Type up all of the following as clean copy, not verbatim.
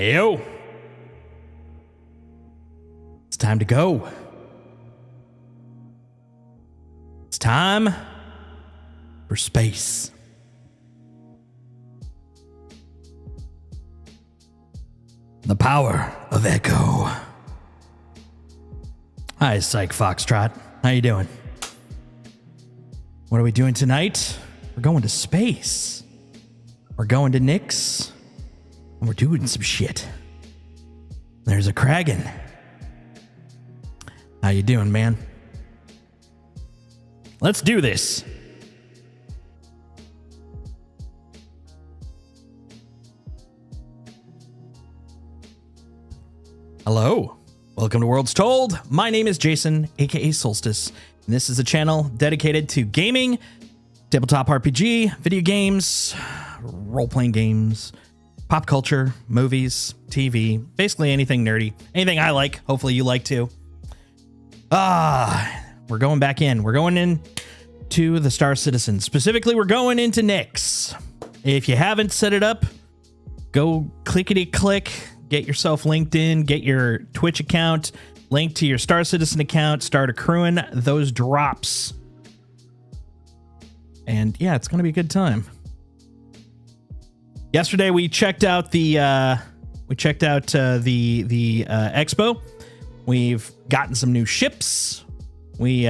Heyo. It's time to go. It's time for space. The power of echo. Hi, Psych Foxtrot. How you doing? What are we doing tonight? We're going to space. We're going to Nyx. And we're doing some shit. There's a Kragan. How you doing, man? Let's do this. Hello. Welcome to Worlds Told. My name is Jason, aka Solstice, and this is a channel dedicated to gaming, tabletop RPG, video games, role-playing games, pop culture, movies, TV, basically anything nerdy, anything I like. Hopefully you like too. We're going back in. We're going in to the Star Citizen. Specifically, we're going into Nyx. If you haven't set it up, go clickety-click. Get yourself linked in, get your Twitch account linked to your Star Citizen account, start accruing those drops. And yeah, it's going to be a good time. Yesterday we checked out the expo. We've gotten some new ships. We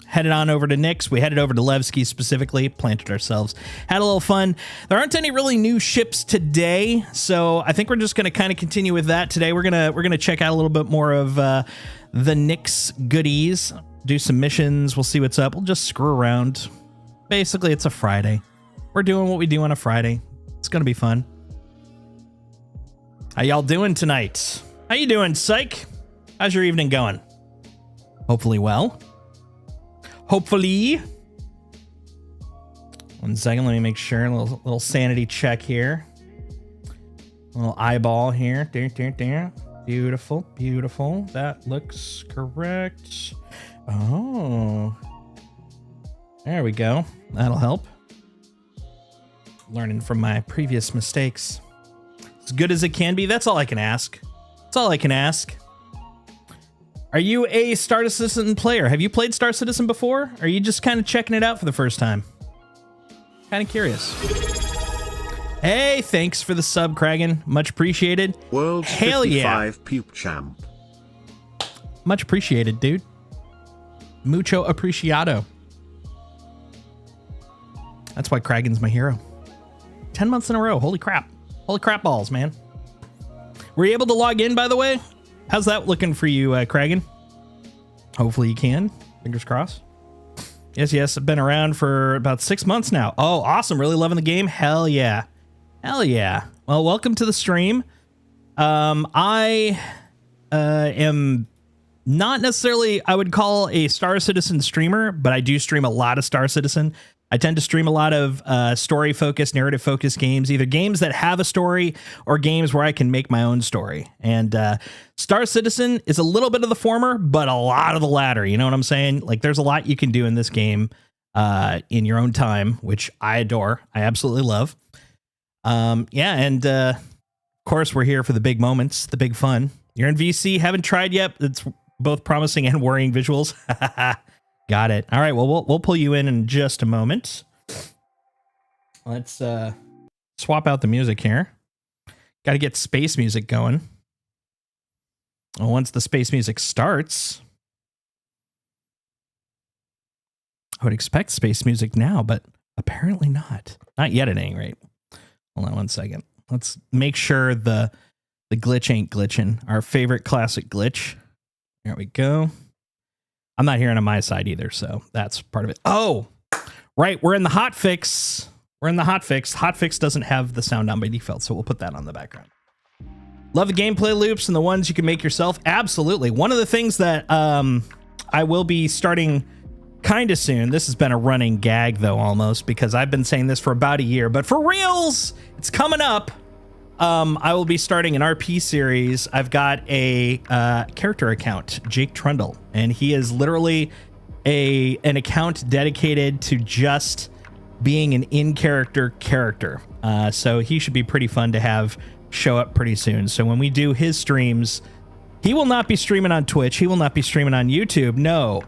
headed on over to Nyx. We headed over to Levski specifically, planted ourselves, had a little fun. There aren't any really new ships today, so I think we're just going to kind of continue with that today. We're gonna check out a little bit more of the Nyx goodies, do some missions. We'll see what's up. We'll just screw around. Basically, it's a Friday. We're doing what we do on a Friday. It's gonna be fun. How y'all doing tonight? How you doing, Psych? How's your evening going? Hopefully well. Hopefully. 1 second, let me make sure. A little sanity check here. A little eyeball here. Beautiful, beautiful. That looks correct. Oh. There we go. That'll help. Learning from my previous mistakes. As good as it can be. That's all I can ask. That's all I can ask. Are you a Star Citizen player? Have you played Star Citizen before? Or are you just kind of checking it out for the first time? Kind of curious. Hey, thanks for the sub, Kragan. Much appreciated. World's Hell 55 yeah. Puke Champ. Much appreciated, dude. Mucho apreciado. That's why Kragan's my hero. 10 months in a row. Holy crap. Holy crap balls, man. Were you able to log in, by the way? How's that looking for you, Kragan? Hopefully you can. Fingers crossed. Yes, I've been around for about 6 months now. Oh, awesome. Really loving the game? Hell yeah. Hell yeah. Well, welcome to the stream. I am not necessarily, I would call a Star Citizen streamer, but I do stream a lot of Star Citizen. I tend to stream a lot of story-focused, narrative-focused games, either games that have a story or games where I can make my own story. And Star Citizen is a little bit of the former, but a lot of the latter. You know what I'm saying? Like, there's a lot you can do in this game in your own time, which I adore. I absolutely love. Yeah, and of course, we're here for the big moments, the big fun. You're in VC, haven't tried yet. It's both promising and worrying visuals. Got it. All right. Well, we'll pull you in just a moment. Let's swap out the music here. Got to get space music going. Well, once the space music starts, I would expect space music now, but apparently not. Not yet at any rate. Hold on 1 second. Let's make sure the glitch ain't glitching. Our favorite classic glitch. There we go. I'm not hearing on my side either, so that's part of it. Oh, right. We're in the hotfix. We're in the hotfix. Hotfix doesn't have the sound on by default, so we'll put that on the background. Love the gameplay loops and the ones you can make yourself. Absolutely. One of the things that I will be starting kind of soon. This has been a running gag, though, almost, because I've been saying this for about a year. But for reals, it's coming up. I will be starting an RP series. I've got a character account, Jake Trundle, and he is literally an account dedicated to just being an in-character character. So he should be pretty fun to have show up pretty soon. So when we do his streams, he will not be streaming on Twitch. He will not be streaming on YouTube. No.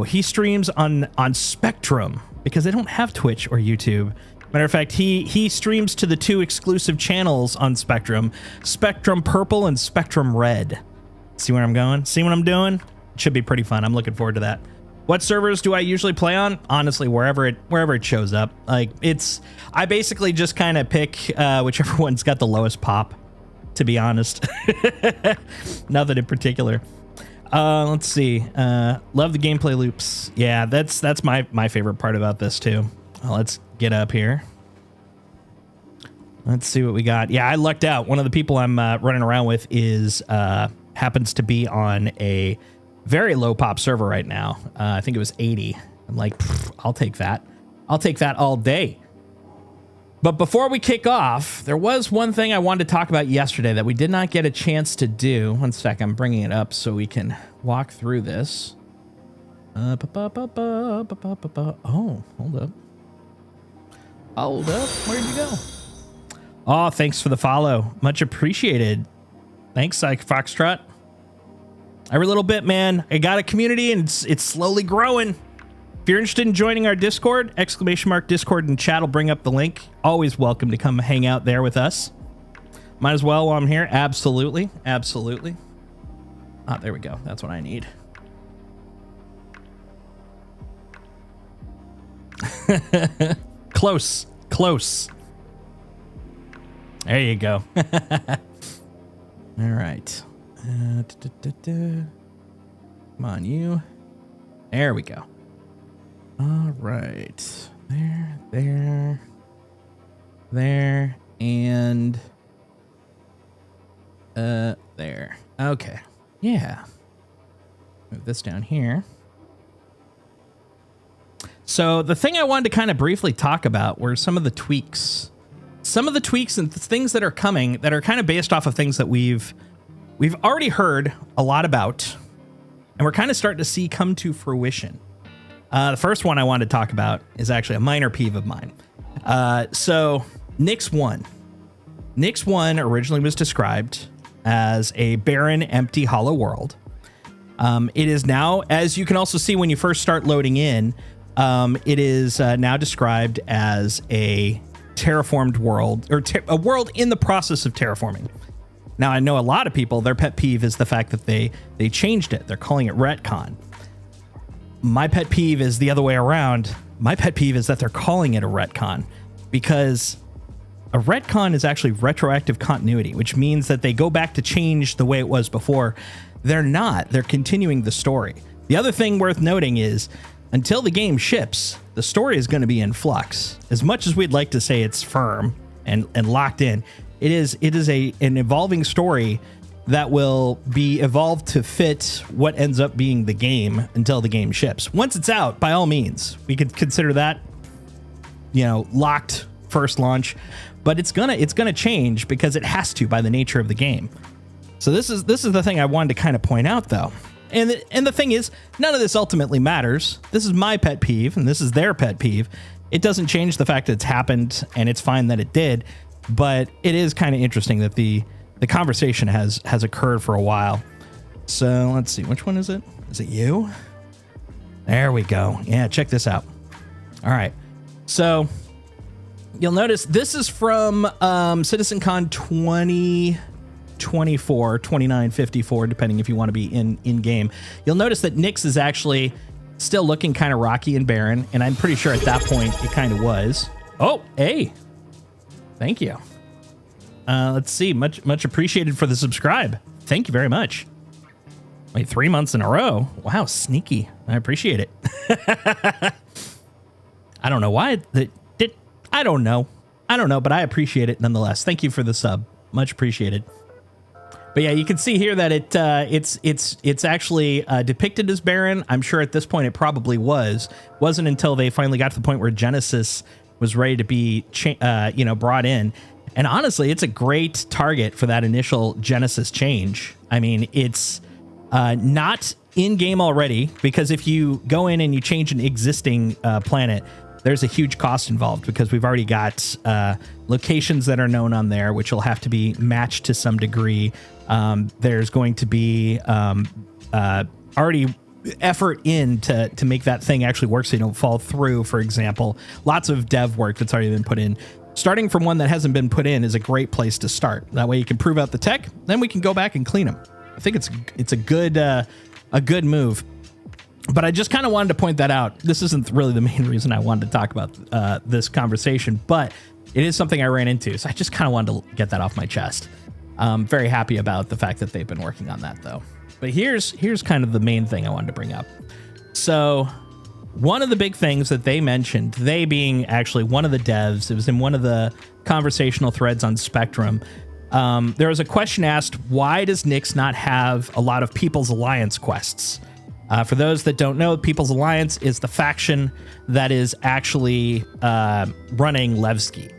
He streams on Spectrum because they don't have Twitch or YouTube. Matter of fact, he streams to the 2 exclusive channels on Spectrum, Spectrum Purple and Spectrum Red. See where I'm going? See what I'm doing? It should be pretty fun. I'm looking forward to that. What servers do I usually play on? Honestly, wherever it shows up. Like, I basically just kind of pick whichever one's got the lowest pop, to be honest. Nothing in particular. Let's see. Love the gameplay loops. Yeah, that's my favorite part about this too. Let's get up here. Let's see what we got. Yeah, I lucked out. One of the people I'm running around with is happens to be on a very low pop server right now. I think it was 80. I'm like, I'll take that. I'll take that all day. But before we kick off, there was one thing I wanted to talk about yesterday that we did not get a chance to do. One sec, I'm bringing it up so we can walk through this. Oh, hold up. Hold up. Where'd you go? Oh, thanks for the follow. Much appreciated. Thanks, Psych Foxtrot. Every little bit, man. I got a community and it's slowly growing. If you're interested in joining our Discord, !Discord and chat will bring up the link. Always welcome to come hang out there with us. Might as well while I'm here. Absolutely. Absolutely. Ah, there we go. That's what I need. Close. Close. There you go. All right. Come on, you. There we go. All right. There, and there. Okay. Yeah. Move this down here. So the thing I wanted to kind of briefly talk about were some of the tweaks. Some of the tweaks and things that are coming that are kind of based off of things that we've already heard a lot about, and we're kind of starting to see come to fruition. The first one I wanted to talk about is actually a minor peeve of mine. So Nyx 1. Nyx 1 originally was described as a barren, empty, hollow world. It is now, as you can also see when you first start loading in, it is now described as a terraformed world, or a world in the process of terraforming. Now, I know a lot of people, their pet peeve is the fact that they changed it. They're calling it retcon. My pet peeve is the other way around. My pet peeve is that they're calling it a retcon, because a retcon is actually retroactive continuity, which means that they go back to change the way it was before. They're not. They're continuing the story. The other thing worth noting is until the game ships, the story is going to be in flux. As much as we'd like to say it's firm and locked in, it is an evolving story that will be evolved to fit what ends up being the game until the game ships. Once it's out, by all means, we could consider that, locked first launch, but it's gonna change because it has to by the nature of the game. So this is the thing I wanted to kind of point out, though. And the thing is, none of this ultimately matters. This is my pet peeve, and this is their pet peeve. It doesn't change the fact that it's happened, and it's fine that it did, but it is kind of interesting that the conversation has occurred for a while. So let's see, which one is it? Is it you? There we go. Yeah, check this out. All right. So you'll notice this is from CitizenCon 2024, 2954, depending if you want to be in game. You'll notice that Nyx is actually still looking kind of rocky and barren, and I'm pretty sure at that point it kind of was. Oh, hey. Thank you. Let's see. Much appreciated for the subscribe. Thank you very much. Wait, 3 months in a row. Wow, sneaky. I appreciate it. I don't know why it did. I don't know, but I appreciate it nonetheless. Thank you for the sub. Much appreciated. But yeah, you can see here that it's actually depicted as barren. I'm sure at this point it probably wasn't until they finally got to the point where Genesis was ready to be brought in. And honestly, it's a great target for that initial Genesis change. I mean, it's not in game already, because if you go in and you change an existing planet, there's a huge cost involved, because we've already got locations that are known on there, which will have to be matched to some degree. There's going to be already effort in to make that thing actually work so you don't fall through, for example. Lots of dev work that's already been put in. Starting from one that hasn't been put in is a great place to start. That way you can prove out the tech, then we can go back and clean them. I think it's a good move. But I just kind of wanted to point that out. This isn't really the main reason I wanted to talk about this conversation, but it is something I ran into. So I just kind of wanted to get that off my chest. I'm very happy about the fact that they've been working on that, though. But here's kind of the main thing I wanted to bring up. So one of the big things that they mentioned, they being actually one of the devs, it was in one of the conversational threads on Spectrum, There was a question asked, why does Nyx not have a lot of People's Alliance quests? For those that don't know, People's Alliance is the faction that is actually running Levski.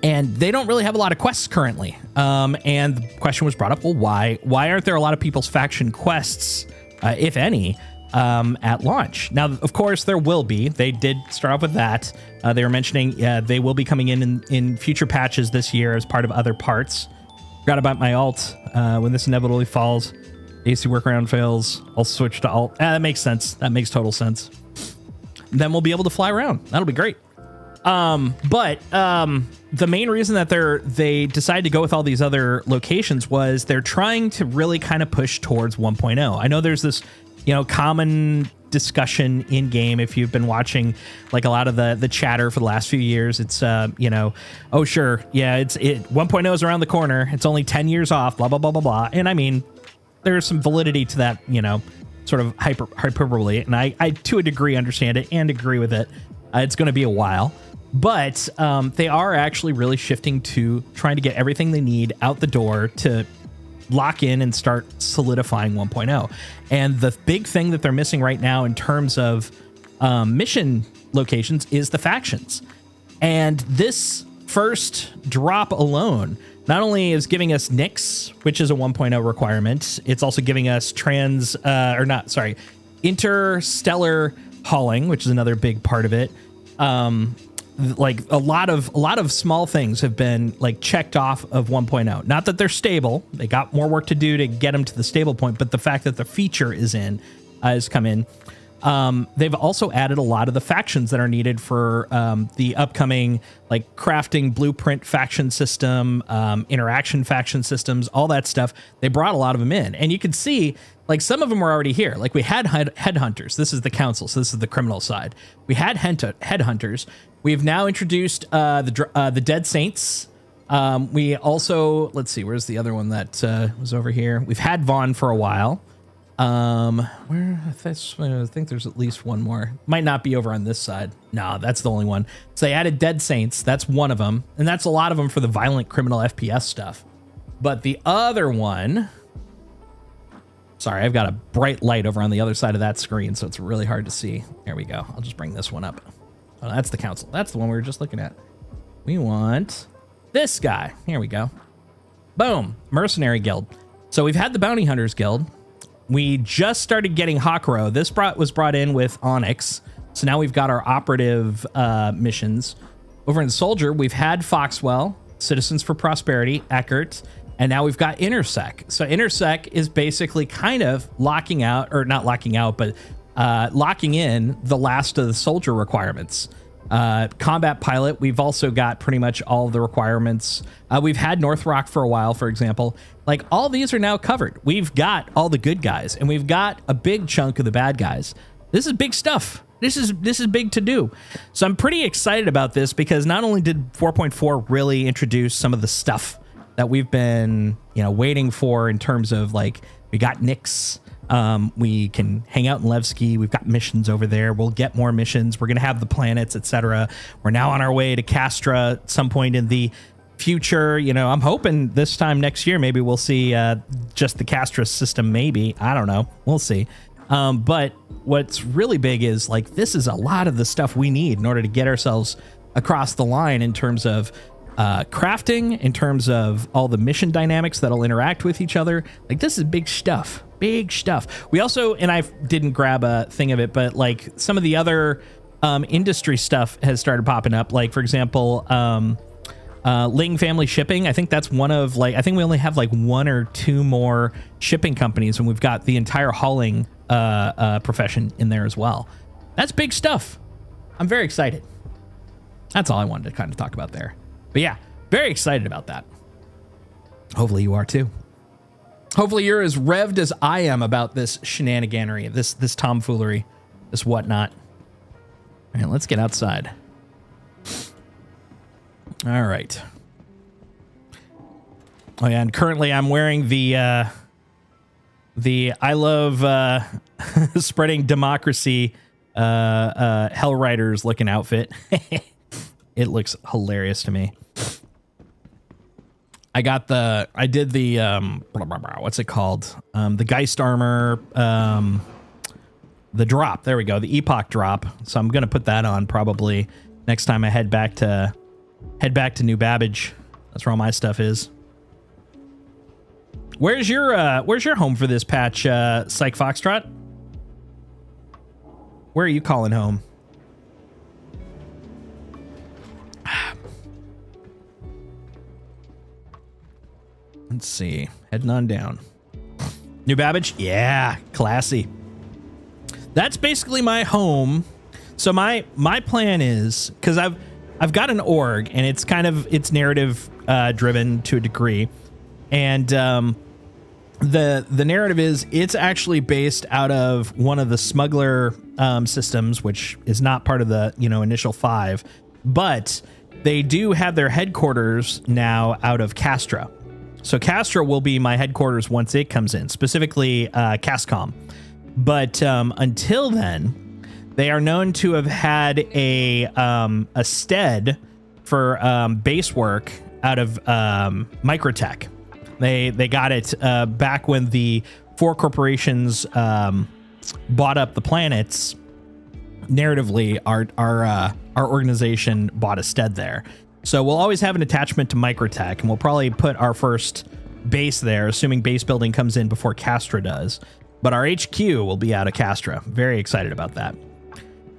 And they don't really have a lot of quests currently. And the question was brought up, well, why aren't there a lot of People's Faction quests, if any, at launch? Now, of course, there will be. They did start off with that. They were mentioning they will be coming in future patches this year as part of other parts. Forgot about my alt. When this inevitably falls, AC workaround fails, I'll switch to alt. That makes sense. That makes total sense. Then we'll be able to fly around. That'll be great. But the main reason that they decided to go with all these other locations was they're trying to really kind of push towards 1.0. I know there's this, common discussion in game. If you've been watching like a lot of the chatter for the last few years, it's, oh sure. Yeah, 1.0 is around the corner. It's only 10 years off, blah, blah, blah, blah, blah. And I mean, there's some validity to that, sort of hyperbole. And I, to a degree, understand it and agree with it. It's going to be a while. But they are actually really shifting to trying to get everything they need out the door to lock in and start solidifying 1.0. And the big thing that they're missing right now in terms of mission locations is the factions. And this first drop alone not only is giving us Nyx, which is a 1.0 requirement, it's also giving us interstellar hauling, which is another big part of it. Like a lot of small things have been like checked off of 1.0. Not that they're stable. They got more work to do to get them to the stable point, but the fact that the feature is has come in. They've also added a lot of the factions that are needed for the upcoming like crafting blueprint faction system, interaction faction systems, all that stuff. They brought a lot of them in, and you can see like some of them were already here. Like we had headhunters. This is the council, so this is the criminal side. We had headhunters. We've now introduced the Dead Saints. We also, let's see, where's the other one that was over here? We've had Vaughn for a while. I think there's at least one more. Might not be over on this side. No, that's the only one. So they added Dead Saints. That's one of them. And that's a lot of them for the violent criminal FPS stuff. But the other one... Sorry, I've got a bright light over on the other side of that screen, so it's really hard to see. There we go. I'll just bring this one up. Oh, that's the council. That's the one we were just looking at. We want this guy. Here we go. Boom. Mercenary Guild. So we've had the Bounty Hunters Guild. We just started getting Hakuro. This was brought in with Onyx. So now we've got our operative missions. Over in Soldier, we've had Foxwell, Citizens for Prosperity, Eckert, and now we've got Intersec. So Intersec is basically kind of locking out, or not locking out, but locking in the last of the soldier requirements. Combat pilot, we've also got pretty much all of the requirements. We've had North Rock for a while, for example. Like all these are now covered. We've got all the good guys, and we've got a big chunk of the bad guys. This is big stuff. This is big to do. So I'm pretty excited about this because not only did 4.4 really introduce some of the stuff that we've been, waiting for in terms of like, we got Nyx, we can hang out in Levski, we've got missions over there, we'll get more missions, we're going to have the planets, etc. We're now on our way to Castra at some point in the future. I'm hoping this time next year, maybe we'll see just the Castra system, maybe. I don't know. We'll see. But what's really big is like, this is a lot of the stuff we need in order to get ourselves across the line in terms of crafting, in terms of all the mission dynamics that'll interact with each other. Like this is big stuff. We also, and I didn't grab a thing of it, but like some of the other industry stuff has started popping up. Like for example, Ling Family Shipping. I think that's one of like, I think we only have like one or two more shipping companies, and we've got the entire hauling profession in there as well. That's big stuff. I'm very excited. That's all I wanted to kind of talk about there. But yeah, very excited about that. Hopefully you are too. Hopefully you're as revved as I am about this shenaniganery, this tomfoolery, this whatnot. All right, let's get outside. All right. Oh yeah, and currently I'm wearing the I love spreading democracy Hell Riders looking outfit. It looks hilarious to me. I did the what's it called? The Geist armor, the drop. There we go. The Epoch drop. So I'm gonna put that on probably next time I head back to New Babbage. That's where all my stuff is. Where's your home for this patch, Psych Foxtrot? Where are you calling home? Let's see. Heading on down. New Babbage? Yeah, classy. That's basically my home. So my plan is, because I've got an org, and it's kind of narrative driven to a degree, and the narrative is it's actually based out of one of the smuggler systems, which is not part of the initial 5, but they do have their headquarters now out of Castra. So Castra will be my headquarters once it comes in, specifically Cascom. But until then, they are known to have had a stead for base work out of Microtech. They got it back when the 4 corporations bought up the planets. Narratively, our organization bought a stead there. So we'll always have an attachment to Microtech, and we'll probably put our first base there, assuming base building comes in before Castra does. But our HQ will be out of Castra. Very excited about that.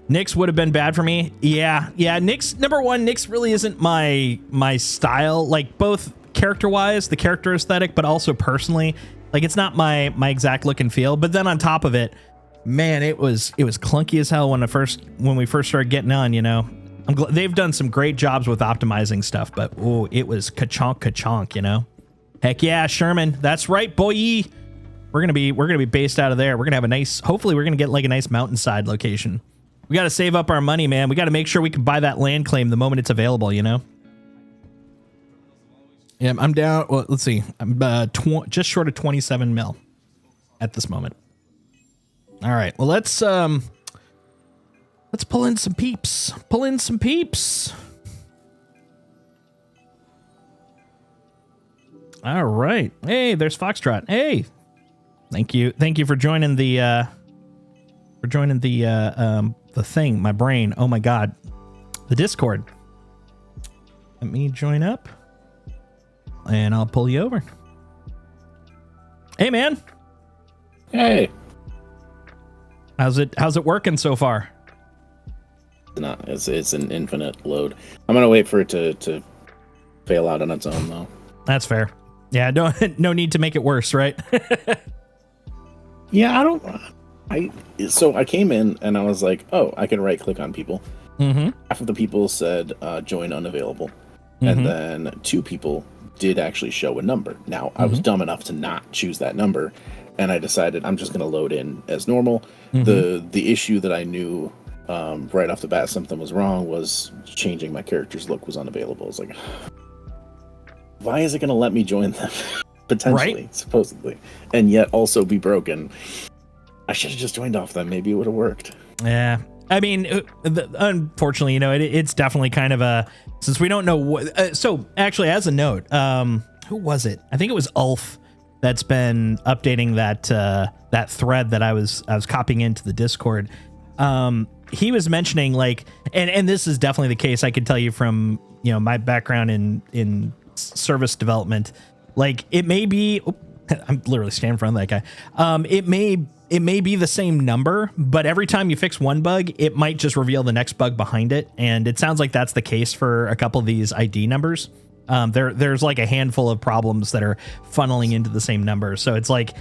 Nyx would have been bad for me. Yeah. Nyx, number one, Nyx really isn't my style, like both character-wise, the character aesthetic, but also personally. Like, it's not my exact look and feel. But then on top of it, man, it was clunky as hell when we first started getting on, they've done some great jobs with optimizing stuff, but it was ka-chonk, Heck yeah, Sherman. That's right, boy. We're gonna be based out of there. We're gonna have hopefully we're gonna get like a nice mountainside location. We gotta save up our money, man. We gotta make sure we can buy that land claim the moment it's available, Yeah, I'm down. Well, let's see. I'm just short of 27 mil at this moment. All right. Well, let's pull in some peeps. All right. Hey, there's Foxtrot. Hey. Thank you for joining the thing, my brain. Oh my God. The Discord. Let me join up and I'll pull you over. Hey, man. Hey. How's it working so far? It's an infinite load. I'm gonna wait for it to fail out on its own, though. That's fair. Yeah, no need to make it worse, right? Yeah, so I came in and I was like, oh, I can right click on people. Mm-hmm. Half of the people said join unavailable, and then 2 people did actually show a number. Now I was dumb enough to not choose that number, and I decided I'm just gonna load in as normal. The issue that I knew right off the bat something was wrong was changing my character's look was unavailable. I was like, why is it going to let me join them? Potentially, right? Supposedly, and yet also be broken. I should have just joined off them. Maybe it would have worked. Yeah. I mean, unfortunately, it's definitely kind of a, since we don't know what, so actually as a note, who was it? I think it was Ulf that's been updating that thread that I was copying into the Discord. He was mentioning like, and this is definitely the case. I could tell you from, my background in service development, like it may be, I'm literally standing in front of that guy. It may be the same number, but every time you fix one bug, it might just reveal the next bug behind it. And it sounds like that's the case for a couple of these ID numbers. There's like a handful of problems that are funneling into the same number. So it's like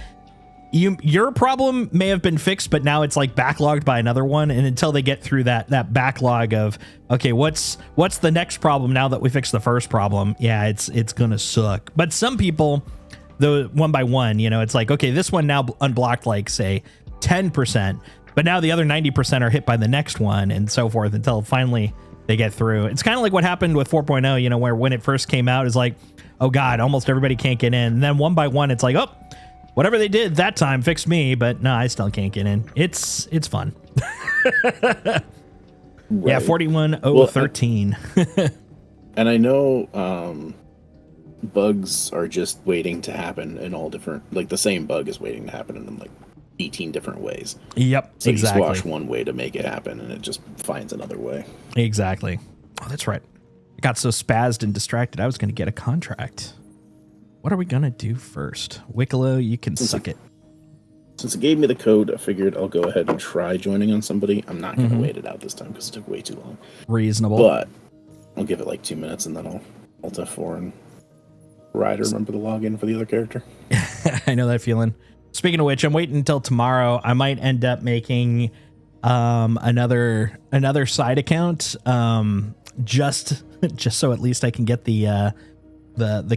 your problem may have been fixed, but now it's like backlogged by another one. And until they get through that backlog of, okay, what's the next problem now that we fixed the first problem? Yeah, it's going to suck. But some people, the one by one, it's like, okay, this one now unblocked like say 10%, but now the other 90% are hit by the next one and so forth until finally they get through. It's kind of like what happened with 4.0, where when it first came out, it's like, oh God, almost everybody can't get in. And then one by one, it's like, oh, whatever they did that time fixed me, but no, I still can't get in. It's fun. Right. Yeah, 41013. And I know bugs are just waiting to happen in all different, like the same bug is waiting to happen in like 18 different ways. Yep, So exactly. you squash one way to make it happen, and it just finds another way. Exactly. Oh, that's right. I got so spazzed and distracted, I was going to get a contract. What are we going to do first? Wicklow, you can suck it. Since it gave me the code, I figured I'll go ahead and try joining on somebody. I'm not going to wait it out this time because it took way too long. Reasonable. But I'll give it like 2 minutes, and then I'll Alt F4 and try to remember the login for the other character. I know that feeling. Speaking of which, I'm waiting until tomorrow. I might end up making another side account just so at least I can get the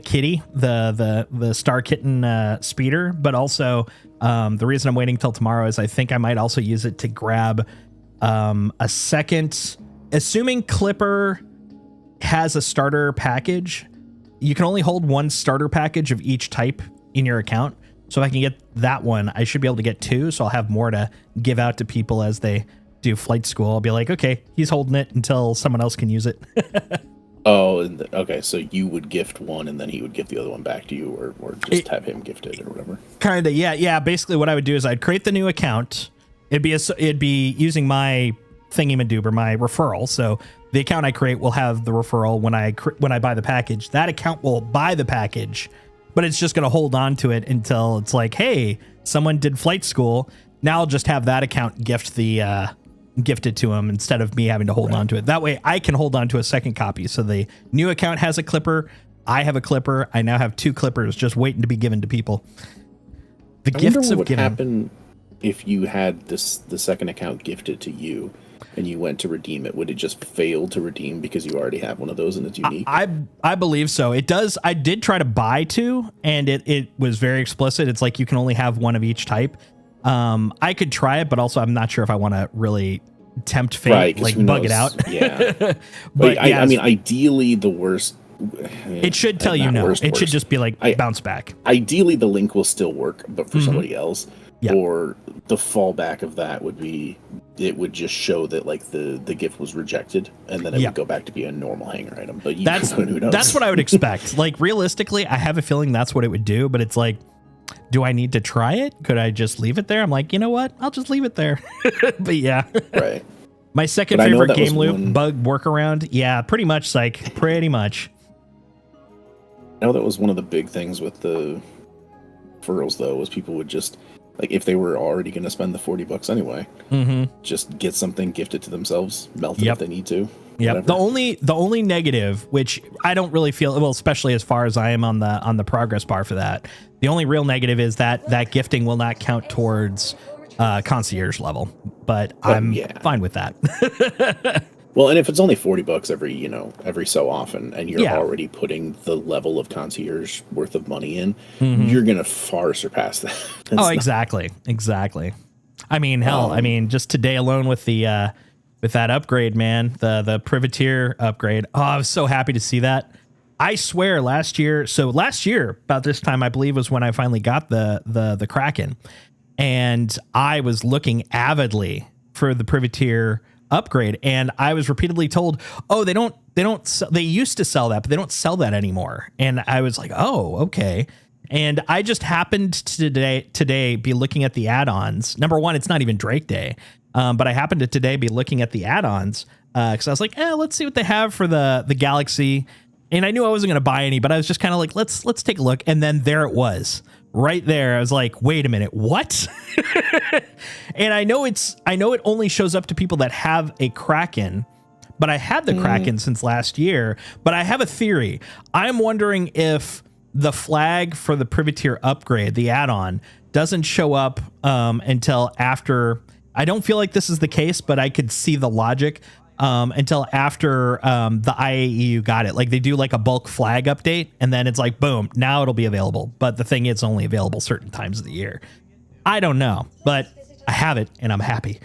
kitty, the Star Kitten speeder. But also the reason I'm waiting till tomorrow is I think I might also use it to grab a second, assuming Clipper has a starter package. You can only hold one starter package of each type in your account. So if I can get that one, I should be able to get two. So I'll have more to give out to people as they do flight school. I'll be like, okay, he's holding it until someone else can use it. Oh, okay. So you would gift one, and then he would give the other one back to you, or just have him gifted or whatever. Kind of, yeah. Basically, what I would do is I'd create the new account. It'd be using my thingy-madoober, my referral. So the account I create will have the referral when I buy the package. That account will buy the package, but it's just going to hold on to it until it's like, hey, someone did flight school. Now I'll just have that account gifted to him instead of me having to hold on to it. That way I can hold on to a second copy. So the new account has a Clipper. I have a Clipper. I now have two Clippers just waiting to be given to people. The gifts of giving. What would happen if you had the second account gifted to you and you went to redeem it? Would it just fail to redeem because you already have one of those and it's unique? I believe so. It does. I did try to buy two, and it was very explicit. It's like you can only have one of each type. I could try it, but also I'm not sure if I want to really tempt fate, right, like bug it out. Yeah. but I mean, ideally the worst. It should tell you no. It should just be like bounce back. Ideally, the link will still work, but for somebody else. Yep. Or the fallback of that would be, it would just show that like the gift was rejected, and then it would go back to be a normal hanger item. But who knows? That's what I would expect. Like realistically, I have a feeling that's what it would do. But it's like, do I need to try it? Could I just leave it there? I'm like, you know what? I'll just leave it there. But yeah, right. My second favorite game loop bug workaround. Yeah, pretty much. Like pretty much. I know that was one of the big things with the referrals, though, was people would just, like, if they were already going to spend the $40 anyway, just get something gifted to themselves, melt it if they need to. Yeah. The only negative, which I don't really feel, well, especially as far as I am on the progress bar for that, the only real negative is that gifting will not count towards concierge level. But I'm fine with that. Well, and if it's only $40 every so often, and you're already putting the level of concierge worth of money in, you're gonna far surpass that. Exactly. I mean, hell, just today alone with the with that upgrade, man, the privateer upgrade. Oh, I was so happy to see that. I swear, last year about this time, I believe, was when I finally got the Kraken, and I was looking avidly for the privateer upgrade, and I was repeatedly told, oh, they used to sell that, but they don't sell that anymore. And I was like, oh, okay. And I just happened to today be looking at the add-ons. Number one, it's not even Drake Day, but I happened to today be looking at the add-ons because I was like, let's see what they have for the Galaxy. And I knew I wasn't going to buy any, but I was just kind of like, let's take a look. And then there it was. Right there, I was like, wait a minute, what? And I know it only shows up to people that have a Kraken, but I had the Kraken since last year. But I have a theory. I'm wondering if the flag for the privateer upgrade, the add-on, doesn't show up until after. I don't feel like this is the case, but I could see the logic. Until after the IAE got it. Like they do like a bulk flag update, and then it's like, boom, now it'll be available. But the thing is, it's only available certain times of the year. I don't know, but I have it and I'm happy.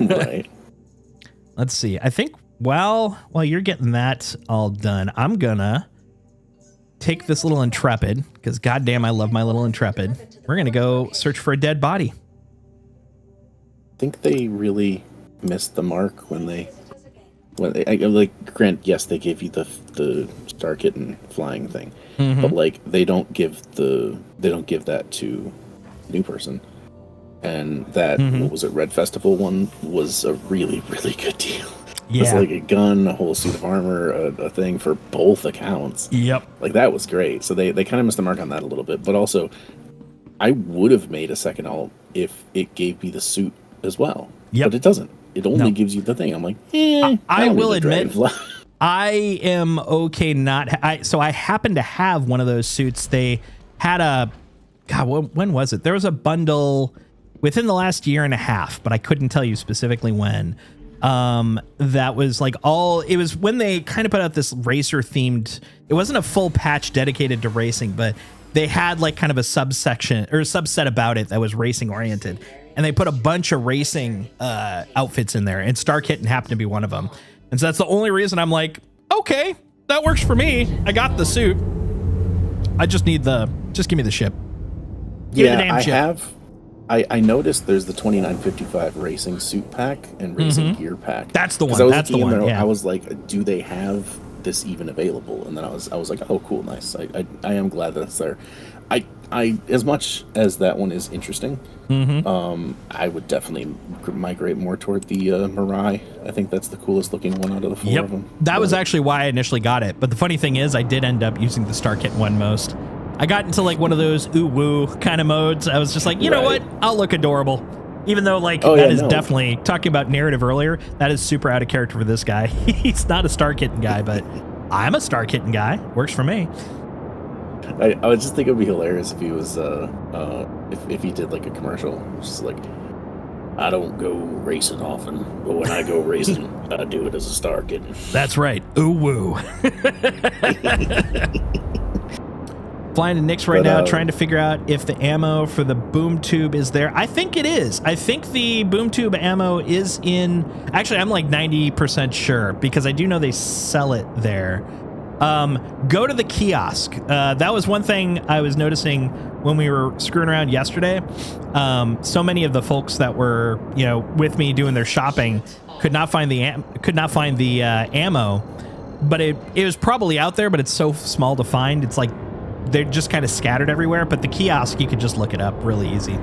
Right. Let's see. I think while you're getting that all done, I'm gonna take this little Intrepid, because goddamn, I love my little Intrepid. We're gonna go search for a dead body. I think they really missed the mark when they When like, grant, yes, they gave you the Star Kitten flying thing, but like they don't give that to new person. And that what was it, Red Festival one was a really, really good deal. Yeah. It's like a gun, a whole suit of armor, a thing for both accounts. Yep. Like that was great. So they kind of missed the mark on that a little bit. But also, I would have made a second alt if it gave me the suit as well. Yep. But it doesn't. It only gives you the thing. I'm like, I will admit, I am okay so I happen to have one of those suits. They had when was it? There was a bundle within the last year and a half, but I couldn't tell you specifically when. That was like it was when they kind of put out this racer themed, it wasn't a full patch dedicated to racing, but they had like kind of a subsection or a subset about it that was racing oriented. And they put a bunch of racing outfits in there, and Star Kitten happened to be one of them. And so that's the only reason I'm like, okay, that works for me. I got the suit. I just need just give me the ship. Give me the damn ship. I noticed there's the 2955 racing suit pack and racing gear pack. That's the one. That's the one. Yeah. I was like, do they have this even available? And then I was like, oh, cool, nice. I am glad that's there. I as much as that one is interesting, I would definitely migrate more toward the Mirai. I think that's the coolest looking one out of the four of them. That was actually why I initially got it. But the funny thing is, I did end up using the Star Kitten one most. I got into like one of those ooh woo kind of modes. I was just like, you know what? I'll look adorable. Even though like definitely talking about narrative earlier, that is super out of character for this guy. He's not a Star Kitten guy, but I'm a Star Kitten guy. Works for me. I would just think it would be hilarious if he was if he did like a commercial, just like, I don't go racing often, but when I go racing, I do it as a Star Kitten. That's right. Ooh woo. Flying to Nyx right now, trying to figure out if the ammo for the boom tube is there. I think it is. I think the boom tube ammo is in. Actually, I'm like 90% sure because I do know they sell it there. Go to the kiosk. That was one thing I was noticing when we were screwing around yesterday. So many of the folks that were, with me doing their shopping could not find the ammo, but it was probably out there, but it's so small to find. It's like they're just kind of scattered everywhere. But the kiosk, you could just look it up really easy.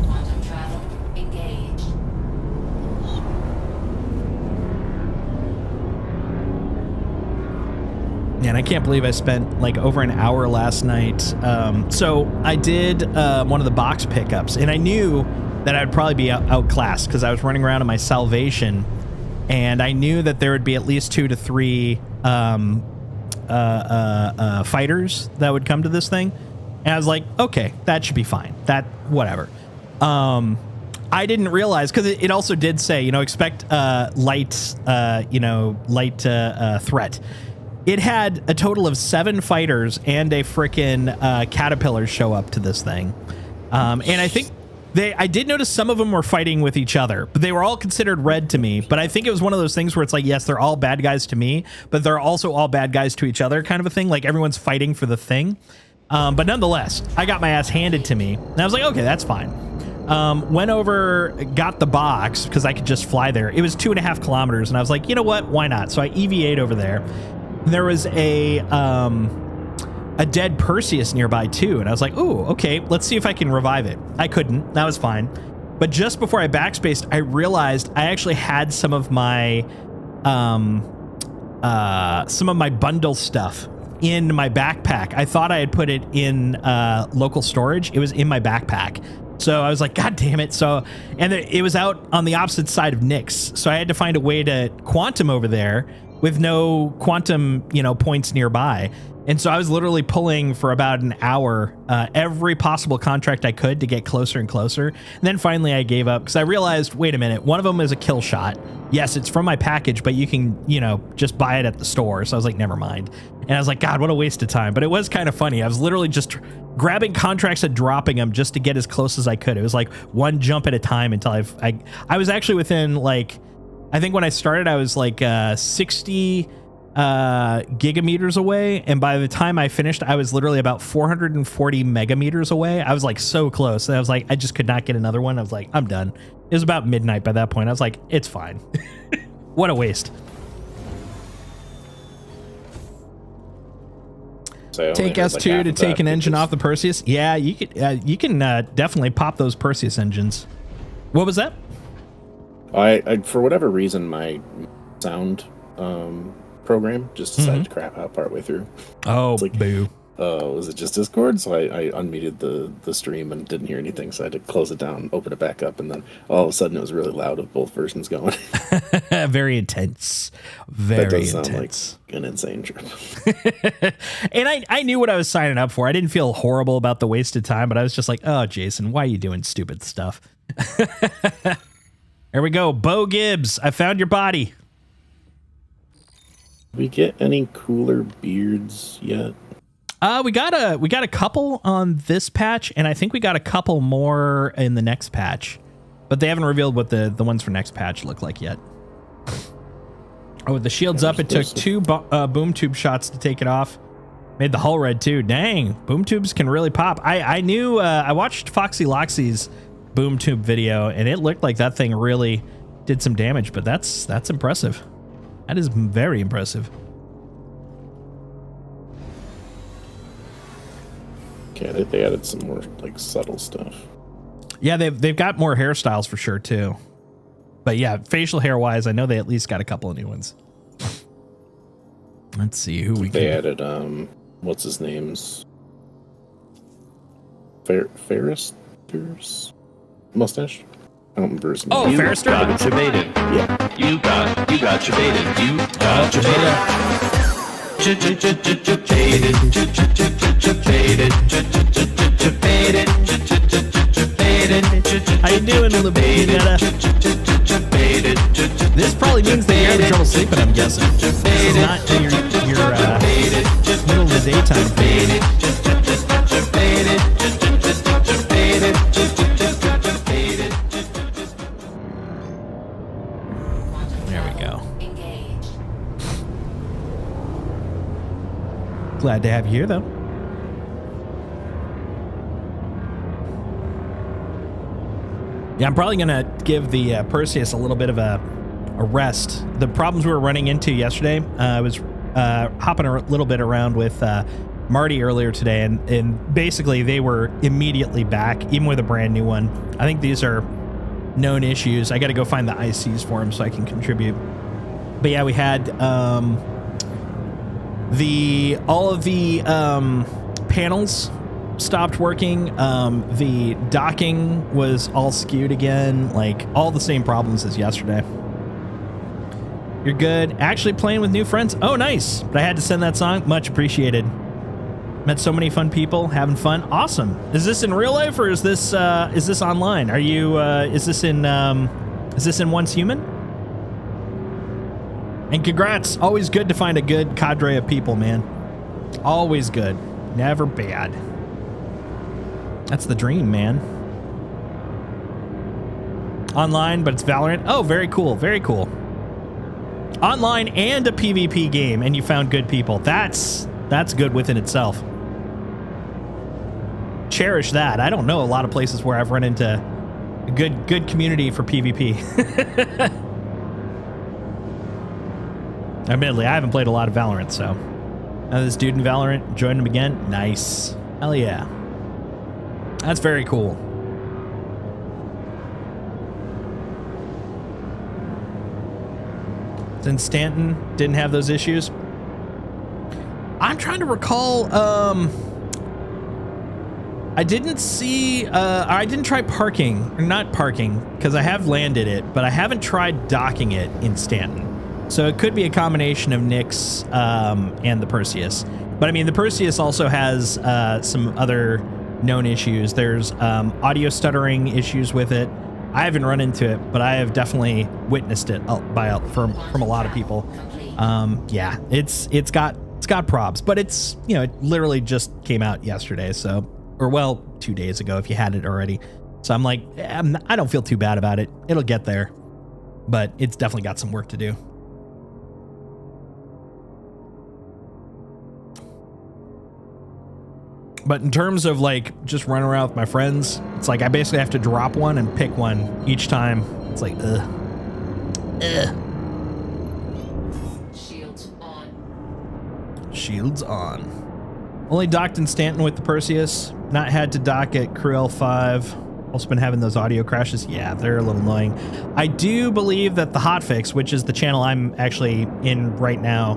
Quantum travel engaged. And I can't believe I spent like over an hour last night. So I did one of the box pickups, and I knew that I'd probably be outclassed because I was running around in my Salvation, and I knew that there would be at least 2 to 3 fighters that would come to this thing. And I was like, okay, that should be fine. That, whatever. I didn't realize, because it also did say, expect light threat. It had a total of 7 fighters and a frickin' caterpillar show up to this thing. And I think I did notice some of them were fighting with each other, but they were all considered red to me. But I think it was one of those things where it's like, yes, they're all bad guys to me, but they're also all bad guys to each other, kind of a thing. Like everyone's fighting for the thing. But nonetheless, I got my ass handed to me, and I was like, okay, that's fine. Went over, got the box because I could just fly there. It was 2.5 kilometers, and I was like, you know what? Why not? So I EVA'd over there. There was a dead Perseus nearby too, and I was like, ooh, okay, let's see if I can revive it. I couldn't. That was fine. But just before I backspaced, I realized I actually had some of my bundle stuff in my backpack. I thought I had put it in local storage. It was in my backpack. So I was like, God damn it. So, and it was out on the opposite side of Nyx. So I had to find a way to quantum over there with no quantum, points nearby. And so I was literally pulling for about an hour, every possible contract I could to get closer and closer. And then finally I gave up because I realized, wait a minute, one of them is a kill shot. Yes, it's from my package, but you can, just buy it at the store. So I was like, never mind. And I was like, God, what a waste of time. But it was kind of funny. I was literally just grabbing contracts and dropping them just to get as close as I could. It was like one jump at a time until I was actually within like, I think when I started, I was like 60 gigameters away. And by the time I finished, I was literally about 440 megameters away. I was like so close. And I was like, I just could not get another one. I was like, I'm done. It was about midnight by that point. I was like, it's fine. What a waste. So I only Take heard, S2 like, half to of take that an engine because- off the Perseus. Yeah, you can definitely pop those Perseus engines. What was that? I for whatever reason, my sound program just decided to crap out partway through. Oh, like- boo. Was it just Discord? So I unmuted the stream and didn't hear anything, so I had to close it down, open it back up, and then all of a sudden it was really loud with both versions going. Very intense. That Very does sound intense. like an insane trip. And I knew what I was signing up for. I didn't feel horrible about the wasted time, but I was just like, oh, Jason, why are you doing stupid stuff? There we go. Bo Gibbs, I found your body. We get any cooler beards yet? We got a couple on this patch, and I think we got a couple more in the next patch, but they haven't revealed what the ones for next patch look like yet. Oh, the shield's up. It took two boom tube shots to take it off. Made the hull red too. Dang, boom tubes can really pop. I knew. I watched Foxy Loxy's boom tube video, and it looked like that thing really did some damage. But that's impressive. That is very impressive. Okay, they added some more like subtle stuff. Yeah, they've got more hairstyles for sure too. But yeah, facial hair wise, I know they at least got a couple of new ones. Let's see who we They can. added what's his name's Ferris mustache. I don't remember his name. Oh, Ferrister. Got you baited. Yeah. You got you baited. You got you baited. How you doing, Lubinetta? This probably means that you're having trouble sleeping, I'm guessing. This is not your middle of the daytime thing. There we go. Engaged. Glad to have you here, though. Yeah, I'm probably going to give the Perseus a little bit of a rest. The problems we were running into yesterday, I was hopping a little bit around with Marty earlier today, and basically they were immediately back, even with a brand new one. I think these are known issues. I got to go find the ICs for them so I can contribute. But yeah, we had all of the panels stopped working. The docking was all skewed again, like all the same problems as yesterday. You're good. Actually playing with new friends. Oh, nice. But I had to send that song. Much appreciated. Met so many fun people having fun. Awesome. Is this in real life or is this online? Are you is this in Once Human? And congrats. Always good to find a good cadre of people, man. Always good. Never bad. That's the dream, man. Online, but it's Valorant. Oh, very cool. Very cool. Online and a PvP game, and you found good people. That's good within itself. Cherish that. I don't know a lot of places where I've run into a good community for PvP. Admittedly, I haven't played a lot of Valorant, so now this dude in Valorant joined him again. Nice. Hell yeah. That's very cool. Since Stanton didn't have those issues, I'm trying to recall. I didn't see. I didn't try parking, or not parking, because I have landed it, but I haven't tried docking it in Stanton. So it could be a combination of Nyx and the Perseus. But I mean, the Perseus also has some other known issues. There's audio stuttering issues with it. I haven't run into it, but I have definitely witnessed it from a lot of people. Yeah, it's got probs, but it's, you know, it literally just came out yesterday, so, or well, 2 days ago if you had it already. So I'm like, I don't feel too bad about it. It'll get there, but it's definitely got some work to do. But in terms of like just running around with my friends, it's like I basically have to drop one and pick one each time. It's like, Shields on. Only docked in Stanton with the Perseus. Not had to dock at Crew L5. Also been having those audio crashes. Yeah, they're a little annoying. I do believe that the hotfix, which is the channel I'm actually in right now,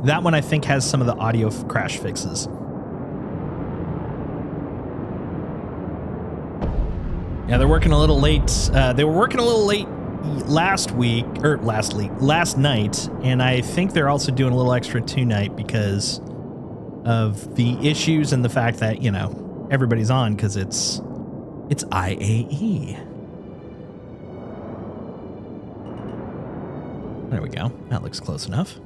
that one I think has some of the audio crash fixes. Yeah, they're working a little late. They were working a little late last night, and I think they're also doing a little extra tonight because of the issues and the fact that, you know, everybody's on because it's IAE. There we go. That looks close enough.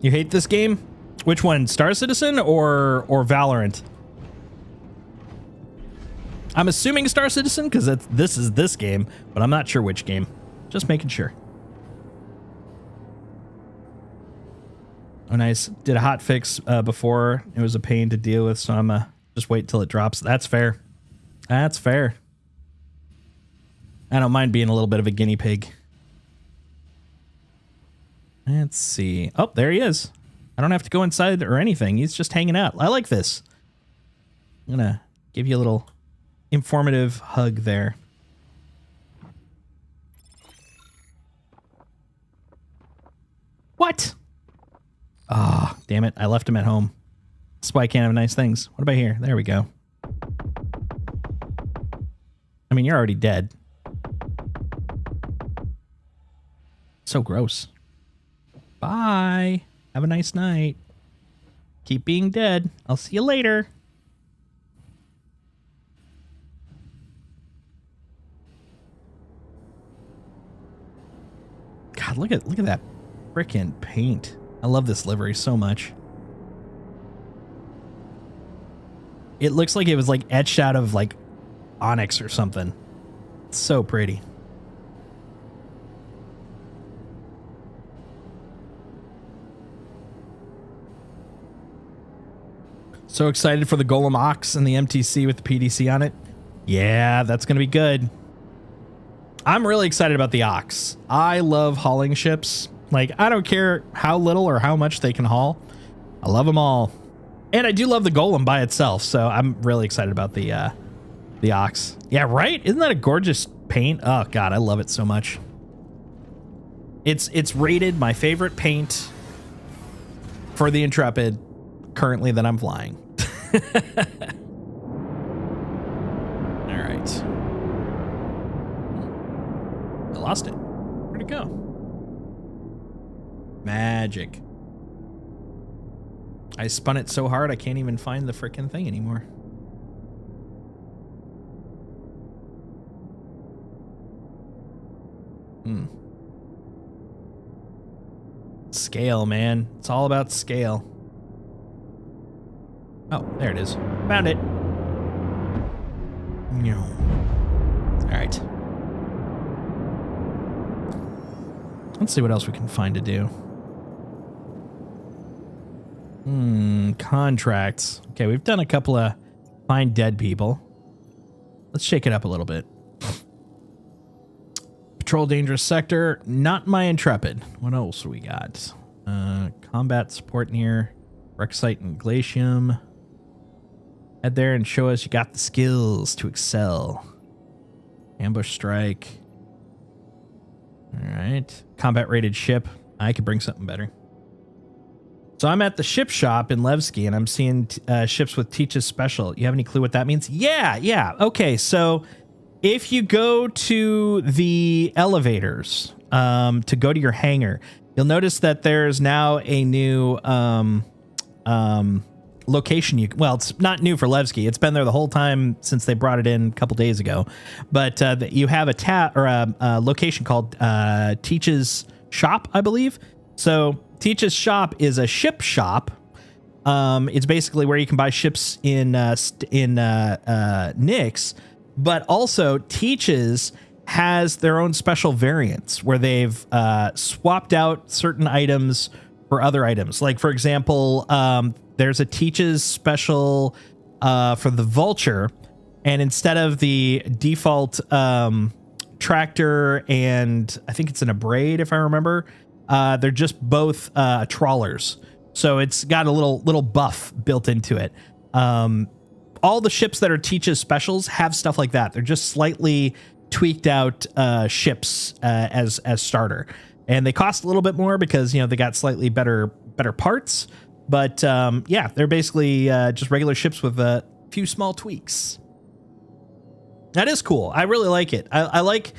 You hate this game? Which one, Star Citizen or Valorant? I'm assuming Star Citizen because this is this game, but I'm not sure which game. Just making sure. Oh, nice. Did a hot fix before. It was a pain to deal with, so I'm just wait till it drops. That's fair. That's fair. I don't mind being a little bit of a guinea pig. Let's see. Oh, there he is. I don't have to go inside or anything. He's just hanging out. I like this. I'm gonna give you a little informative hug there. What? Ah, oh, damn it. I left him at home. That's why I can't have nice things. What about here? There we go. I mean, you're already dead. So gross. Bye. Have a nice night. Keep being dead. I'll see you later. God, look at that frickin' paint. I love this livery so much. It looks like it was like etched out of like onyx or something. It's so pretty. So excited for the Golem Ox and the MTC with the PDC on it. Yeah, that's going to be good. I'm really excited about the Ox. I love hauling ships. Like, I don't care how little or how much they can haul. I love them all. And I do love the Golem by itself, so I'm really excited about the Ox. Yeah, right? Isn't that a gorgeous paint? Oh, God, I love it so much. It's rated my favorite paint for the Intrepid currently that I'm flying. All right. I lost it. Where'd it go? Magic. I spun it so hard I can't even find the frickin' thing anymore. Scale, man. It's all about scale. Oh, there it is. Found it. All right. Let's see what else we can find to do. Contracts. Okay, we've done a couple of find dead people. Let's shake it up a little bit. Patrol dangerous sector. Not my Intrepid. What else we got? Combat support near Rexite and Glacium. Head there and show us you got the skills to excel. Ambush strike. All right. Combat rated ship. I could bring something better. So I'm at the ship shop in Levski, and I'm seeing ships with Teach's Special. You have any clue what that means? Yeah. Okay, so if you go to the elevators to go to your hangar, you'll notice that there's now a new location. Well, it's not new for Levski. It's been there the whole time since they brought it in a couple days ago. But you have a location called Teach's Shop, I believe. So Teach's Shop is a ship shop. It's basically where you can buy ships in Nyx, but also Teach's has their own special variants where they've swapped out certain items for other items. Like, for example, there's a Teach's special for the Vulture, and instead of the default tractor and I think it's an abrade if I remember. They're just both trawlers, so it's got a little buff built into it. All the ships that are Teach's specials have stuff like that. They're just slightly tweaked out ships as starter, and they cost a little bit more because they got slightly better parts. But yeah, they're basically just regular ships with a few small tweaks. That is cool. I really like it. I like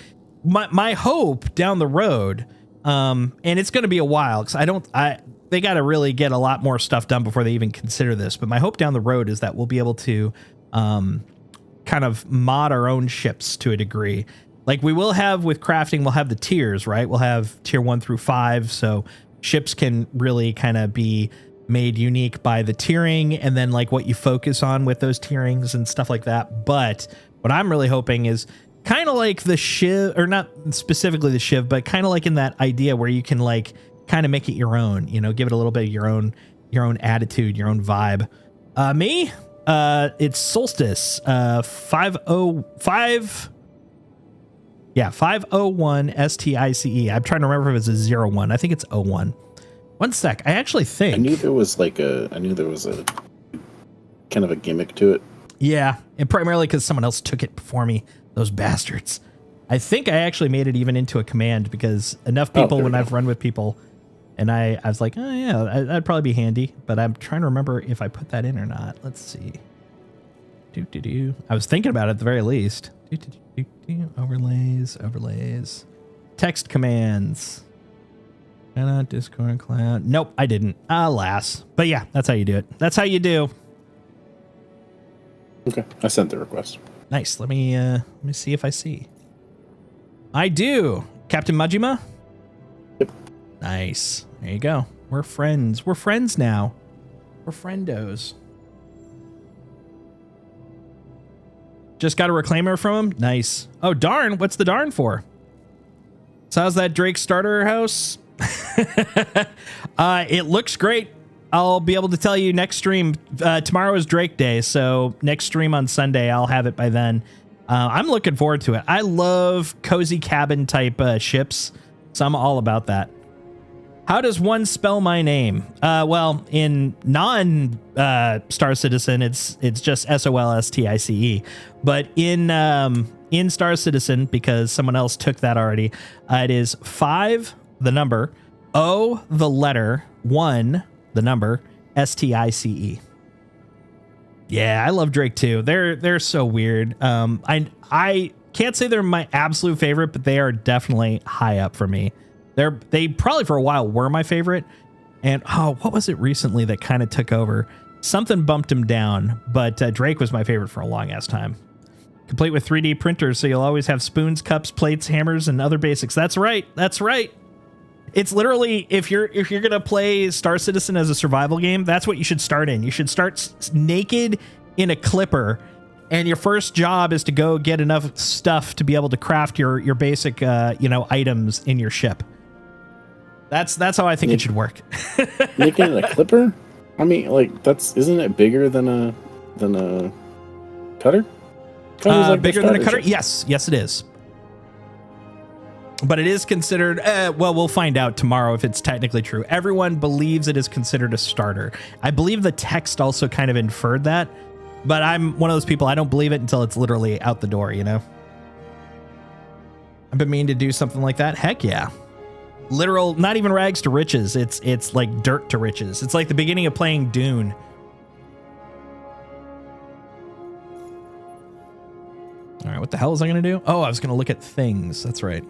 my hope down the road, and it's going to be a while because they got to really get a lot more stuff done before they even consider this. But my hope down the road is that we'll be able to kind of mod our own ships to a degree. Like we will have with crafting, we'll have the tiers, right? We'll have tier 1 through 5. So ships can really kind of be made unique by the tiering and then like what you focus on with those tierings and stuff like that. But what I'm really hoping is kind of like the Shiv, or not specifically the Shiv, but kind of like in that idea where you can like kind of make it your own, give it a little bit of your own attitude, your own vibe. Me, it's Solstice, 501 STICE. I'm trying to remember if it's a 01. I think it's 01. One sec. I actually think I knew there was a kind of a gimmick to it. Yeah, and primarily because someone else took it before me. Those bastards. I think I actually made it even into a command because enough people when I've run with people, and I was like, oh yeah, that'd probably be handy. But I'm trying to remember if I put that in or not. Let's see. I was thinking about it at the very least. Overlays. Text commands. Discord cloud. Nope, I didn't. Alas. But yeah, that's how you do it. That's how you do. Okay, I sent the request. Nice. Let me see if I see. I do. Captain Majima? Yep. Nice. There you go. We're friends. We're friends now. We're friendos. Just got a reclaimer from him? Nice. Oh, darn. What's the darn for? So how's that Drake starter house? It looks great. I'll be able to tell you next stream. Tomorrow is Drake Day, so next stream on Sunday, I'll have it by then. I'm looking forward to it. I love cozy cabin type ships, so I'm all about that. How does one spell my name? Well, in non Star Citizen, it's just SOLSTICE. But in Star Citizen, because someone else took that already, it is 5, the number, O, the letter, 1, the number, STICE. Yeah, I love Drake too. They're so weird. I can't say they're my absolute favorite, but they are definitely high up for me. They probably for a while were my favorite. And what was it recently that kind of took over? Something bumped him down, but Drake was my favorite for a long ass time. Complete with 3D printers, so you'll always have spoons, cups, plates, hammers, and other basics. That's right. That's right. It's literally, if you're gonna play Star Citizen as a survival game, that's what you should start in. You should start naked in a clipper, and your first job is to go get enough stuff to be able to craft your basic items in your ship. That's how I think it should work. Naked in a clipper? I mean, like isn't it bigger than a cutter? Bigger than a cutter? Yes, it is. But it is considered, well, we'll find out tomorrow if it's technically true. Everyone believes it is considered a starter. I believe the text also kind of inferred that, but I'm one of those people, I don't believe it until it's literally out the door, I've been meaning to do something like that. Heck yeah. Literal, not even rags to riches. It's like dirt to riches. It's like the beginning of playing Dune. All right, what the hell was I going to do? Oh, I was going to look at things. That's right.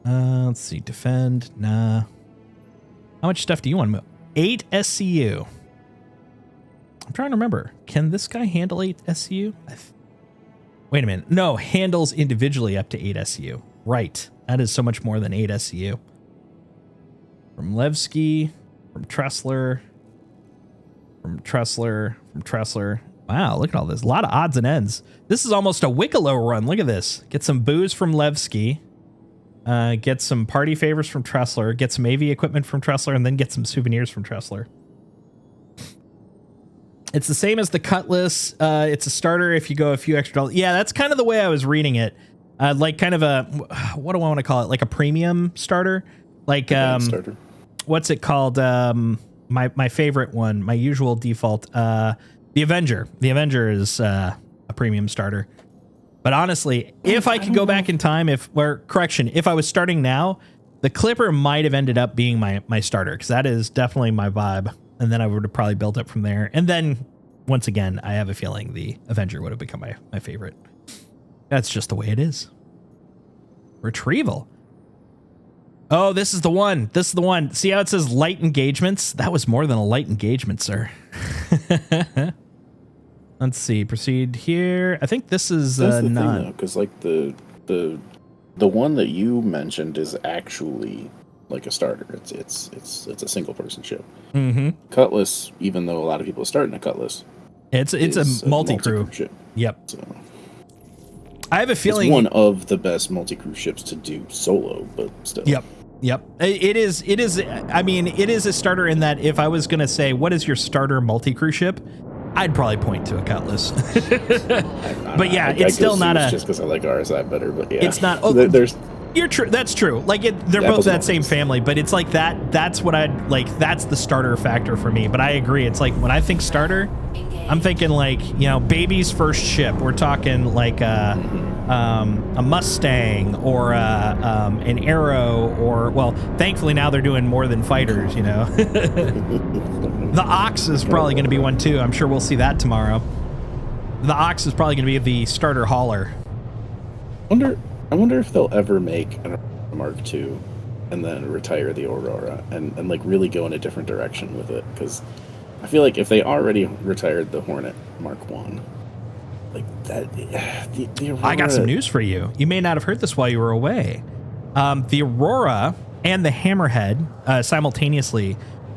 Let's see. Defend. Nah. How much stuff do you want to move? 8 SCU. I'm trying to remember. Can this guy handle 8 SCU? Wait a minute. No, handles individually up to 8 SCU. Right. That is so much more than 8 SCU. From Levski, from Tressler, from Tressler. Wow, look at all this. A lot of odds and ends. This is almost a Wicklow run. Look at this. Get some booze from Levski. Get some party favors from Tressler. Get some AV equipment from Tressler. And then get some souvenirs from Tressler. It's the same as the Cutlass. It's a starter if you go a few extra dollars. Yeah, that's kind of the way I was reading it. Like kind of a, what do I want to call it? Like a premium starter, like Starter. what's it called? My favorite one, my usual default, the Avenger. The Avenger is a premium starter. But honestly, if I could go back in time, if I was starting now, the Clipper might have ended up being my starter, because that is definitely my vibe. And then I would have probably built up from there. And then once again, I have a feeling the Avenger would have become my favorite. That's just the way it is. Retrieval. Oh, this is the one. This is the one. See how it says light engagements? That was more than a light engagement, sir. Let's see. Proceed here. I think this is not, because like the one that you mentioned is actually like a starter. It's a single person ship. Mm-hmm. Cutlass, even though a lot of people are starting a Cutlass, it's a multi-crew ship. Yep. So I have a feeling it's one of the best multi-crew ships to do solo, but still. Yep. It is. I mean, it is a starter in that if I was going to say, what is your starter multi-crew ship? I'd probably point to a Cutlass. But yeah, it's still not a, just because I like RSI better, but yeah. It's not, oh, there's you're true. That's true. Like they're both that same family, but it's like that's what I'd like. That's the starter factor for me. But I agree. It's like when I think starter, I'm thinking like, baby's first ship. We're talking like a Mustang or an Arrow, or, well, thankfully now they're doing more than fighters, The Ox is probably going to be one too. I'm sure we'll see that tomorrow. The Ox is probably going to be the starter hauler. I wonder if they'll ever make an Mark II and then retire the Aurora and like really go in a different direction with it, because I feel like if they already retired the Hornet Mark I, like that, the Aurora, I got some news for you. You may not have heard this while you were away. The Aurora and the Hammerhead simultaneously.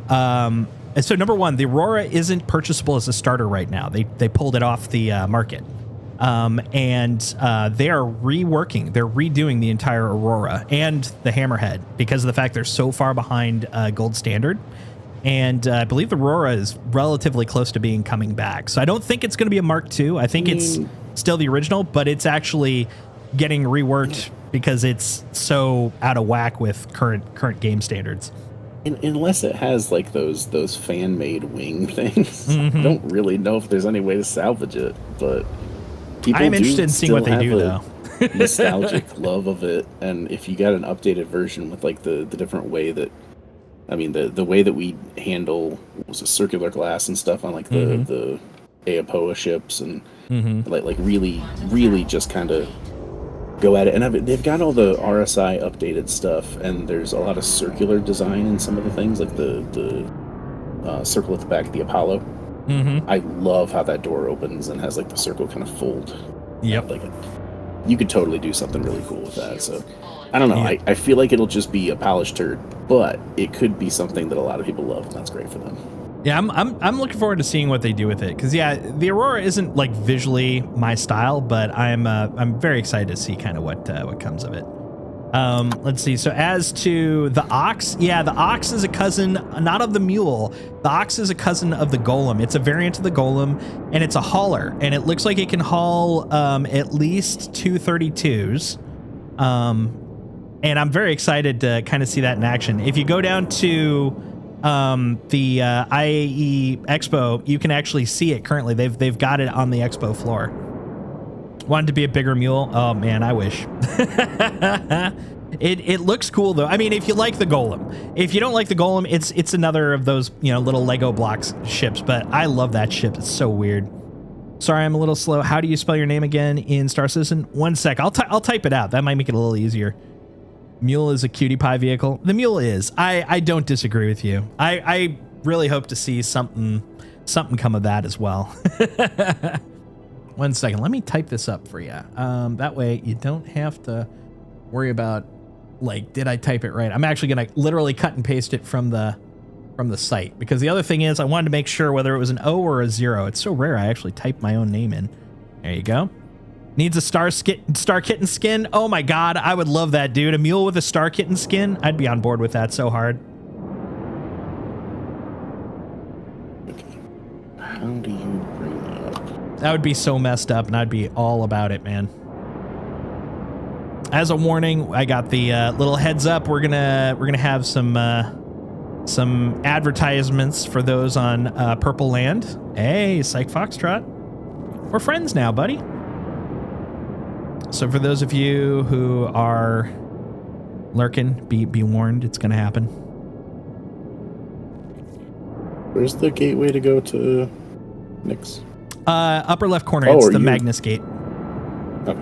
So number one, the Aurora isn't purchasable as a starter right now. They pulled it off the market. And they are reworking, they're redoing the entire Aurora and the Hammerhead because of the fact they're so far behind gold standard. And I believe the Aurora is relatively close to being coming back. So I don't think it's going to be a Mark II. I think it's still the original, but it's actually getting reworked because it's so out of whack with current game standards. Unless it has like those fan-made wing things, I don't really know if there's any way to salvage it. But people I'm interested in seeing what they do, though. Nostalgic love of it, and if you got an updated version with like the different way that, I mean, the way that we handle was a circular glass and stuff on like the Aopoa ships, and like really just kind of go at it. And they've got all the RSI updated stuff, and there's a lot of circular design in some of the things, like the circle at the back of the Apollo. I love how that door opens and has like the circle kind of fold. Yep. Like you could totally do something really cool with that. So I don't know. I feel like it'll just be a polished turd, but it could be something that a lot of people love, and that's great for them. Yeah, I'm looking forward to seeing what they do with it, because the Aurora isn't like visually my style, but I'm very excited to see kind of what comes of it. Let's see. So as to the Ox, the Ox is a cousin, not of the Mule. The Ox is a cousin of the Golem. It's a variant of the Golem, and it's a hauler, and it looks like it can haul at least 232s. And I'm very excited to kind of see that in action. If you go down to the IAE Expo, you can actually see it currently. They've got it on the expo floor. Wanted to be a bigger mule? Oh man, I wish. It looks cool though. I mean, if you like the Golem, if you don't like the Golem, it's another of those little Lego blocks ships. But I love that ship. It's so weird. Sorry, I'm a little slow. How do you spell your name again in Star Citizen? One sec. I'll type it out. That might make it a little easier. Mule is a cutie pie vehicle. The Mule is. I don't disagree with you. I really hope to see something come of that as well. 1 second. Let me type this up for you. That way you don't have to worry about like, did I type it right? I'm actually gonna literally cut and paste it from the site, because the other thing is I wanted to make sure whether it was an O or a 0. It's so rare I actually type my own name in. There you go. Needs a star kitten skin. Oh my god, I would love that, dude. A mule with a star kitten skin. I'd be on board with that so hard. How do you bring that up? That would be so messed up, and I'd be all about it, man. as a warning, I got the little heads up. We're gonna have some advertisements for those on Purple Land. Hey, Psych Foxtrot, we're friends now, buddy. So for those of you who are lurking, be warned, it's gonna happen. Where's the gateway to go to Nyx? Upper left corner. Oh, It's are the you- Magnus Gate. Okay.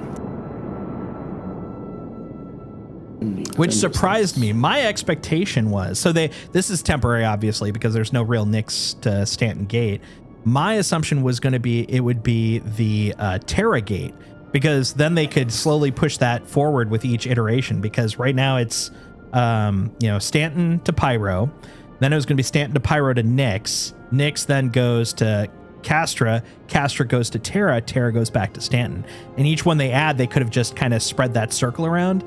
Which surprised me. My expectation was, this is temporary, obviously, because there's no real Nyx to Stanton Gate. My assumption was going to be it would be the Terra Gate, because then they could slowly push that forward with each iteration. Because right now it's Stanton to Pyro, then it was going to be Stanton to Pyro to Nyx. Nyx then goes to Castra. Castra goes to Terra. Terra goes back to Stanton. And each one they add, they could have just kind of spread that circle around.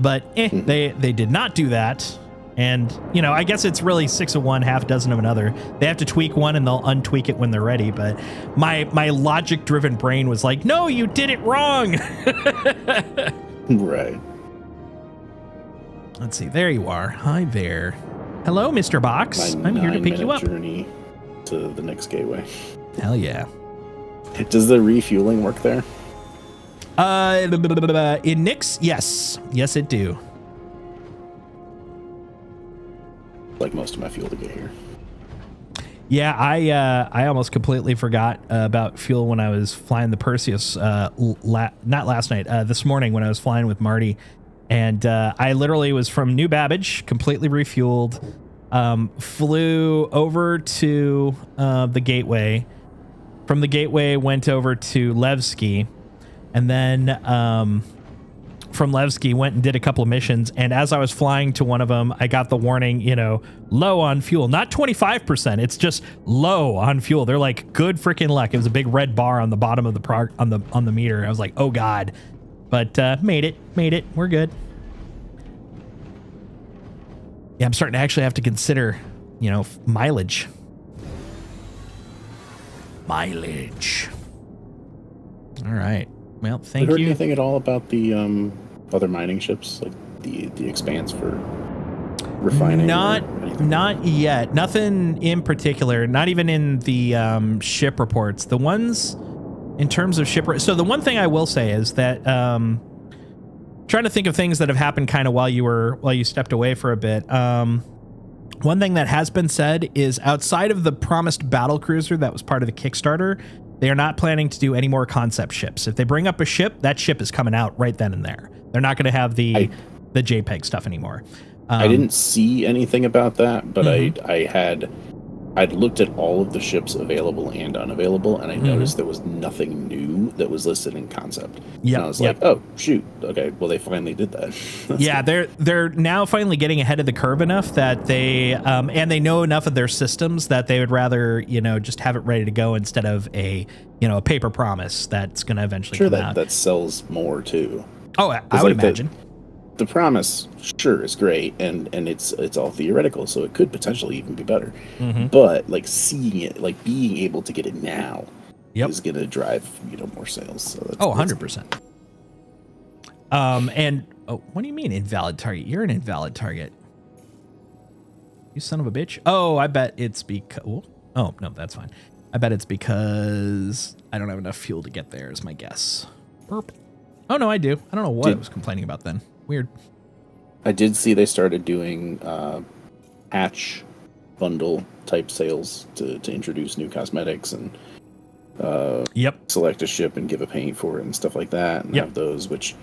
But they did not do that. And, I guess it's really 6 of one, half a dozen of another. They have to tweak one and they'll untweak it when they're ready. But my logic-driven brain was like, no, you did it wrong. Right. Let's see. There you are. Hi there. Hello, Mr. Box. I'm here to pick you up. Journey to the next gateway. Hell yeah. Does the refueling work there? In Nyx, yes. Yes, it do. Like most of my fuel to get here. Yeah, I almost completely forgot about fuel when I was flying the Perseus. Not last night, this morning when I was flying with Marty, and I literally was from New Babbage, completely refueled, flew over to the Gateway. From the Gateway, went over to Levski, and then from Levski went and did a couple of missions. And as I was flying to one of them, I got the warning, low on fuel, not 25%. It's just low on fuel. They're like, good freaking luck. It was a big red bar on the bottom of the on the meter. I was like, oh God, but made it. We're good. Yeah, I'm starting to actually have to consider, mileage. All right. Well, thank Have you you. heard anything at all about the other mining ships, like the Expanse for refining? Not yet. Nothing in particular. Not even in the ship reports. The ones in terms of ship. So the one thing I will say is that trying to think of things that have happened kind of while you stepped away for a bit. One thing that has been said is outside of the promised battle cruiser that was part of the Kickstarter, they are not planning to do any more concept ships. If they bring up a ship, that ship is coming out right then and there. They're not going to have the JPEG stuff anymore. I didn't see anything about that, but I'd looked at all of the ships available and unavailable, and I noticed there was nothing new that was listed in concept. Yeah, and I was like, oh shoot, okay, well they finally did that. Yeah, they're now finally getting ahead of the curve enough that they and they know enough of their systems that they would rather just have it ready to go instead of a paper promise that's going to eventually come out. That sells more too. Oh, I would imagine. The promise, sure, is great, and it's all theoretical, so it could potentially even be better. But like seeing it, like being able to get it now, is going to drive more sales. So that's, 100%. And what do you mean invalid target? You're an invalid target. You son of a bitch. Oh, I bet it's because. Oh no, that's fine. I bet it's because I don't have enough fuel to get there. Is my guess. Burp. Oh no, I do. I don't know what I was complaining about then. Weird. I did see they started doing hatch bundle type sales to introduce new cosmetics and select a ship and give a paint for it and stuff like that, and have those, which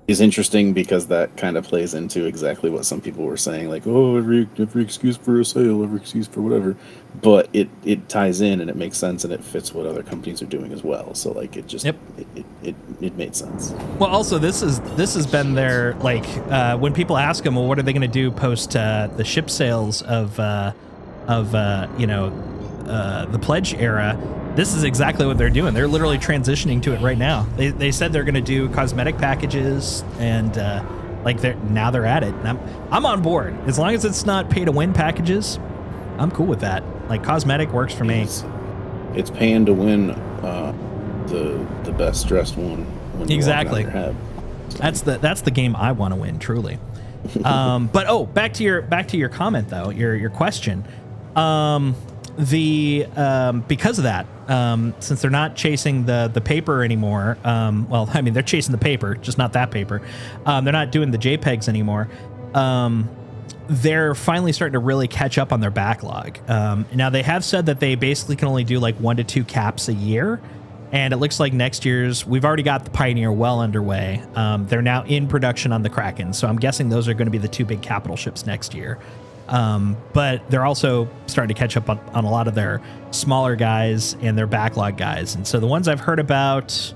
is interesting because that kind of plays into exactly what some people were saying, like, oh, every excuse for a sale, every excuse for whatever. But it ties in and it makes sense and it fits what other companies are doing as well. So like it just it made sense. Well, also this has been their when people ask them, well, what are they going to do post the ship sales of the pledge era? This is exactly what they're doing. They're literally transitioning to it right now. They said they're going to do cosmetic packages and they're at it. And I'm on board as long as it's not pay to win packages. I'm cool with that. Like cosmetic works for me. It's paying to win the best dressed one. When exactly. Your head. That's the game I want to win, truly. But back to your comment though, your question. Because of that, since they're not chasing the paper anymore, well, I mean, they're chasing the paper, just not that paper. They're not doing the JPEGs anymore. They're finally starting to really catch up on their backlog. Now they have said that they basically can only do like 1 to 2 caps a year. And it looks like next year's, we've already got the Pioneer well underway. They're now in production on the Kraken. So I'm guessing those are going to be the 2 big capital ships next year. But they're also starting to catch up on a lot of their smaller guys and their backlog guys. And so the ones I've heard about,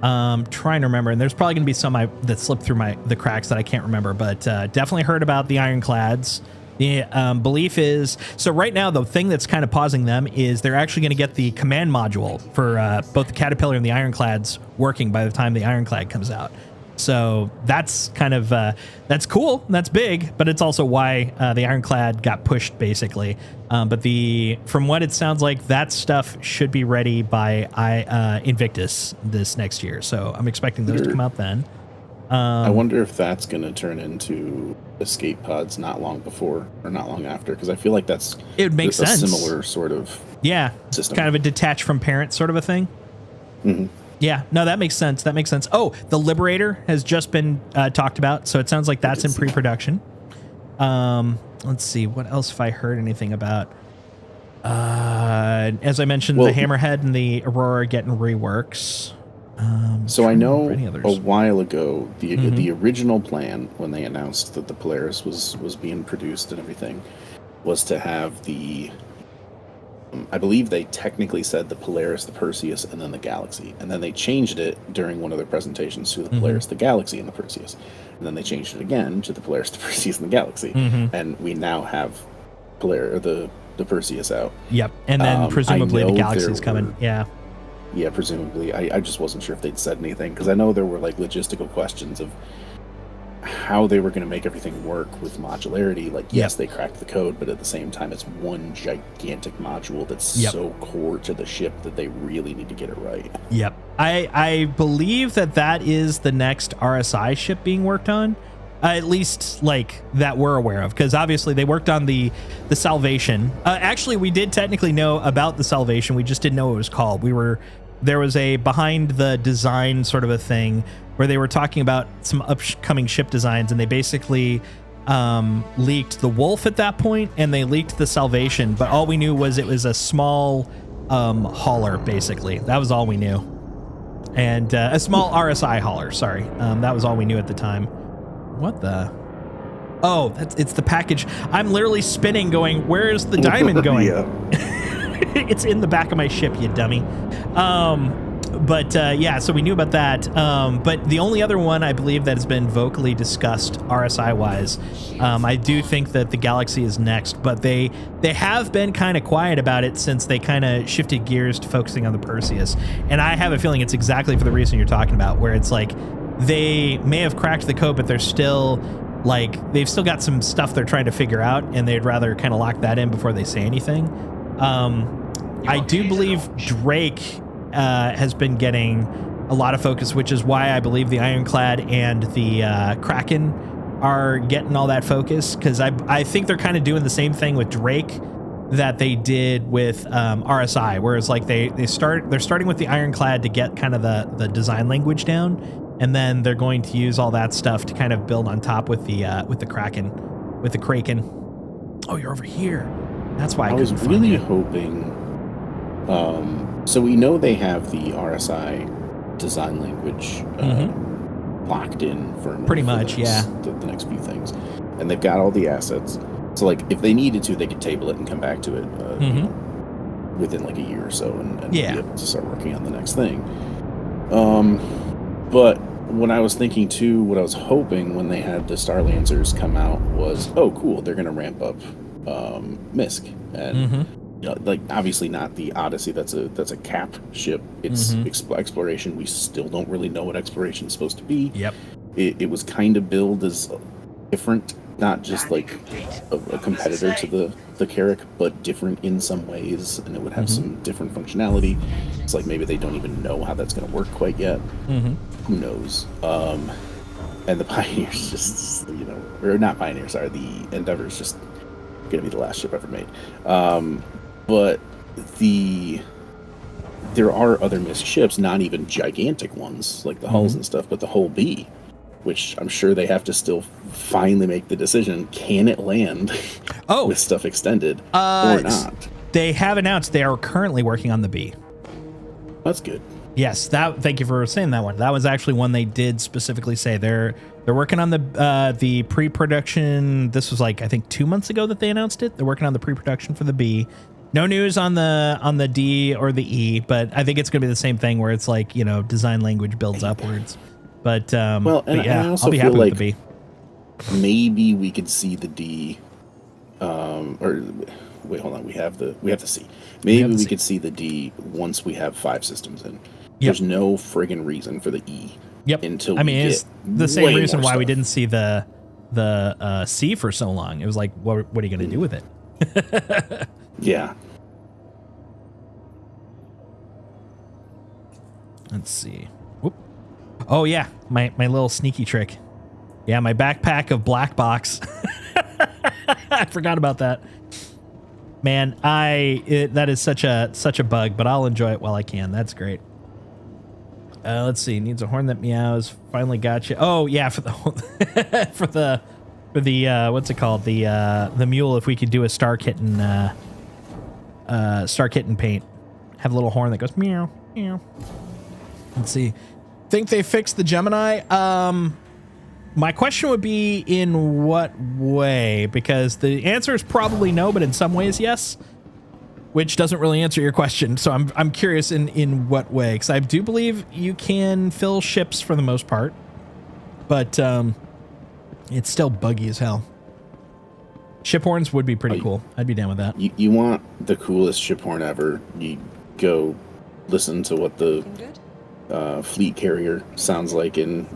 trying to remember, and there's probably going to be some that slipped through the cracks that I can't remember, but definitely heard about the Ironclads. The belief is, so right now the thing that's kind of pausing them is they're actually going to get the command module for both the Caterpillar and the Ironclads working by the time the Ironclad comes out. So that's kind of that's cool, that's big, but it's also why the Ironclad got pushed basically. But from what it sounds like, that stuff should be ready by Invictus this next year. So I'm expecting those to come out then. I wonder if that's going to turn into escape pods not long before or not long after, because I feel like it would make sense. Similar sort of system. Kind of a detached from parent sort of a thing. Mm-hmm. Yeah, no, that makes sense. That makes sense. Oh, the Liberator has just been talked about, so it sounds like that's in pre-production. Let's see, what else have I heard anything about? As I mentioned, the Hammerhead and the Aurora are getting reworks. So I know a while ago, the original plan when they announced that the Polaris was being produced and everything was to have the, I believe they technically said the Polaris, the Perseus, and then the Galaxy. And then they changed it during one of their presentations to the Polaris, the Galaxy, and the Perseus. And then they changed it again to the Polaris, the Perseus, and the Galaxy. And we now have the Perseus out. Yep. And then presumably the Galaxy's coming. Yeah, presumably. I just wasn't sure if they'd said anything, because I know there were like logistical questions of how they were going to make everything work with modularity. Like, yes, they cracked the code, but at the same time, it's one gigantic module that's so core to the ship that they really need to get it right. Yep. I believe that is the next RSI ship being worked on. At least like that we're aware of, because obviously they worked on the Salvation. Actually, we did technically know about the Salvation. We just didn't know what it was called. There was a behind the design sort of a thing where they were talking about some upcoming ship designs, and they basically leaked the Wolf at that point, and they leaked the Salvation. But all we knew was it was a small hauler, basically. That was all we knew. And a small RSI hauler, sorry. That was all we knew at the time. What the? Oh, it's the package. I'm literally spinning going, where's the diamond going? It's in the back of my ship, you dummy. So we knew about that. But the only other one I believe that has been vocally discussed RSI-wise, I do think that the Galaxy is next, but they have been kind of quiet about it since they kind of shifted gears to focusing on the Perseus. And I have a feeling it's exactly for the reason you're talking about, where it's like, they may have cracked the code, but they've still got some stuff they're trying to figure out, and they'd rather kind of lock that in before they say anything. I do believe Drake has been getting a lot of focus, which is why I believe the Ironclad and the Kraken are getting all that focus, because I think they're kind of doing the same thing with Drake that they did with RSI, whereas like they're starting with the Ironclad to get kind of the design language down, and then they're going to use all that stuff to kind of build on top with the Kraken. Oh, you're over here. That's why I was really hoping. So we know they have the RSI design language locked in for pretty much, the next few things, and they've got all the assets. So like, if they needed to, they could table it and come back to it within like a year or so, and be able to start working on the next thing. But when I was thinking too, what I was hoping when they had the Star Lancers come out was, oh, cool, they're going to ramp up MISC, and you know, like obviously not the Odyssey. That's a cap ship. It's exploration. We still don't really know what exploration is supposed to be. Yep. It was kind of billed as different, not just like a competitor to the Carrack, but different in some ways, and it would have some different functionality. It's like maybe they don't even know how that's going to work quite yet. Who knows? and the Pioneer's just, you know, or not Pioneer, sorry, the Endeavor's just going to be the last ship ever made. But there are other missed ships, not even gigantic ones like the hulls and stuff, but the Hull B, which I'm sure they have to still finally make the decision: can it land with stuff extended or not? They have announced they are currently working on the B. That's good. Yes, thank you for saying that one. That was actually one they did specifically say they're working on the pre-production. This was like, I think 2 months ago that they announced it. They're working on the pre-production for the B. No news on the D or the E, but I think it's going to be the same thing where it's like, you know, design language builds upwards. But I also I'll be feel happy like with the B. maybe we could see the D, or wait, hold on, we have the C. Maybe we could see the D once we have 5 systems in. There's no friggin' reason for the E. Yep. Until it's the same reason why we stuff. didn't see the C for so long. It was like, what are you going to do with it? Yeah. Let's see. Whoop. Oh yeah, my little sneaky trick. Yeah, my backpack of black box. I forgot about that. Man, that is such a bug, but I'll enjoy it while I can. That's great. Let's see. Needs a horn that meows. Finally got you. Oh yeah, for the for the what's it called? The mule. If we could do a star kitten paint, have a little horn that goes meow meow. Let's see. Think they fixed the Gemini? My question would be in what way? Because the answer is probably no, but in some ways yes. Which doesn't really answer your question. So I'm curious in what way, because I do believe you can fill ships for the most part, but it's still buggy as hell. Ship horns would be pretty cool. I'd be down with that. You want the coolest ship horn ever? You go listen to what the fleet carrier sounds like in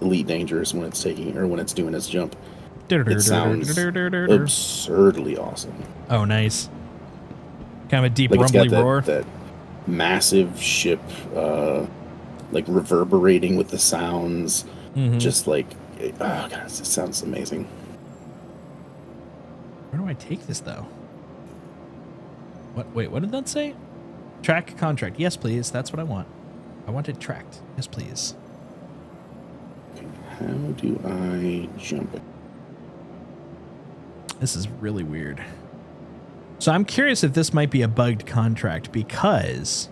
Elite Dangerous when it's doing its jump. It sounds absurdly awesome. Oh, nice. Kind of a deep, like rumbly roar. That massive ship, like reverberating with the sounds. Just like, oh god, it sounds amazing. Where do I take this though? What? Wait, what did that say? Track contract. Yes, please. That's what I want. I want it tracked. Yes, please. Okay, how do I jump it? This is really weird. So I'm curious if this might be a bugged contract because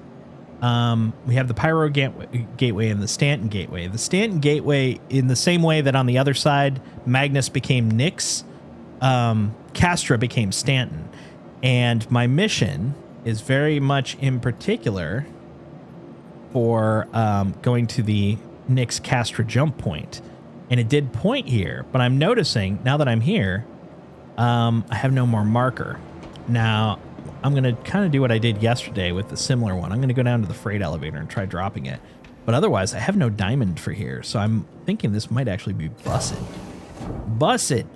we have the Pyro Gateway and the Stanton Gateway. The Stanton Gateway, in the same way that on the other side, Magnus became Nyx, Castra became Stanton. And my mission is very much in particular for going to the Nyx Castra jump point. And it did point here, but I'm noticing now that I'm here, I have no more marker. Now, I'm going to kind of do what I did yesterday with the similar one. I'm going to go down to the freight elevator and try dropping it. But otherwise, I have no diamond for here. So I'm thinking this might actually be busted. Busted.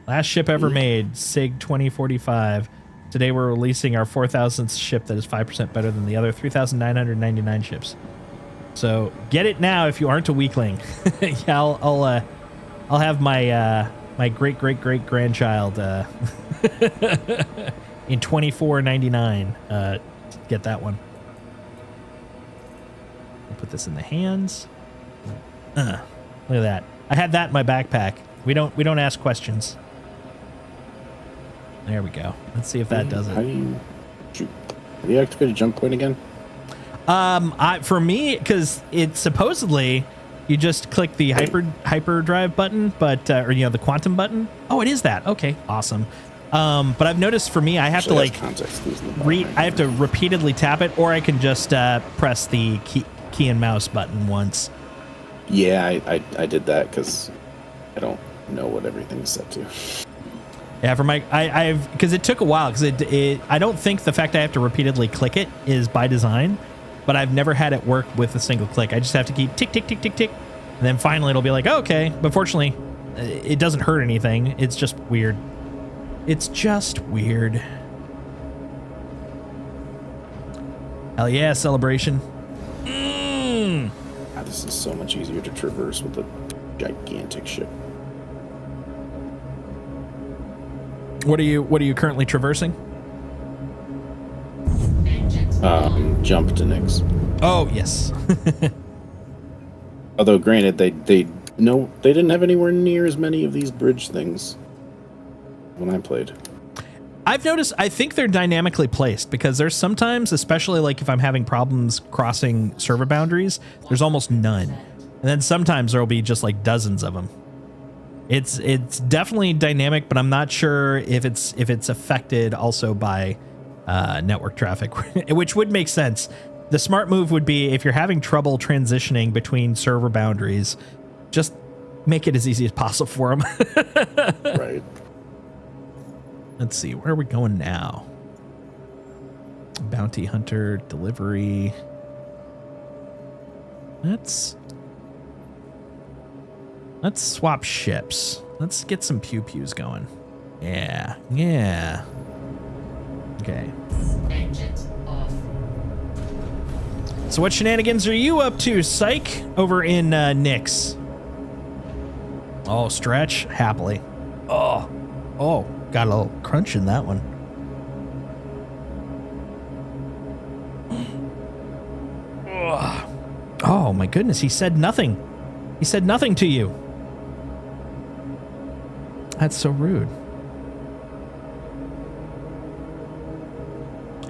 Last ship ever made, SIG 2045. Today we're releasing our 4,000th ship that is 5% better than the other 3,999 ships. So get it now if you aren't a weakling. Yeah, I'll have my my great grandchild in 24.99 get that one. I'll put this in the hands. Look at that. I had that in my backpack. We don't ask questions. There we go. Let's see if that does it. How do you activate a jump point again? For me, because it's supposedly you just click the hyperdrive button, but or the quantum button. Oh, it is that. Okay, awesome. But I've noticed for me, I have to like I have to repeatedly tap it, or I can just press the key and mouse button once. Yeah, I did that because I don't know what everything's set to. Yeah, for my I've because it took a while because it I don't think the fact I have to repeatedly click it is by design. But I've never had it work with a single click. I just have to keep tick, tick, tick, tick, tick. And then finally it'll be like, oh, okay. But fortunately, it doesn't hurt anything. It's just weird. It's just weird. Hell yeah, celebration. This is so much easier to traverse with a gigantic ship. What are you currently traversing? Jump to Nyx. Oh, yes. Although, granted, they didn't have anywhere near as many of these bridge things when I played. I've noticed, I think they're dynamically placed because there's sometimes, especially like if I'm having problems crossing server boundaries, there's almost none. And then sometimes there'll be just like dozens of them. It's definitely dynamic, but I'm not sure if it's affected also by network traffic, which would make sense. The smart move would be if you're having trouble transitioning between server boundaries, just make it as easy as possible for them. Right. Let's see, where are we going now? Bounty hunter, delivery. Let's swap ships. Let's get some pew-pews going. Yeah. Okay. Engines off. So what shenanigans are you up to, Psych, over in Nyx? Oh, stretch, happily. Oh, got a little crunch in that one. Oh my goodness, he said nothing. He said nothing to you. That's so rude.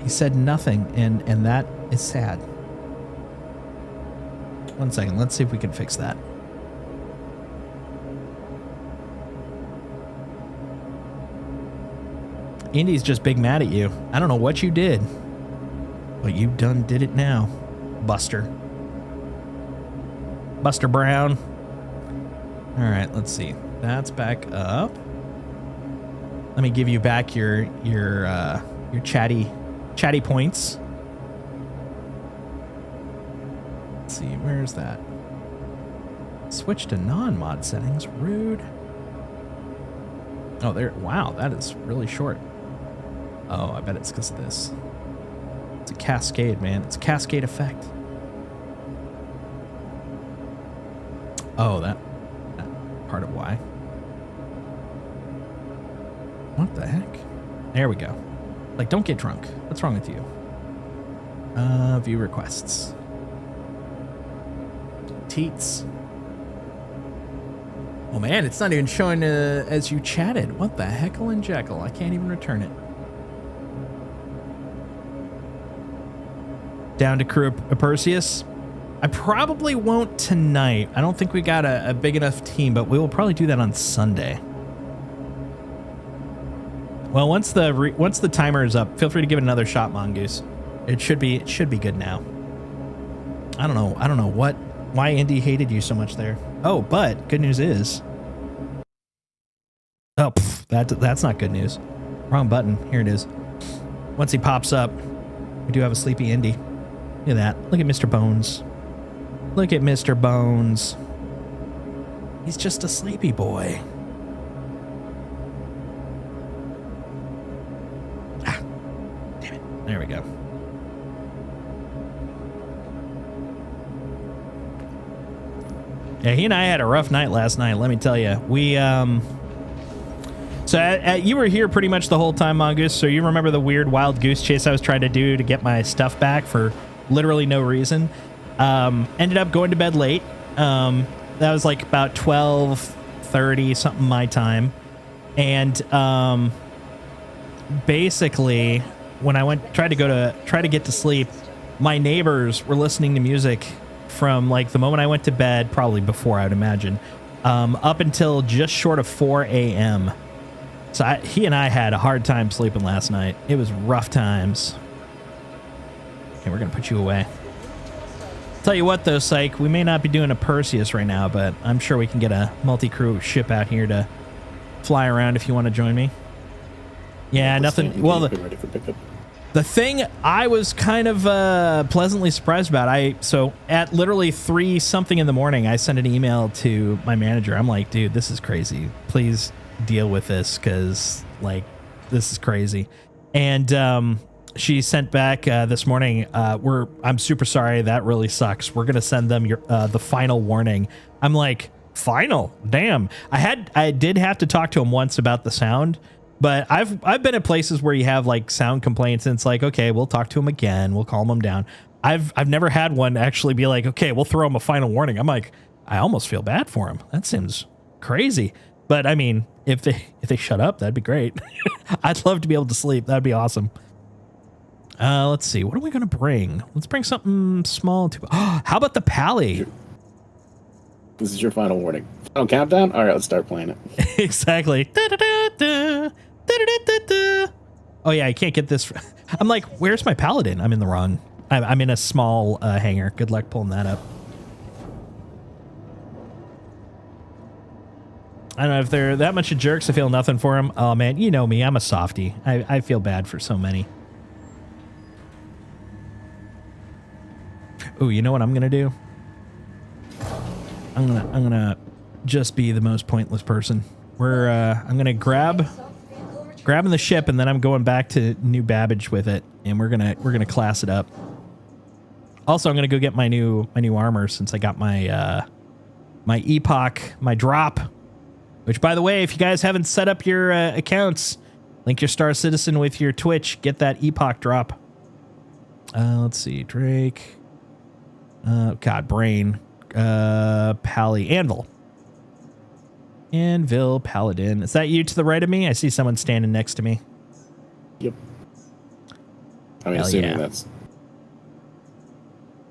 He said nothing, and that is sad. 1 second, let's see if we can fix that. Indy's just big mad at you. I don't know what you did, but you done did it now, Buster. Buster Brown. All right, let's see. That's back up. Let me give you back your chatty points. Let's see, where's that? Switch to non-mod settings. Rude. Oh, there. Wow, that is really short. Oh, I bet it's because of this. It's a cascade, man. It's a cascade effect. Oh, that part of why. What the heck? There we go. Like, don't get drunk. What's wrong with you? View requests. Teats. Oh man, it's not even showing as you chatted. What the heckle and jekyll? I can't even return it. Down to crew of Perseus. I probably won't tonight. I don't think we got a big enough team, but we will probably do that on Sunday. Well, once the timer is up, feel free to give it another shot, Mongoose. It should be good now. I don't know why Indy hated you so much there. Oh, but good news is. Oh, that's not good news. Wrong button. Here it is. Once he pops up, we do have a sleepy Indy. Look at that. Look at Mr. Bones. Look at Mr. Bones. He's just a sleepy boy. Ah, damn it. There we go. Yeah, he and I had a rough night last night, let me tell you. We, so you were here pretty much the whole time, Mongoose, so you remember the weird wild goose chase I was trying to do to get my stuff back for literally no reason. Ended up going to bed late. That was like about 12:30 something my time. And basically when I tried to get to sleep, my neighbors were listening to music from like the moment I went to bed, probably before, I would imagine, up until just short of 4 a.m. So he and I had a hard time sleeping last night. It was rough times. Okay, we're going to put you away. Tell you what, though, Psych, we may not be doing a Perseus right now, but I'm sure we can get a multi-crew ship out here to fly around if you want to join me. Yeah, nothing. Well, ready for pickup. The thing I was kind of pleasantly surprised about, so at literally 3 something in the morning, I sent an email to my manager. I'm like, dude, this is crazy. Please deal with this because, like, this is crazy. And she sent back this morning. I'm super sorry. That really sucks. We're gonna send them the final warning. I'm like, final? Damn. I did have to talk to him once about the sound, but I've been at places where you have like sound complaints, and it's like, okay, we'll talk to him again. We'll calm him down. I've never had one actually be like, okay, we'll throw him a final warning. I'm like, I almost feel bad for him. That seems crazy. But I mean, if they shut up, that'd be great. I'd love to be able to sleep. That'd be awesome. Let's see. What are we going to bring? Let's bring something small too. How about the Pally? This is your final warning. Final countdown? All right, let's start playing it. Exactly. Oh, yeah, I can't get this. I'm like, where's my Paladin? I'm in the wrong. I'm in a small hangar. Good luck pulling that up. I don't know if they're that much of jerks. I feel nothing for them. Oh, man, you know me. I'm a softie. I feel bad for so many. Oh, you know what I'm gonna do? I'm gonna just be the most pointless person. I'm gonna grabbing the ship, and then I'm going back to New Babbage with it, and we're gonna class it up. Also, I'm gonna go get my new armor since I got my my epoch, my drop. Which, by the way, if you guys haven't set up your accounts, link your Star Citizen with your Twitch. Get that epoch drop. Let's see, Drake. God, Brain. Pally. Anvil, Paladin. Is that you to the right of me? I see someone standing next to me. Yep. I mean, assuming that's...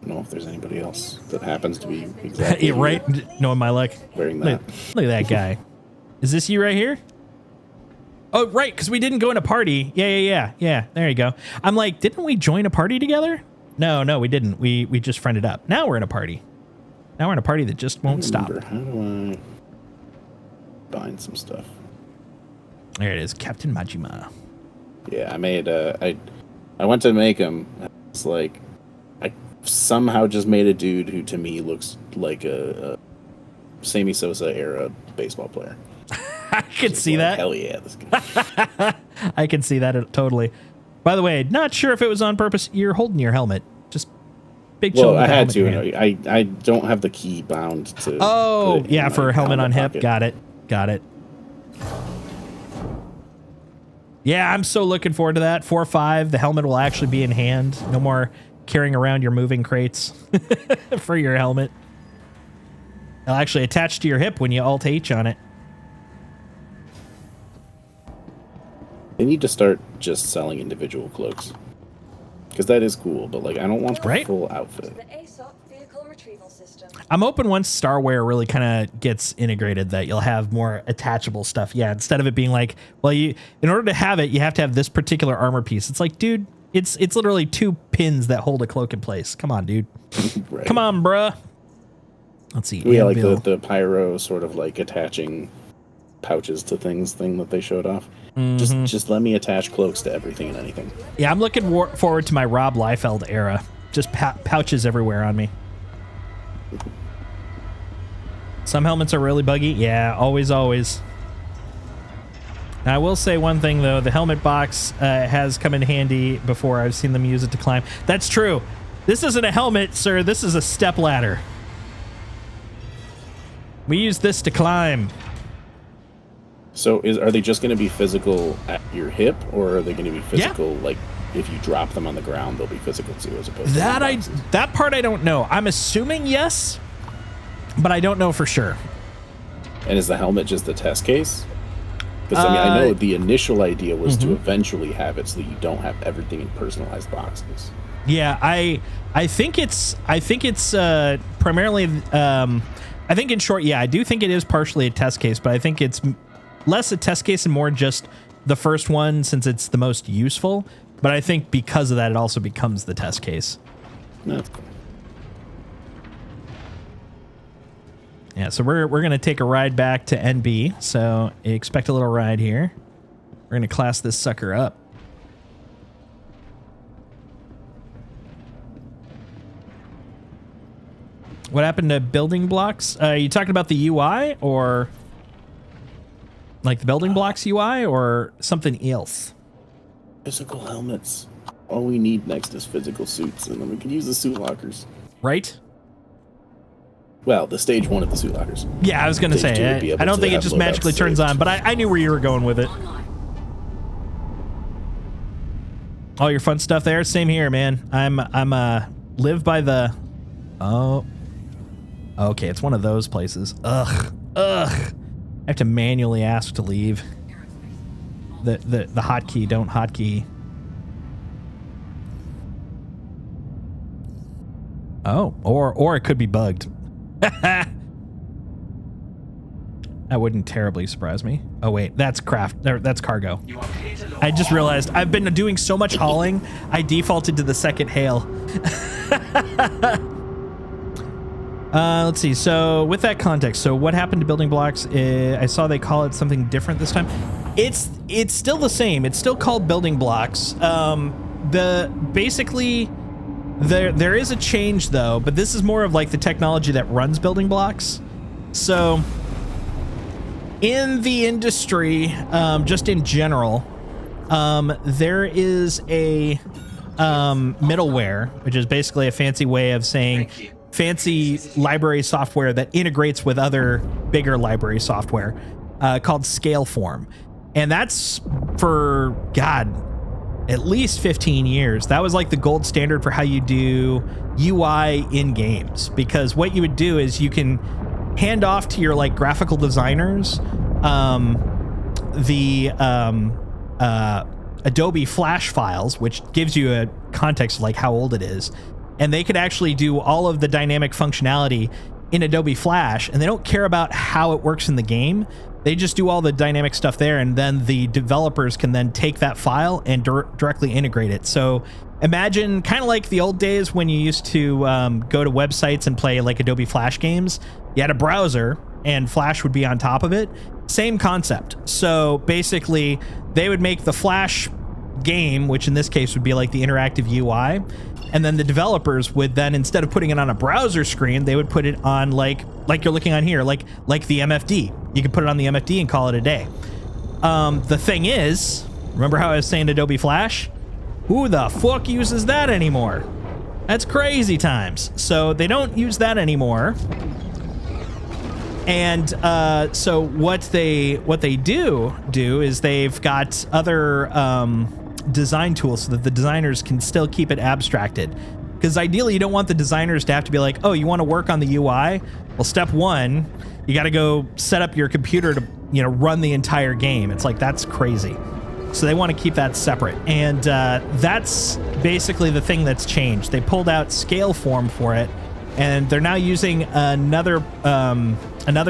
I don't know if there's anybody else that happens to be exactly... Yeah, right? Knowing my luck. Wearing that. Look at that guy. Is this you right here? Oh, right, because we didn't go in a party. Yeah. There you go. I'm like, didn't we join a party together? No, we didn't. We just friended up. Now we're in a party. Now we're in a party that just won't stop. How do I bind some stuff? There it is, Captain Majima. Yeah, I made I went to make him. It's like I somehow just made a dude who to me looks like a Sammy Sosa era baseball player. I can see that. Hell yeah, this guy. I can see that totally. By the way, not sure if it was on purpose. You're holding your helmet. Just big chill. Well, I had to. I don't have the key bound to. Oh, yeah, for a helmet on hip. Got it. Yeah, I'm so looking forward to that. 4-5. The helmet will actually be in hand. No more carrying around your moving crates for your helmet. It'll actually attach to your hip when you Alt H on it. They need to start just selling individual cloaks. Because that is cool, but like I don't want the full outfit. I'm hoping once Starware really kind of gets integrated that you'll have more attachable stuff. Yeah, instead of it being like, well, in order to have it, you have to have this particular armor piece. It's like, dude, it's literally 2 pins that hold a cloak in place. Come on, dude. Right. Come on, bruh. Let's see. Yeah, like the pyro sort of like attaching pouches to thing that they showed off. Mm-hmm. Just let me attach cloaks to everything and anything. Yeah, I'm looking forward to my Rob Liefeld era. Just pouches everywhere on me. Some helmets are really buggy. Yeah, always. Now, I will say one thing, though. The helmet box has come in handy before. I've seen them use it to climb. That's true. This isn't a helmet, sir. This is a step ladder. We use this to climb. So are they just going to be physical at your hip, or are they going to be physical, like if you drop them on the ground, they'll be physical too, as opposed to that part I don't know. I'm assuming yes, but I don't know for sure. And is the helmet just a test case? Because I mean, I know the initial idea was to eventually have it so that you don't have everything in personalized boxes. Yeah, I think it's primarily. I think in short, yeah, I do think it is partially a test case, but I think it's less a test case and more just the first one since it's the most useful. But I think because of that, it also becomes the test case. That's cool. Yeah, so we're going to take a ride back to NB. So expect a little ride here. We're going to class this sucker up. What happened to building blocks? Are you talking about the UI or like the building blocks UI or something else? Physical helmets. all we need next is physical suits, and then we can use the suit lockers. Right? Well, the stage 1 of the suit lockers. Yeah, I was going to Stage 2 would say, be able I don't to think it have just loadouts magically turns saved. on, but I knew where you were going with it. All your fun stuff there. Same here, man. I'm live by the, okay. It's one of those places. Ugh. I have to manually ask to leave. The hotkey, don't hotkey. Oh, or it could be bugged. That wouldn't terribly surprise me. Oh wait, that's craft. That's cargo. I just realized I've been doing so much hauling. I defaulted to the second hail. Let's see. So with that context, so what happened to building blocks? I saw they call it something different this time. It's still the same. It's still called building blocks. Basically there is a change though, but this is more of like the technology that runs building blocks. So in the industry, just in general, there is a middleware, which is basically a fancy way of saying fancy library software that integrates with other bigger library software, called Scaleform. And that's for, God, at least 15 years. That was like the gold standard for how you do UI in games, because what you would do is you can hand off to your like graphical designers the Adobe Flash files, which gives you a context of like how old it is, and they could actually do all of the dynamic functionality in Adobe Flash, and they don't care about how it works in the game. They just do all the dynamic stuff there, and then the developers can then take that file and directly integrate it. So imagine kind of like the old days when you used to go to websites and play like Adobe Flash games. You had a browser and Flash would be on top of it. Same concept. So basically they would make the Flash game, which in this case would be like the interactive UI. And then the developers would then, instead of putting it on a browser screen, they would put it on like you're looking on here, like the MFD. You could put it on the MFD and call it a day. The thing is, remember how I was saying Adobe Flash? Who the fuck uses that anymore? That's crazy times. So they don't use that anymore. And so what they do is they've got other design tools so that the designers can still keep it abstracted. Because ideally, you don't want the designers to have to be like, oh, you want to work on the UI? Well, step one, you got to go set up your computer to, run the entire game. It's like, that's crazy. So they want to keep that separate. And that's basically the thing that's changed. They pulled out Scaleform for it, and they're now using another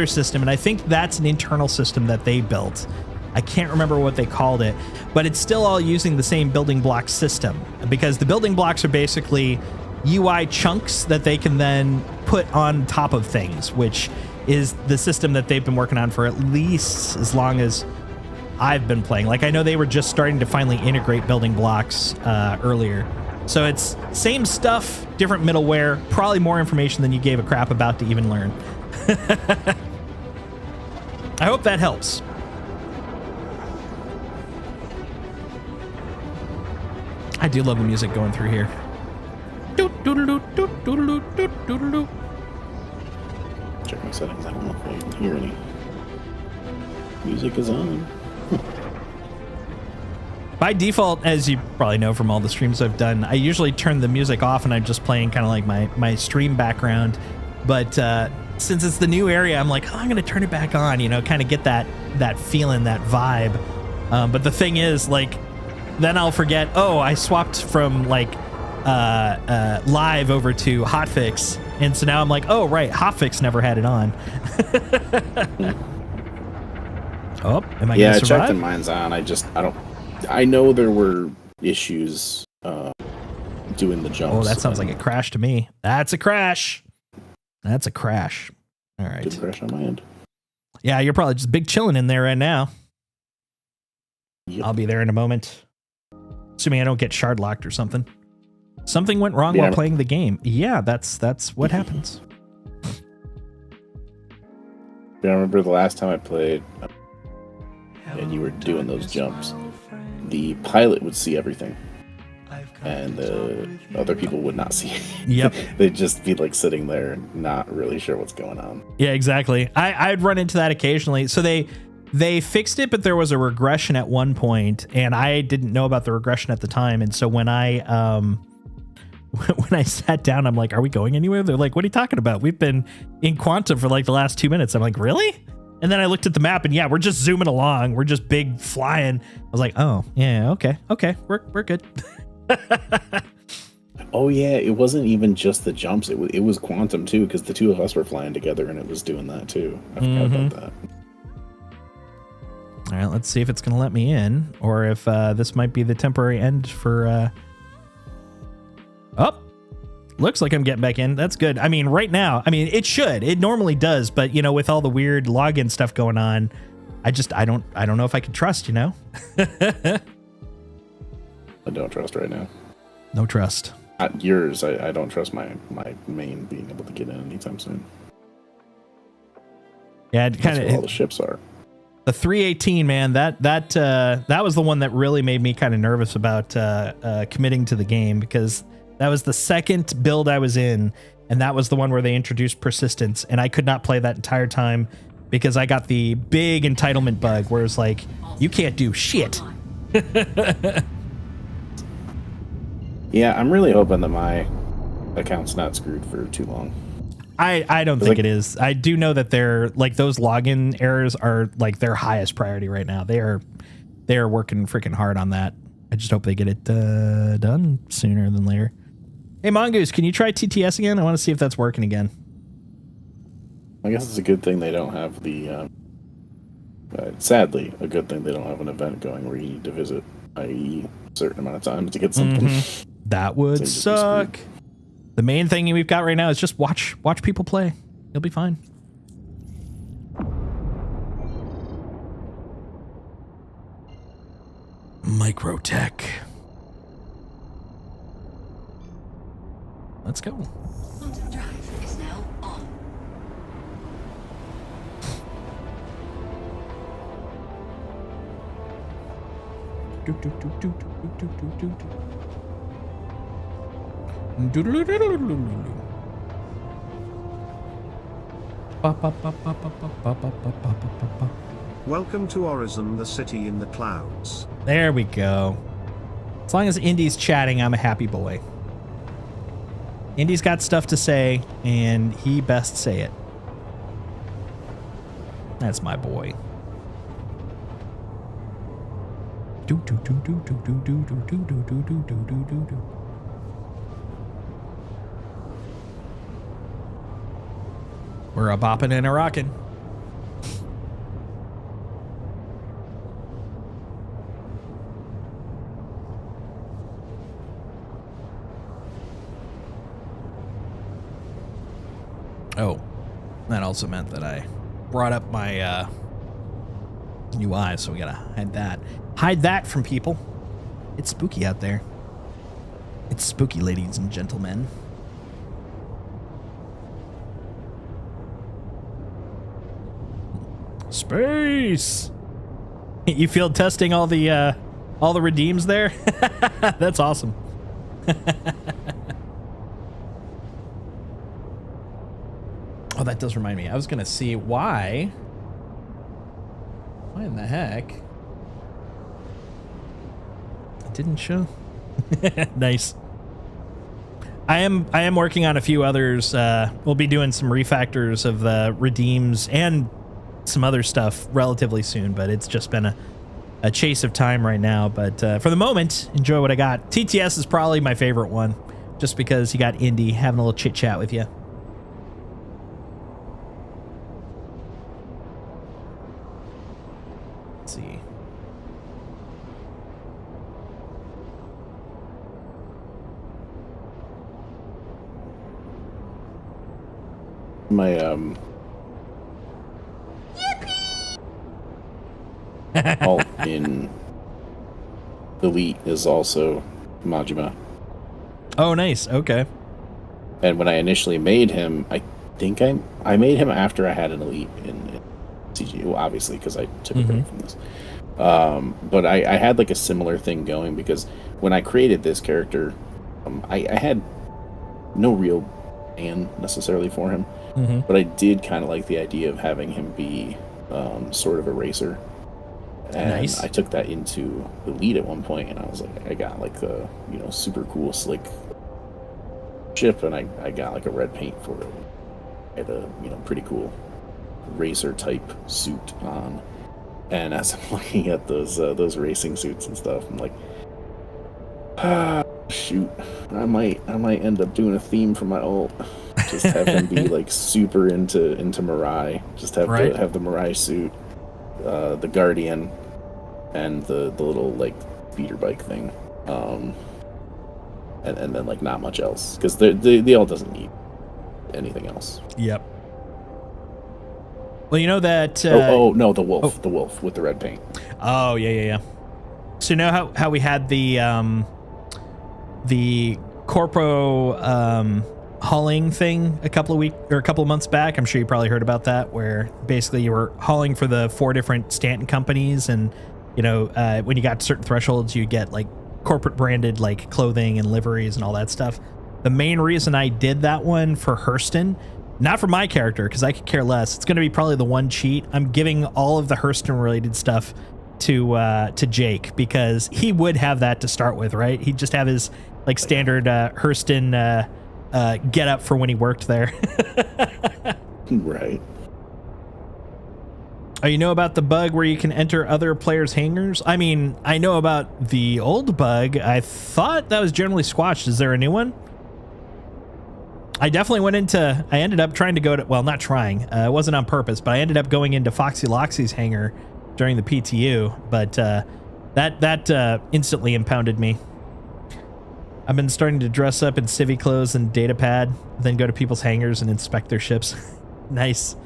system. And I think that's an internal system that they built. I can't remember what they called it, but it's still all using the same building block system, because the building blocks are basically UI chunks that they can then put on top of things, which is the system that they've been working on for at least as long as I've been playing. Like, I know they were just starting to finally integrate building blocks earlier. So it's same stuff, different middleware, probably more information than you gave a crap about to even learn. I hope that helps. I do love the music going through here. Check my settings. I don't know if I can hear any. Music is on. By default, as you probably know from all the streams I've done, I usually turn the music off and I'm just playing kind of like my stream background. But since it's the new area, I'm like, oh, I'm going to turn it back on, kind of get that feeling, that vibe. But the thing is, like, then I'll forget, oh, I swapped from like live over to hotfix. And so now I'm like, oh, right, hotfix never had it on. Oh, am I going to survive? Yeah, I checked and mine's on. I know there were issues doing the jumps. Oh, that sounds like a crash to me. That's a crash. That's a crash. All right. Didn't crash on my end. Yeah, you're probably just big chilling in there right now. Yep. I'll be there in a moment. Assuming I don't get shard locked or something. Something went wrong while playing the game. Yeah, that's what happens. I remember the last time I played and you were doing those jumps, the pilot would see everything. and the other people would not see it. Yep. They'd just be like sitting there, not really sure what's going on. Yeah, exactly. I'd run into that occasionally. So they fixed it, but there was a regression at one point, and I didn't know about the regression at the time. And so when I sat down, I'm like, "Are we going anywhere?" They're like, "What are you talking about? We've been in quantum for like the last 2 minutes." I'm like, "Really?" And then I looked at the map, and yeah, we're just zooming along. We're just big flying. I was like, "Oh, yeah, okay, we're good." Oh yeah, it wasn't even just the jumps. It was quantum too, because the two of us were flying together, and it was doing that too. I forgot about that. All right, let's see if it's going to let me in, or if this might be the temporary end for... Oh, looks like I'm getting back in. That's good. I mean, right now, it should. It normally does, but, with all the weird login stuff going on, I don't know if I can trust, I don't trust right now. No trust. Yours, I don't trust my main being able to get in anytime soon. Yeah, it kind of... all the ships are. The 318, man, that was the one that really made me kind of nervous about committing to the game, because that was the second build I was in, and that was the one where they introduced persistence, and I could not play that entire time because I got the big entitlement bug where it's like, you can't do shit. Yeah, I'm really hoping that my account's not screwed for too long. I don't think it is. I do know that they're like, those login errors are like their highest priority right now. They are working freaking hard on that. I just hope they get it done sooner than later. Hey Mongoose, can you try TTS again? I want to see if that's working again. I guess it's a good thing they don't have the sadly a good thing they don't have an event going where you need to visit IAE a certain amount of times to get something. That would suck. The main thing we've got right now is just watch people play. You'll be fine. Microtech. Let's go. Quantum drive is now on. Welcome to Horizon, the city in the clouds. There we go. As long as Indy's chatting, I'm a happy boy. Indy's got stuff to say, and he best say it. That's my boy. We're a bopping and a rocking. Oh, that also meant that I brought up my UI, so we gotta hide that from people. It's spooky out there. It's spooky, ladies and gentlemen. Space. You feel testing all the redeems there? That's awesome. Oh, that does remind me. I was gonna see why in the heck it didn't show. Nice. I am working on a few others. We'll be doing some refactors of the redeems and some other stuff relatively soon, but it's just been a chase of time right now. But for the moment, enjoy what I got. TTS is probably my favorite one, just because you got Indy having a little chit chat with you. Let's see. My alt in Elite is also Majima. Oh, nice. Okay. And when I initially made him, I think I made him after I had an Elite in CG. Well, obviously, because I took a break from this. But I had like a similar thing going because when I created this character, I had no real plan necessarily for him, but I did kind of like the idea of having him be sort of a racer. And Nice. I took that into the lead at one point, and I was like, I got like a super cool slick ship, and I got like a red paint for it. I had a pretty cool racer type suit on, and as I'm looking at those racing suits and stuff, I'm like, shoot, I might end up doing a theme for my ult. Just have him be like super into Mirai. Just have Right. have the Mirai suit, the Guardian, and the little like speeder bike thing, and then like not much else because the ult doesn't need anything else. Yep. Well, you know that. Oh no, the wolf with the red paint. Oh yeah. So you know how we had the corpo hauling thing a couple of months back. I'm sure you probably heard about that, where basically you were hauling for the 4 different Stanton companies, and when you got to certain thresholds, you get like corporate branded like clothing and liveries and all that stuff. The main reason I did that one for Hurston, not for my character, because I could care less. It's going to be probably the one cheat. I'm giving all of the Hurston related stuff to Jake, because he would have that to start with, right? He'd just have his like standard Hurston get up for when he worked there. Right. Oh, you know about the bug where you can enter other players' hangars? I mean, I know about the old bug. I thought that was generally squashed. Is there a new one? I definitely I ended up trying to go to, well, not trying, it wasn't on purpose, but I ended up going into Foxy Loxy's hangar during the PTU, but that instantly impounded me. I've been starting to dress up in civvy clothes and data pad, then go to people's hangars and inspect their ships. Nice.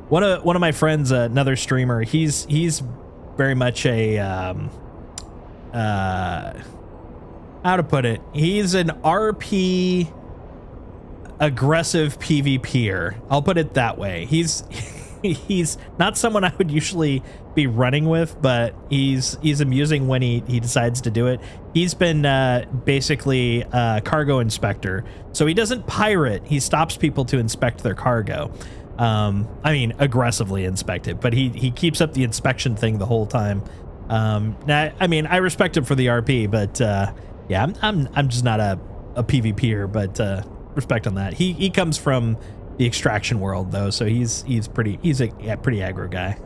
One of my friends, another streamer, he's very much a how to put it? He's an RP aggressive PvPer. I'll put it that way. He's not someone I would usually be running with, but he's amusing when he decides to do it. He's been basically a cargo inspector, so he doesn't pirate. He stops people to inspect their cargo. I mean, aggressively inspect it, but he keeps up the inspection thing the whole time. Now, I mean, I respect him for the RP, but yeah, I'm just not a PvPer, but respect on that. He comes from the extraction world though, so he's a pretty aggro guy.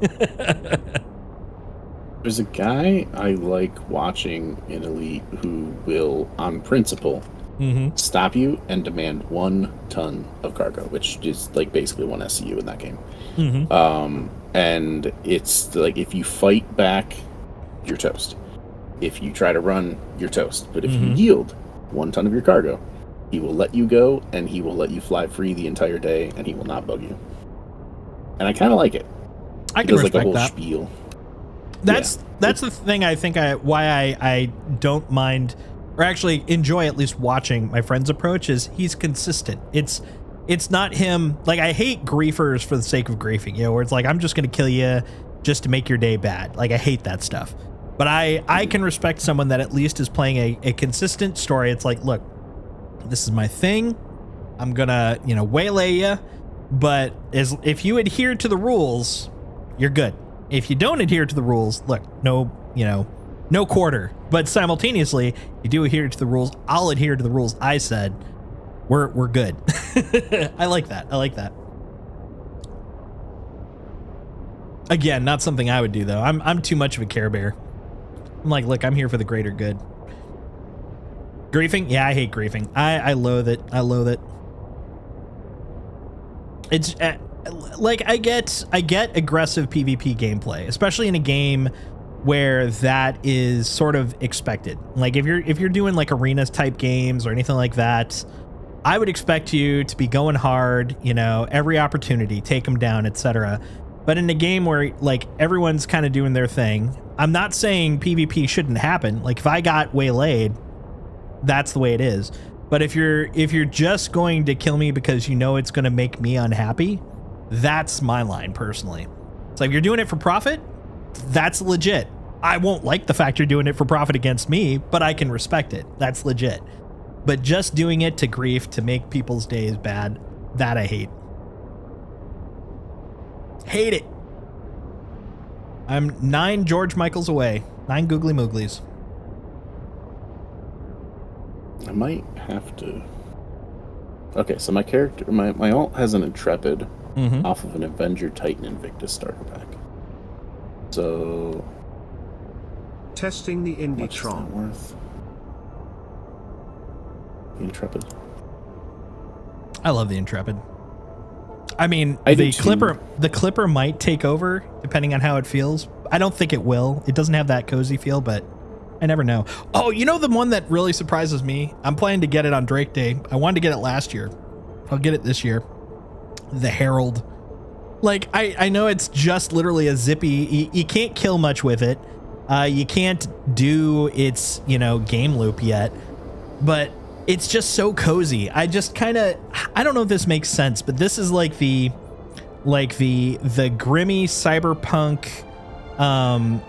There's a guy I like watching in Elite who will, on principle, stop you and demand 1 ton of cargo, which is like basically 1 SCU in that game. And it's like, if you fight back, you're toast. If you try to run, you're toast. But if you yield 1 ton of your cargo, he will let you go, and he will let you fly free the entire day, and he will not bug you. And I kind of like it. I can respect like a whole that. Spiel. That's the thing I think why I don't mind, or actually enjoy at least watching my friend's approach, is he's consistent. It's not him, like, I hate griefers for the sake of griefing, where it's like, I'm just going to kill you just to make your day bad. Like, I hate that stuff. But I can respect someone that at least is playing a consistent story. It's like, look, this is my thing. I'm gonna, waylay you, but if you adhere to the rules, you're good. If you don't adhere to the rules, look, no quarter. But simultaneously, if you do adhere to the rules, I'll adhere to the rules I said. We're good. I like that. Again, not something I would do though. I'm too much of a Care Bear. I'm like, look, I'm here for the greater good. Griefing? Yeah, I hate griefing. I loathe it. It's like, I get aggressive PvP gameplay, especially in a game where that is sort of expected. Like, if you're doing like arenas type games or anything like that, I would expect you to be going hard, every opportunity, take them down, etc. But in a game where like everyone's kind of doing their thing, I'm not saying PvP shouldn't happen. Like, if I got waylaid, that's the way it is. But if you're just going to kill me because it's going to make me unhappy, that's my line personally. So if you're doing it for profit, That's legit. I won't like the fact you're doing it for profit against me, but I can respect it. That's legit. But just doing it to grief, to make people's days bad, that I hate. Hate it. I'm 9 George Michaels away. 9 googly mooglies. I might have to. Okay, so my character, my alt has an Intrepid off of an Avenger Titan Invictus starter pack. So, Testing the how much is that Inditron. worth? The Intrepid. I love the Intrepid. I mean, I do the too. Clipper might take over depending on how it feels. I don't think it will. It doesn't have that cozy feel, but I never know. Oh, you know the one that really surprises me? I'm planning to get it on Drake Day. I wanted to get it last year. I'll get it this year. The Herald. Like, I know it's just literally a zippy. You can't kill much with it. You can't do its, game loop yet. But it's just so cozy. I just kind of, I don't know if this makes sense, but this is like the grimy cyberpunk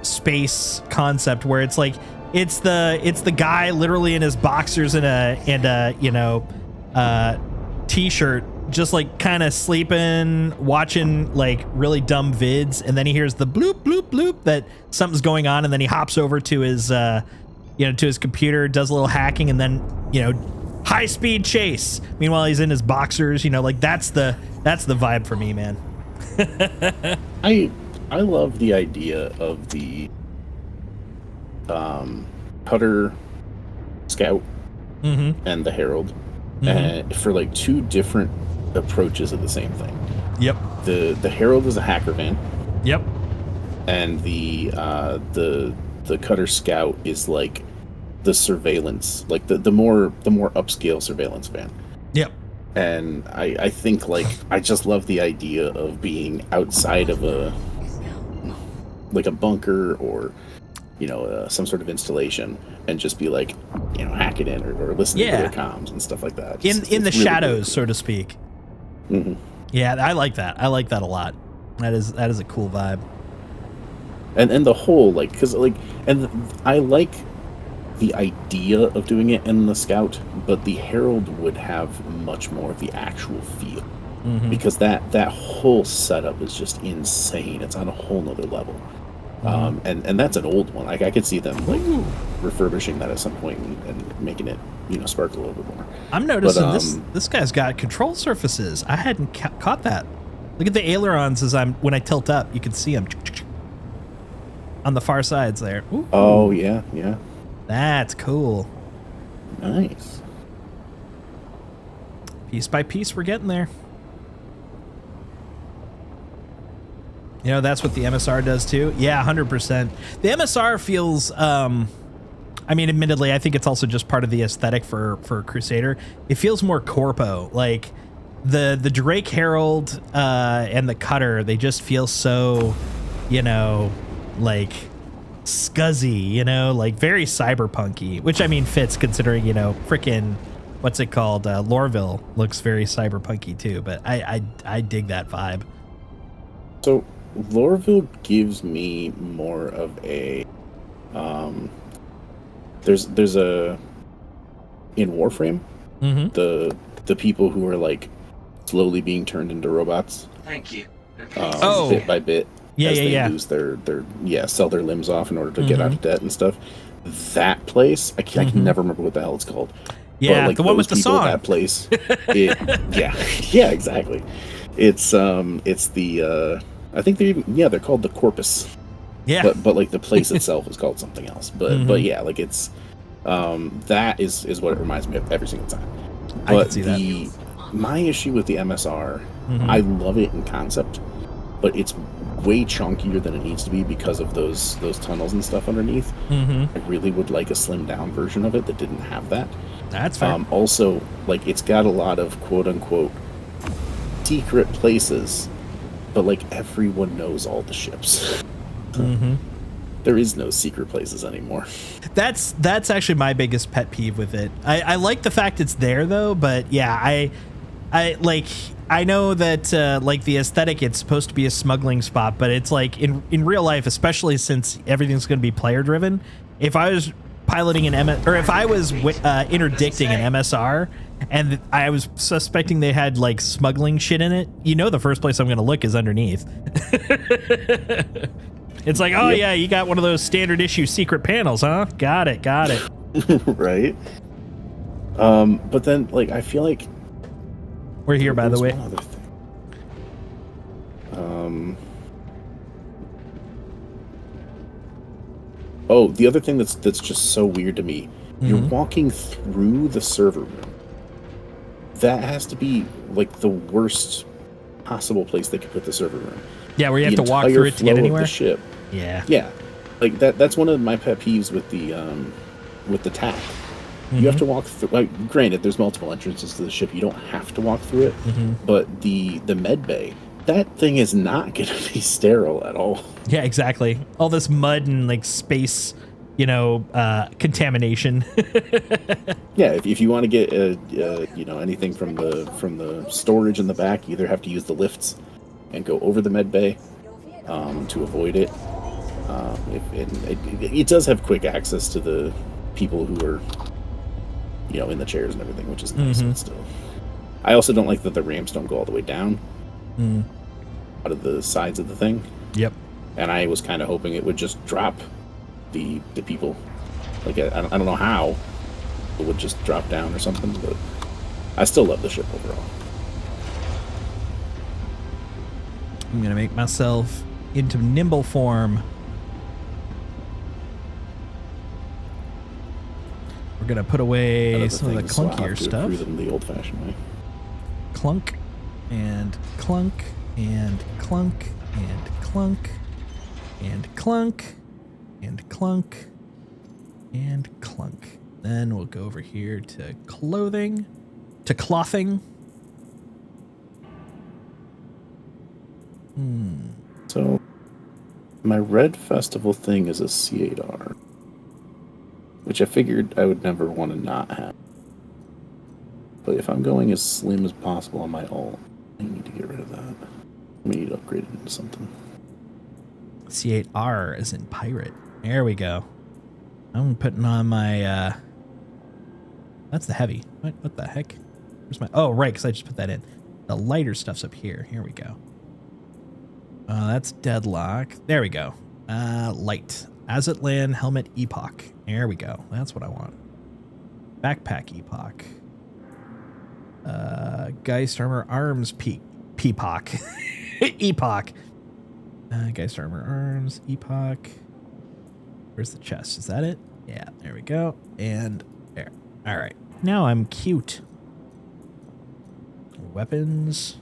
space concept where it's like it's the guy literally in his boxers and a t-shirt, just like kind of sleeping, watching like really dumb vids, and then he hears the bloop bloop bloop that something's going on, and then he hops over to his to his computer, does a little hacking, and then high speed chase. Meanwhile, he's in his boxers. Like that's the vibe for me, man. I love the idea of the Cutter Scout and the Herald, and for like two different approaches of the same thing. Yep. The Herald is a hacker van. Yep. And the Cutter Scout is like the surveillance, like the more upscale surveillance van. Yep. And I think like I just love the idea of being outside of a bunker or some sort of installation and just be like hack it in or listen to their comms and stuff like that. In the really shadows, so to speak. Yeah, I like that. I like that a lot. That is a cool vibe. And the whole I like the idea of doing it in the Scout, but the Herald would have much more of the actual feel because that whole setup is just insane. It's on a whole nother level. And that's an old one. Like I could see them like refurbishing that at some point and making it sparkle a little bit more. I'm noticing this guy's got control surfaces. I hadn't caught that. Look at the ailerons when I tilt up, you can see them on the far sides there. Ooh. Oh yeah. That's cool. Nice. Piece by piece, we're getting there. That's what the MSR does too. Yeah, 100%. The MSR feels, admittedly, I think it's also just part of the aesthetic for Crusader. It feels more corpo. Like the Drake Herald and the Cutter, they just feel so, like scuzzy, like very cyberpunky, which fits considering, frickin' what's it called? Lorville looks very cyberpunky too, but I dig that vibe. So Lorville gives me more of a there's a in Warframe the people who are like slowly being turned into robots. Thank you. Bit by bit. As they lose their sell their limbs off in order to get out of debt and stuff. That place, I can never remember what the hell it's called. Yeah, but, like, the one with the song. That place, yeah, exactly. It's the I think they're called the Corpus. Yeah, but like the place itself is called something else. But yeah, like it's that is what it reminds me of every single time. But I can see that. My issue with the MSR, I love it in concept, but it's way chunkier than it needs to be because of those tunnels and stuff underneath. I really would like a slimmed down version of it that didn't have that. That's fair. Also, like it's got a lot of quote unquote secret places, but like everyone knows all the ships. There is no secret places anymore. That's actually my biggest pet peeve with it. I like the fact it's there though, but yeah, I I know that like the aesthetic, it's supposed to be a smuggling spot, but it's like in real life, especially since everything's going to be player driven. If I was piloting an or if I was interdicting an MSR and I was suspecting they had like smuggling shit in it, you know, the first place I'm going to look is underneath. It's like, oh yeah, you got one of those standard issue secret panels, huh? Got it. Right. But then, like, I feel like we're here, by the way. One other thing. Oh, the other thing that's just so weird to me. You're walking through the server room. That has to be like the worst possible place they could put the server room. Yeah, where you have The to walk entire through it to get flow of anywhere. the ship. Yeah. Like that's one of my pet peeves with the TAC. You have to walk through. Like, granted, there's multiple entrances to the ship. You don't have to walk through it, but the med bay, that thing is not going to be sterile at all. Yeah, exactly. All this mud and like space, contamination. Yeah, if you want to get anything from the storage in the back, you either have to use the lifts and go over the med bay to avoid it. It does have quick access to the people who are in the chairs and everything, which is nice, but still. I also don't like that the ramps don't go all the way down out of the sides of the thing. Yep. And I was kind of hoping it would just drop the people. Like, I don't know how it would just drop down or something, but I still love the ship overall. I'm going to make myself into nimble form. We're going to put away some of the clunkier stuff. Them the old-fashioned way. Clunk and clunk and clunk and clunk and clunk and clunk and clunk. Then we'll go over here to clothing, to clothing. So, my Red Festival thing is a C8R, which I figured I would never want to not have. But if I'm going as slim as possible on my ult, I need to get rid of that. We need to upgrade it into something. C8R is in pirate. There we go. I'm putting on my, that's the heavy. What the heck? Where's my, oh, right, because I just put that in. The lighter stuff's up here. Here we go. That's deadlock. There we go. Light. Azatlan helmet epoch. There we go. That's what I want. Backpack epoch. Geist armor arms peapock. Epoch. Geist armor arms epoch. Where's the chest? Is that it? Yeah, there we go. And there. All right. Now I'm cute. Weapons.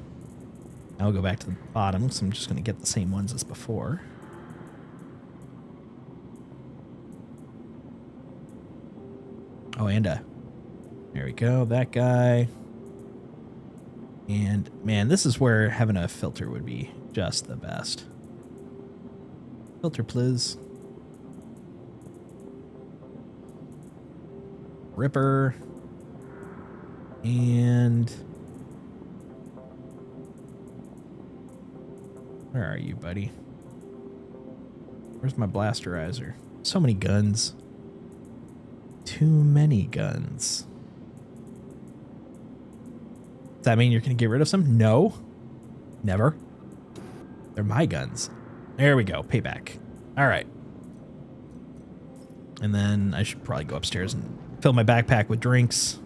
I'll go back to the bottom because I'm just going to get the same ones as before. Oh, and there we go. That guy. And man, this is where having a filter would be just the best. Filter, please. Ripper. And where are you, buddy? Where's my blasterizer? So many guns. Too many guns. Does that mean you're going to get rid of some? No. Never. They're my guns. There we go. Payback. All right. And then I should probably go upstairs and fill my backpack with drinks.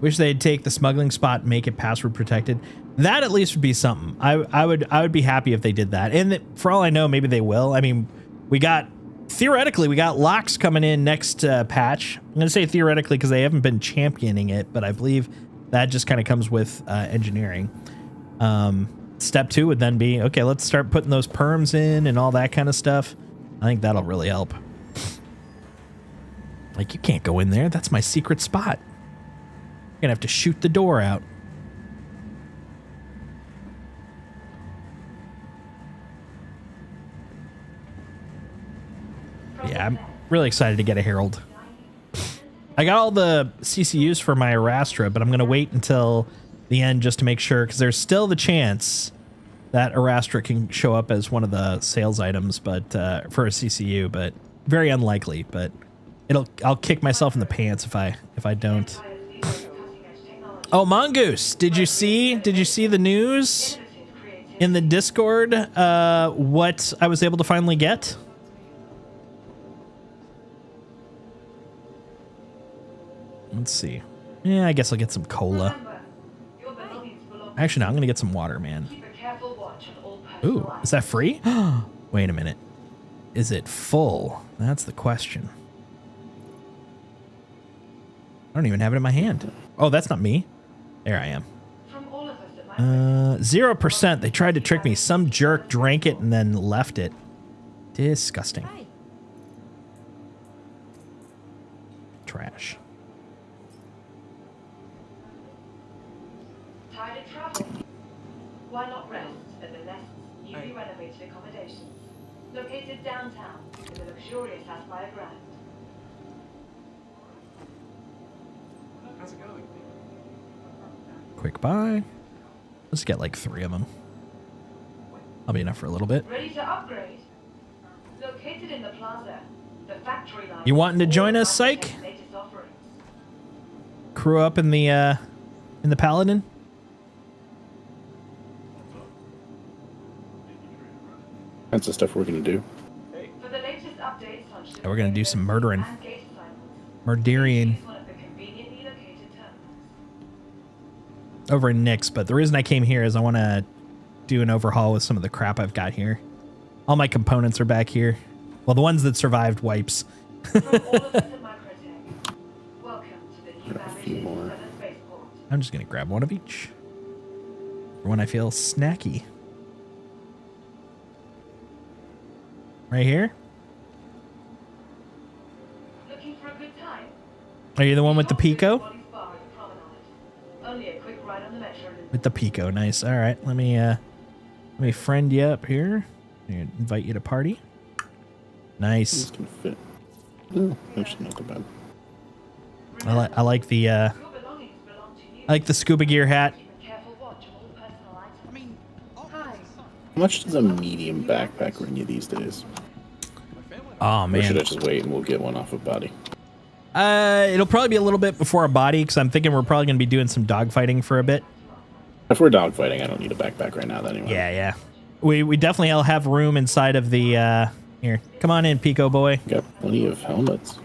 Wish they'd take the smuggling spot and make it password protected. That at least would be something. I would be happy if they did that. And for all I know, maybe they will. I mean, theoretically, we got locks coming in next patch. I'm going to say theoretically because they haven't been championing it, but I believe that just kind of comes with engineering. Step 2 would then be, okay, let's start putting those perms in and all that kind of stuff. I think that'll really help. Like, you can't go in there. That's my secret spot. You're going to have to shoot the door out. Yeah, I'm really excited to get a Herald. I got all the CCUs for my Arastra, but I'm going to wait until the end just to make sure, because there's still the chance that Arastra can show up as one of the sales items, but for a CCU, but very unlikely. But I'll kick myself in the pants if I don't. Oh, Mongoose, did you see the news in the Discord? What I was able to finally get? Let's see. Yeah, I guess I'll get some cola. Actually, no, I'm gonna get some water, man. Ooh, is that free? Wait a minute. Is it full? That's the question. I don't even have it in my hand. Oh, that's not me. There I am. 0%. They tried to trick me. Some jerk drank it and then left it. Disgusting. Trash. Tired of travel? Why not rest at the Nest's newly renovated accommodation, located downtown in the luxurious Aspire Grand. How's it going? Quick buy. Let's get like 3 of them. I'll be enough for a little bit. Ready to upgrade? Located in the plaza, the factory line. You wanting to join us, Psych? Latest offerings. Crew up in the Paladin? That's the stuff we're gonna do. For the latest updates on Yeah, we're gonna do some murdering. and gate assignments, Murderian use one of the conveniently located terminals. over in Nick's, but the reason I came here is I want to do an overhaul with some of the crap I've got here. All my components are back here. Well, the ones that survived wipes. From all of us at Microtech, welcome to the new Got a few ambitious more. 7th spaceport. I'm just going to grab one of each for when I feel snacky. Right here. Looking for a good time? Are you the one with the Pico? Only a quick ride on the Metro loop. With the Pico, nice. All right, let me friend you up here. Invite you to party. Nice. This can fit. Oh, actually not too bad. I like the Your belongings belong to you. I like the scuba gear hat. Keep a careful watch on all personal items. Hi. How much does a medium backpack run you these days? Oh Or should man, I just wait and we'll get one off of body? it'll probably be a little bit before a body because I'm thinking we're probably gonna be doing some dogfighting for a bit. If we're dogfighting, I don't need a backpack right now anyway. Yeah. We definitely all have room inside of the here. Come on in, Pico boy. Got plenty of helmets.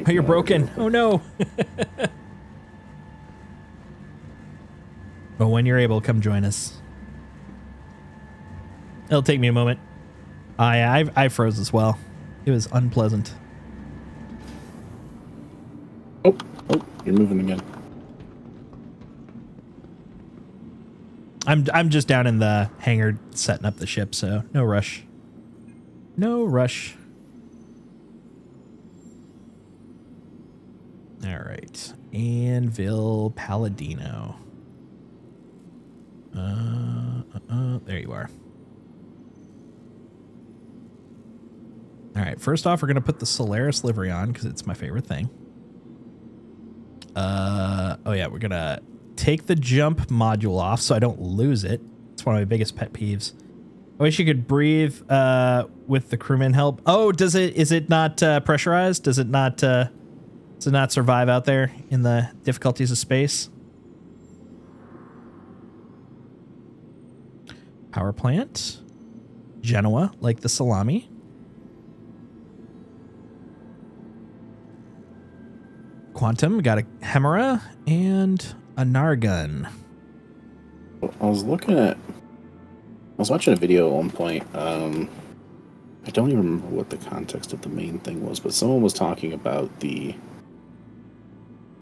Oh, you're broken. Oh no. But when you're able, come join us. It'll take me a moment. I froze as well. It was unpleasant. Oh, you're moving again. I'm just down in the hangar setting up the ship, so no rush. No rush. All right. Anvil Palladino. There you are. All right. First off, we're going to put the Solaris livery on because it's my favorite thing. Oh yeah, we're going to take the jump module off so I don't lose it. It's one of my biggest pet peeves. I wish you could breathe with the crewman help. Oh, is it not pressurized? Does it not survive out there in the difficulties of space? Power plant. Genoa, like the salami. Quantum, got a Hemera and a Nargun. I was watching a video at one point. I don't even remember what the context of the main thing was, but someone was talking about the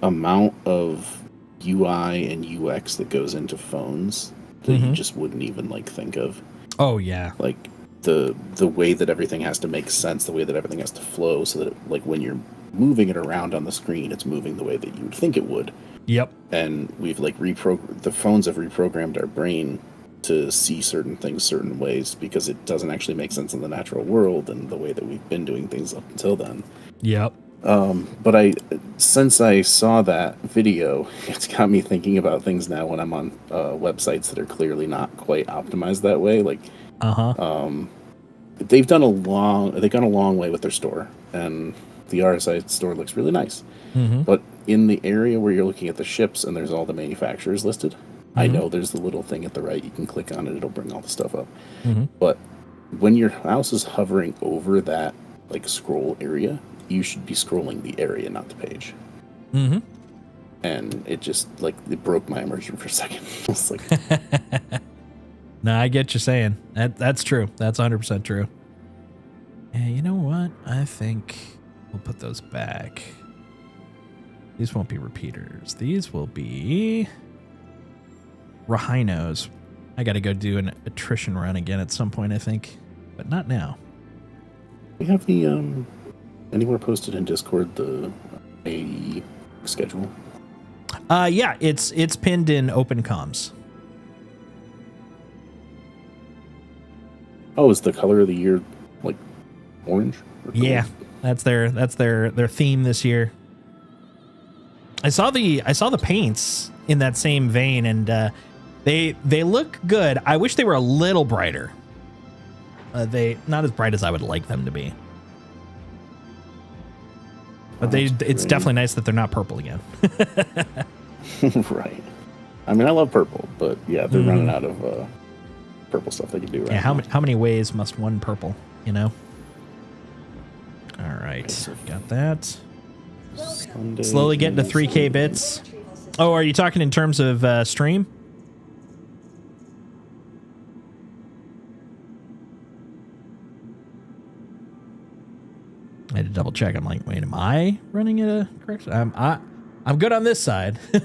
amount of UI and UX that goes into phones that you just wouldn't even think of. Oh yeah. Like the way that everything has to make sense, the way that everything has to flow, so that when you're moving it around on the screen, it's moving the way that you would think it would. Yep. And we've the phones have reprogrammed our brain to see certain things certain ways because it doesn't actually make sense in the natural world and the way that we've been doing things up until then. Yep. But since I saw that video, it's got me thinking about things now when I'm on websites that are clearly not quite optimized that way. Like, they've gone a long way with their store, and the RSI store looks really nice. But in the area where you're looking at the ships and there's all the manufacturers listed, I know there's the little thing at the right. You can click on it; it'll bring all the stuff up. But when your mouse is hovering over that like scroll area, you should be scrolling the area, not the page. And it just it broke my immersion for a second. It's like, no, I get you saying that's true. That's 100% true. And you know what? I think we'll put those back. These won't be repeaters. These will be Rhinos. I got to go do an attrition run again at some point, I think, but not now. we have the anywhere posted in Discord the IAE schedule? Yeah, it's pinned in open comms. Oh, is the color of the year like orange? Yeah, that's their theme this year. I saw the paints in that same vein, and they look good. I wish they were a little brighter. They not as bright as I would like them to be. But it's definitely nice that they're not purple again. Right. I mean, I love purple, but yeah, they're running out of purple stuff they can do right Yeah, now. how many ways must one purple, you know? All right, got that. Sunday Slowly getting to 3K bits. Oh, are you talking in terms of stream? I had to double check. I'm like, wait, am I running at a correct? I'm good on this side. They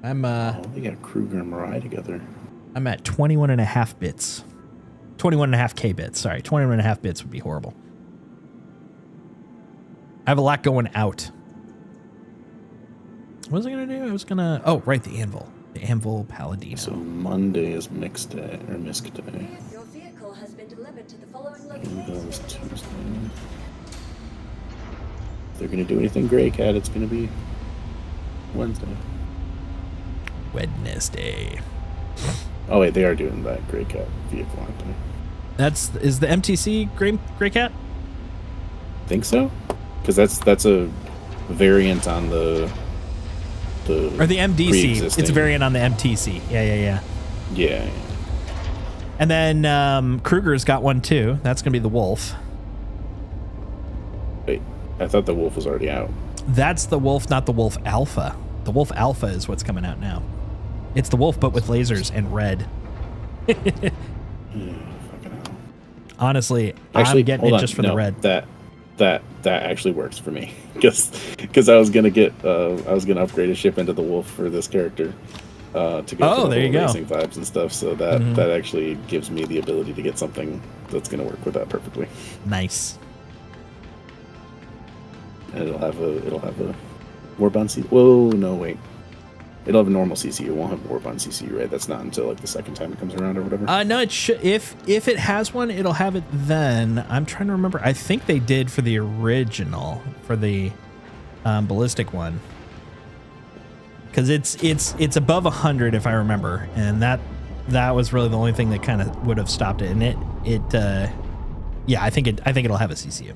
got Kruger and Mariah together. I'm at 21 and a half bits. 21 and a half K bits. Sorry, 21 and a half bits would be horrible. I have a lot going out. What was I going to do? I was going to... Oh, right, the Anvil. The Anvil Paladino. So Monday is mixed day, or misc day. Your vehicle has been delivered to the following And location. goes Tuesday. If they're going to do anything Grey Cat, it's going to be Wednesday. Wednesday. Oh, wait, they are doing that Grey Cat vehicle, aren't they? Is the MTC Grey Cat? Think so? Because that's a variant on the Or the MDC. pre-existing. It's a variant on the MTC. Yeah. Yeah. And then Kruger's got one too. That's going to be the Wolf. Wait, I thought the Wolf was already out. That's the Wolf, not the Wolf Alpha. The Wolf Alpha is what's coming out now. It's the Wolf, but with lasers and red. Fucking hell. Honestly, Actually, I'm getting hold it on. just for No, the red. That actually works for me because I was gonna upgrade a ship into the Wolf for this character to go Oh, for the there you whole go. racing vibes and stuff. So that actually gives me the ability to get something that's gonna work with that perfectly. Nice. And it'll have a Warbound CCU. Whoa, no, wait. It'll have a normal CCU. It won't have Warbound CCU, right? That's not until like the second time it comes around or whatever. No, it should. If it has one, it'll have it then. I'm trying to remember. I think they did for the original, for the ballistic one, because it's above 100 if I remember, and that was really the only thing that kind of would have stopped it. And I think it'll have a CCU.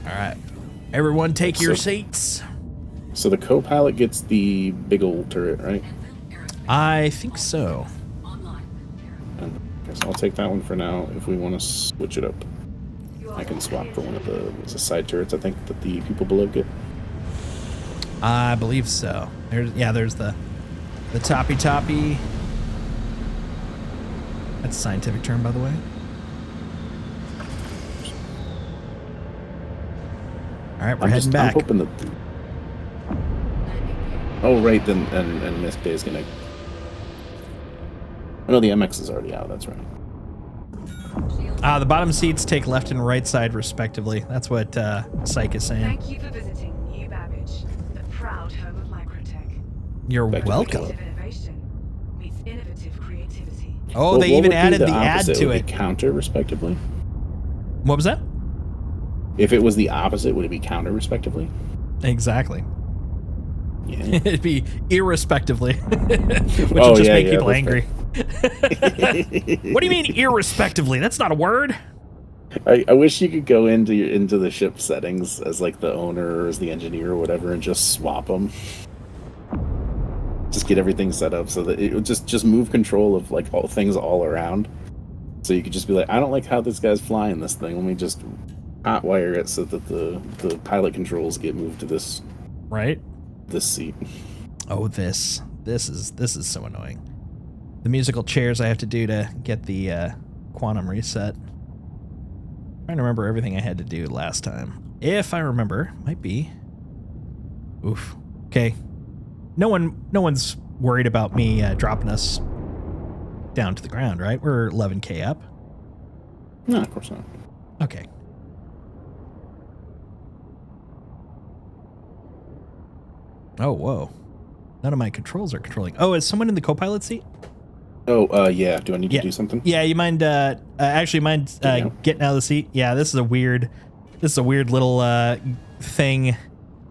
All right, everyone, take your seats. So the co-pilot gets the big old turret, right? I think so. And I guess I'll take that one for now. If we want to switch it up, I can swap for one of the side turrets. I think that the people below get. I believe so. There's the toppy. That's a scientific term, by the way. All right, we're heading back. I'm hoping that. Oh right, then and Miss Day is gonna. Oh no, the MX is already out. That's right. The bottom seats take left and right side respectively. That's what Psych is saying. Thank you for visiting New Babbage, the proud home of microtech. You're Back to welcome. the Innovative innovation meets innovative creativity. Oh, Well, they what even would be added the ad opposite? to Would it. be counter, respectively. What was that? If it was the opposite, would it be counter, respectively? Exactly. Yeah. It'd be irrespectively, which Oh, will just yeah, make yeah, people that's angry. What do you mean irrespectively? That's not a word. I wish you could go into the ship settings as like the owner or as the engineer or whatever and just swap them. Just get everything set up so that it would just move control of like all things all around. So you could just be like, I don't like how this guy's flying this thing. Let me just hotwire it so that the pilot controls get moved to this Right? seat. Oh, this is so annoying. The musical chairs I have to do to get the quantum reset. Trying to remember everything I had to do last time. If I remember, might be. Oof. Okay. No one's worried about me dropping us down to the ground, right? We're 11K up. No, of course not. Okay. Oh, whoa. None of my controls are controlling. Oh, is someone in the co-pilot seat? Oh, yeah. Do I need to do something? Yeah, you mind getting out of the seat? Yeah, this is a weird little thing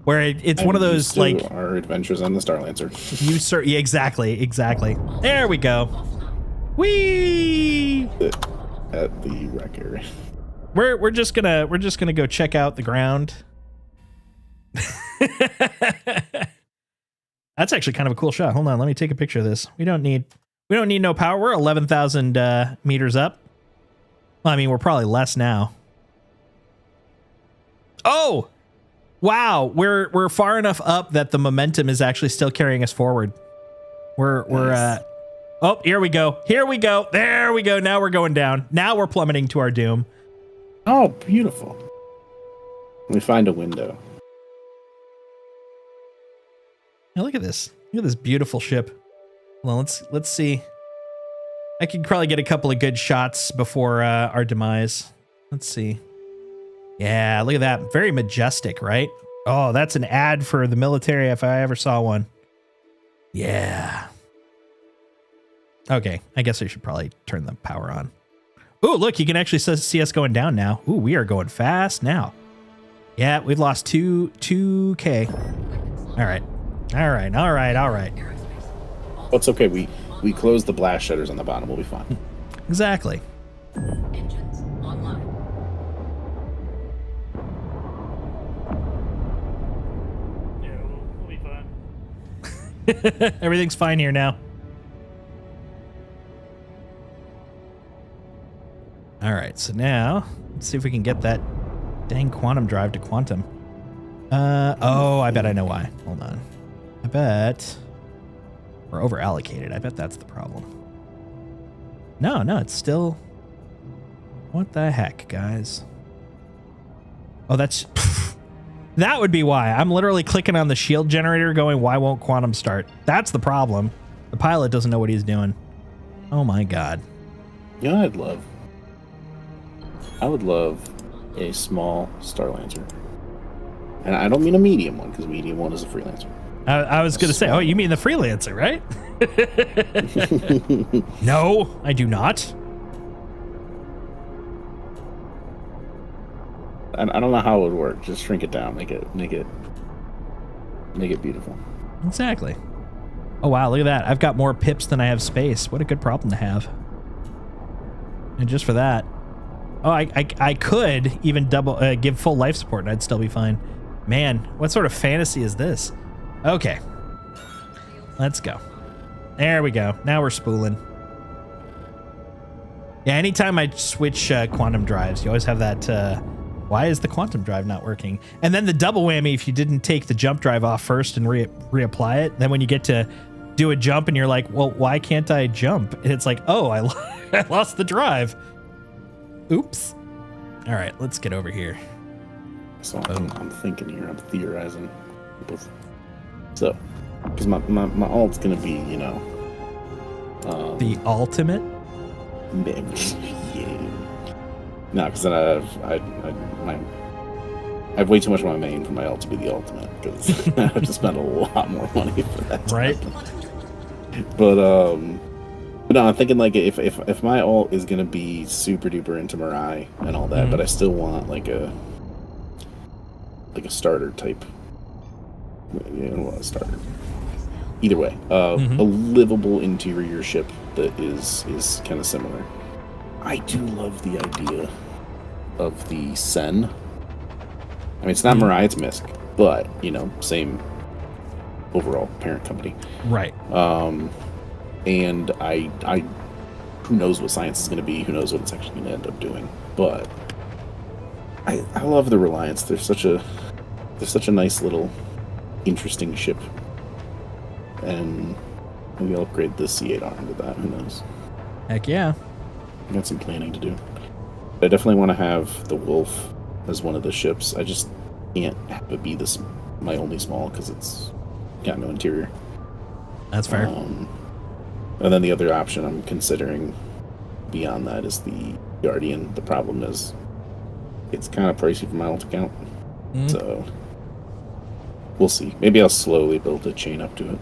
where it's one of those Used to like our adventures on the Starlancer. yeah, exactly. There we go. Whee! At the wreck area. We're just gonna go check out the ground. That's actually kind of a cool shot. Hold on, let me take a picture of this. We don't need no power. We're 11,000 meters up. Well, I mean, we're probably less now. Oh, wow! We're far enough up that the momentum is actually still carrying us forward. We're oh, here we go. There we go. Now we're going down. Now we're plummeting to our doom. Oh, beautiful. Let me find a window. Now look at this. Look at this beautiful ship. Well, let's see. I could probably get a couple of good shots before our demise. Let's see. Yeah, look at that. Very majestic, right? Oh, that's an ad for the military if I ever saw one. Yeah. Okay, I guess I should probably turn the power on. Ooh, look, you can actually see us going down now. Ooh, we are going fast now. Yeah, we've lost 2K. All right. Oh, it's okay. We closed the blast shutters on the bottom. We'll be fine. Exactly. Engines online. Yeah, we'll be fine. Everything's fine here now. All right, so now let's see if we can get that dang quantum drive to quantum. Oh, I bet I know why. Hold on. I bet we're over allocated. I bet that's the problem. No, it's still. What the heck, guys? Oh, that's. That would be why. I'm literally clicking on the shield generator going, why won't quantum start? That's the problem. The pilot doesn't know what he's doing. Oh my god. You know what I would love a small Starlancer. And I don't mean a medium one, because medium one is a freelancer. I was going to say, oh, you mean the freelancer, right? No, I do not. I don't know how it would work. Just shrink it down, make it beautiful. Exactly. Oh, wow, look at that. I've got more pips than I have space. What a good problem to have. And just for that. Oh, I could even give full life support and I'd still be fine. Man, what sort of fantasy is this? Okay. Let's go. There we go. Now we're spooling. Yeah, anytime I switch quantum drives, you always have that, why is the quantum drive not working? And then the double whammy if you didn't take the jump drive off first and reapply it. Then when you get to do a jump and you're like, well, why can't I jump? And it's like, oh, I lost the drive. Oops. All right, let's get over here. So I'm thinking here, I'm theorizing. So, because my alt's gonna be, you know, the ultimate. yeah. No, because then I have way too much of my main for my ult to be the ultimate, because I have to spend a lot more money for that. Right. But no, I'm thinking like if my ult is gonna be super duper into Mirai and all that, but I still want like a starter type. A starter. Either way, a livable interior ship that is kind of similar. I do love the idea of the Sen. I mean, it's not Mirai, it's Misk, but same overall parent company. Right. And I who knows what science is going to be? Who knows what it's actually going to end up doing? But I love the Reliance. They're such a nice little interesting ship, and maybe I'll upgrade the C8R into that. Who knows? Heck yeah. I got some planning to do. I definitely want to have the Wolf as one of the ships. I just can't have it be my only small because it's got no interior. That's fair. And then the other option I'm considering beyond that is the Guardian. The problem is it's kind of pricey for my ult account. So we'll see. Maybe I'll slowly build a chain up to it.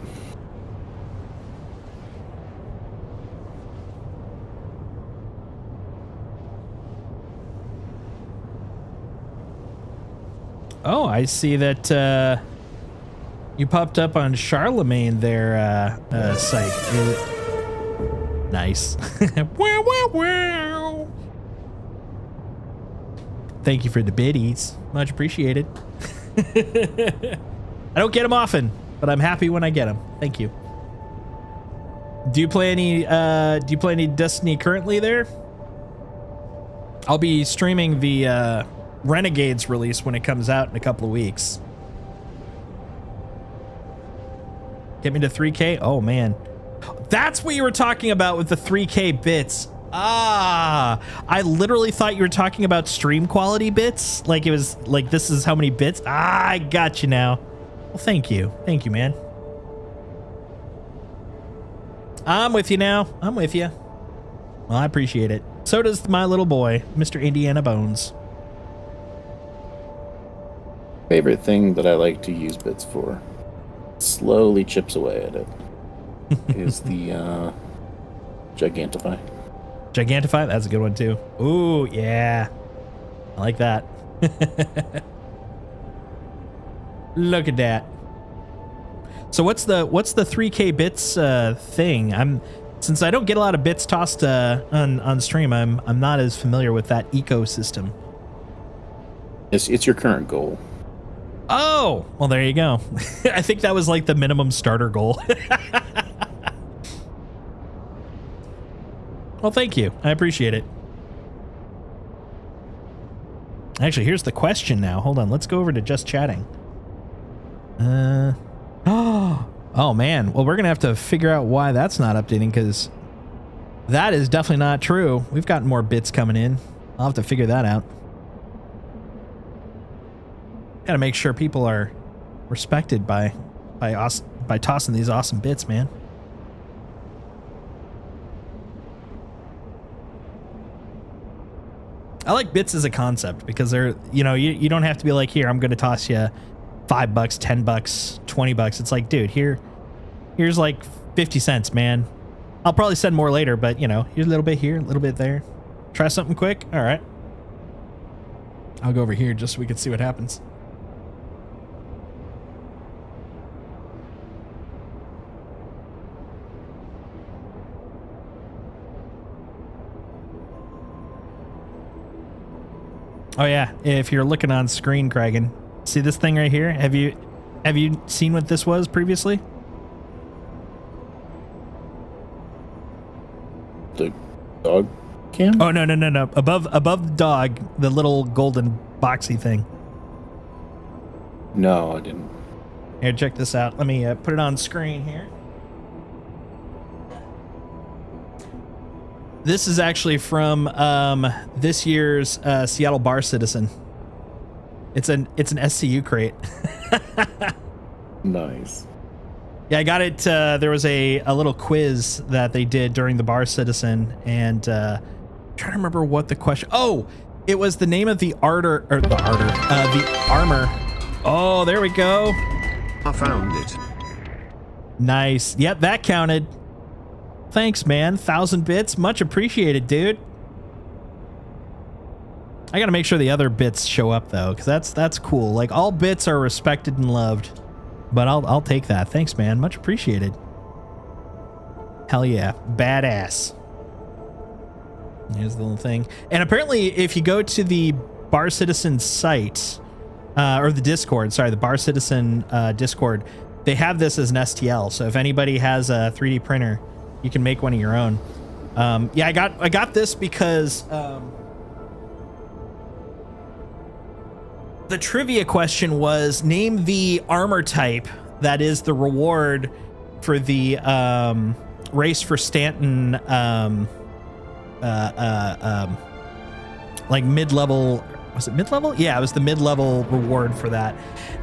Oh, I see that you popped up on Charlemagne there site. Nice. Wow, wow, wow. Thank you for the biddies. Much appreciated. I don't get them often, but I'm happy when I get them. Thank you. Do you play any Destiny currently there? I'll be streaming the Renegades release when it comes out in a couple of weeks. Get me to 3K? Oh man. That's what you were talking about with the 3K bits. Ah, I literally thought you were talking about stream quality bits. Like it was like, this is how many bits. Ah, I got you now. Well, thank you. Thank you, man. I'm with you now. I'm with you. Well, I appreciate it. So does my little boy, Mr. Indiana Bones. Favorite thing that I like to use bits for, slowly chips away at it, is the Gigantify. Gigantify? That's a good one too. Ooh, yeah. I like that. Look at that. So what's the 3K bits thing? Since I don't get a lot of bits tossed on stream, I'm not as familiar with that ecosystem. It's your current goal. Oh, well, there you go. I think that was like the minimum starter goal. Well, thank you. I appreciate it. Actually, here's the question now. Hold on. Let's go over to just chatting. Oh, man. Well, we're going to have to figure out why that's not updating, because that is definitely not true. We've got more bits coming in. I'll have to figure that out. Got to make sure people are respected by tossing these awesome bits, man. I like bits as a concept because they're, you don't have to be like, here, I'm going to toss you $5, $10, $20. It's like, dude, here's like 50 cents, man. I'll probably send more later, but here's a little bit here, a little bit there. Try something quick. All right. I'll go over here just so we can see what happens. Oh yeah, if you're looking on screen, Kragan, see this thing right here? Have you seen what this was previously? The dog cam? Oh no. Above the dog, the little golden boxy thing. No, I didn't. Here, check this out. Let me put it on screen here. This is actually from this year's Seattle Bar Citizen. It's an SCU crate. Nice. Yeah, I got it. There was a little quiz that they did during the Bar Citizen, and trying to remember what the question. Oh, It was the name of the the armor. Oh, there we go. I found it. Nice. Yep, that counted. Thanks, man. 1,000 bits. Much appreciated, dude. I gotta make sure the other bits show up though, because that's cool. Like, all bits are respected and loved. But I'll take that. Thanks, man. Much appreciated. Hell yeah. Badass. Here's the little thing. And apparently, if you go to the Bar Citizen site, or the Discord, sorry, the Bar Citizen Discord, they have this as an STL. So if anybody has a 3D printer, you can make one of your own. Yeah, I got this because the trivia question was, name the armor type that is the reward for the Race for Stanton like mid-level. Was it mid-level? Yeah, it was the mid-level reward for that.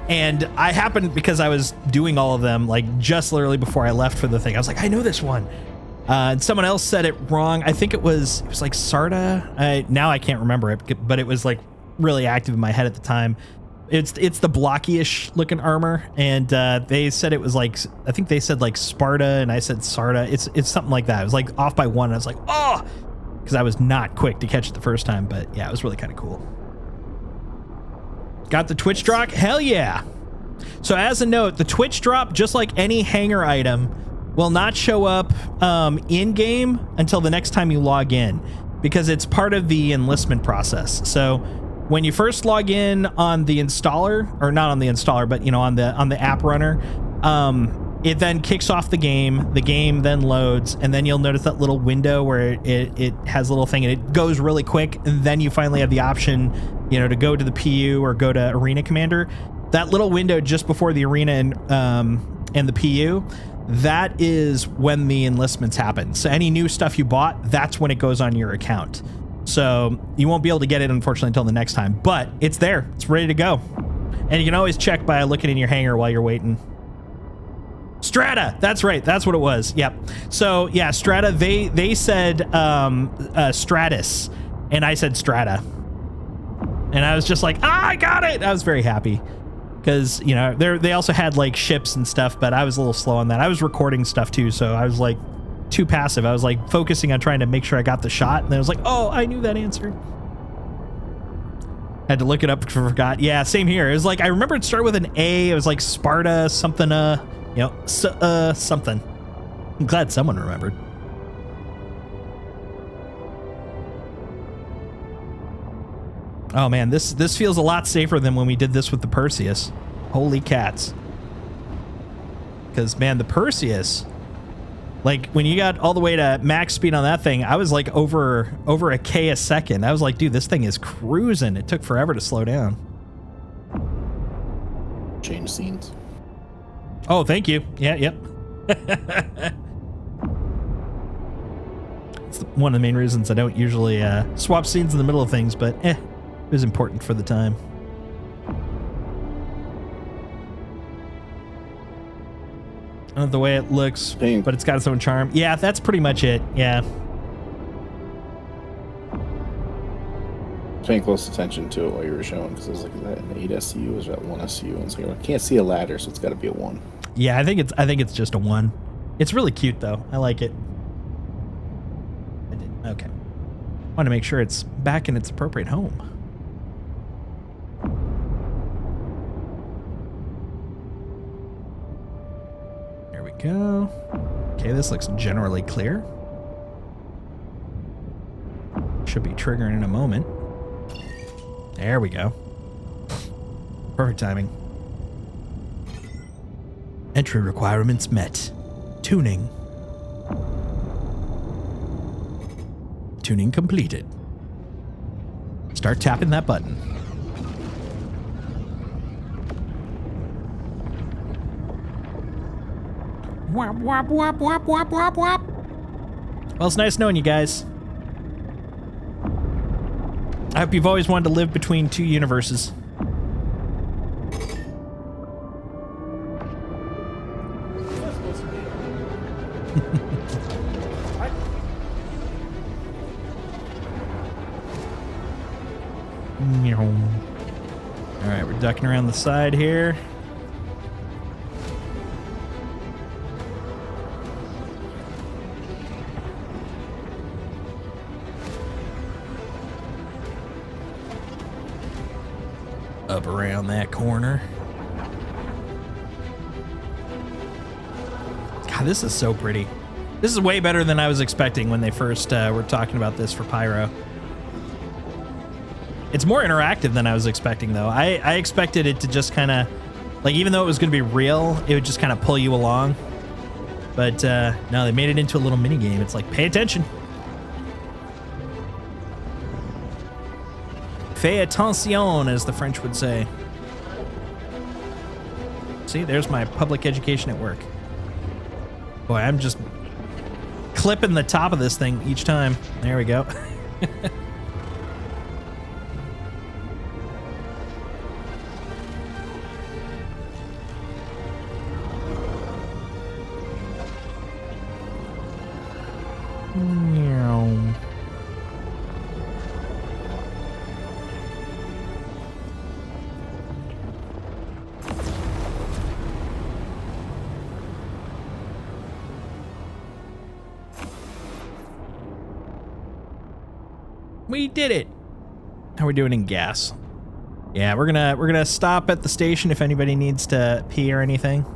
And I happened, because I was doing all of them like just literally before I left for the thing, I was like, I know this one. And someone else said it wrong. I think it was like Sarda. Now I can't remember it, but it was like really active in my head at the time. It's the blocky-ish looking armor, and they said it was like, I think they said like Sparta, and I said Sarda. It's something like that. It was like off by one. And I was like, oh, because I was not quick to catch it the first time. But yeah, it was really kind of cool. Got the Twitch drop? Hell yeah. So as a note, the Twitch drop, just like any hanger item, will not show up in-game until the next time you log in, because it's part of the enlistment process. So when you first log in on the installer, or not on the installer, but you know, on the app runner, it then kicks off the game then loads, and then you'll notice that little window where it has a little thing, and it goes really quick, and then you finally have the option, you know, to go to the PU or go to Arena Commander. That little window just before the Arena and the PU, that is when the enlistments happen. So any new stuff you bought, that's when it goes on your account. So you won't be able to get it, unfortunately, until the next time, but it's there. It's ready to go. And you can always check by looking in your hangar while you're waiting. Strata, that's right. That's what it was. Yep. So yeah, Strata, they said Stratus, and I said Strata. And I was just like, I got it. I was very happy. Because, you know, they also had like ships and stuff, but I was a little slow on that. I was recording stuff too, so I was like too passive. I was like focusing on trying to make sure I got the shot, and then I was like, oh, I knew that answer. Had to look it up because I forgot. Yeah, same here. It was like, I remember it started with an A. It was like Sparta something, you know, something. I'm glad someone remembered. Oh man, this feels a lot safer than when we did this with the Perseus. Holy cats. Because man, the Perseus, like when you got all the way to max speed on that thing, I was like over a K a second. I was like, dude, this thing is cruising. It took forever to slow down. Change scenes. Oh, thank you. Yeah, yep. It's one of the main reasons I don't usually swap scenes in the middle of things, but it was important for the time. I don't know the way it looks, but it's got its own charm. Yeah, that's pretty much it. Yeah. Paying close attention to it while you were showing, because I was like, is that an 8 SCU or is that 1 SCU? And it's like, I can't see a ladder, so it's got to be a 1. Yeah, I think it's just a 1. It's really cute though. I like it. I did. Okay. Want to make sure it's back in its appropriate home. There we go. Okay, this looks generally clear. Should be triggering in a moment. There we go. Perfect timing. Entry requirements met. Tuning. Tuning completed. Start tapping that button. Wap, wap, wap, wap, wap, wap, wap. Well, it's nice knowing you guys. I hope you've always wanted to live between two universes. All right, we're ducking around the side here. Up around that corner. God, this is so pretty. This is way better than I was expecting when they first were talking about this for Pyro. It's more interactive than I was expecting, though. I expected it to just kind of, like, even though it was going to be real, it would just kind of pull you along. But no, they made it into a little mini game. It's like, pay attention. Fais attention, as the French would say. See, there's my public education at work. Boy, I'm just clipping the top of this thing each time. There we go. We did it. How are we doing in gas? Yeah, we're gonna stop at the station if anybody needs to pee or anything.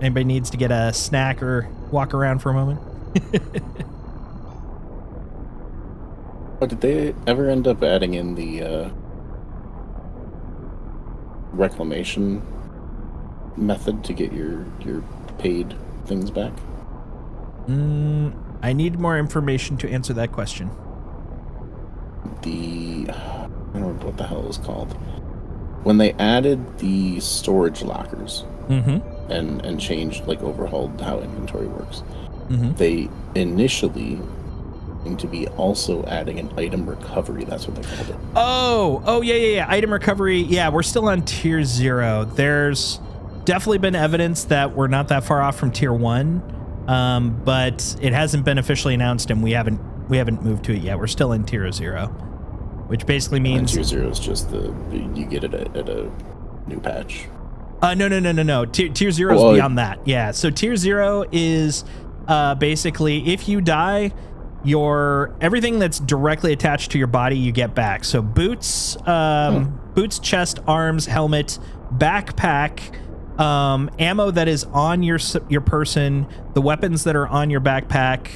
Anybody needs to get a snack or walk around for a moment. Oh, did they ever end up adding in the reclamation method to get your paid things back? I need more information to answer that question. I don't remember what the hell it was called. When they added the storage lockers and changed, like, overhauled how inventory works, they initially seemed to be also adding an item recovery. That's what they called it. Oh, yeah. Item recovery. Yeah, we're still on tier 0. There's definitely been evidence that we're not that far off from tier 1, but it hasn't been officially announced, and we haven't moved to it yet. We're still in tier 0, which basically means tier 0 is just you get it at a new patch. No. Tier 0 is beyond that. Yeah. So tier 0 is basically if you die, everything that's directly attached to your body you get back. So boots, chest, arms, helmet, backpack, ammo that is on your person, the weapons that are on your backpack,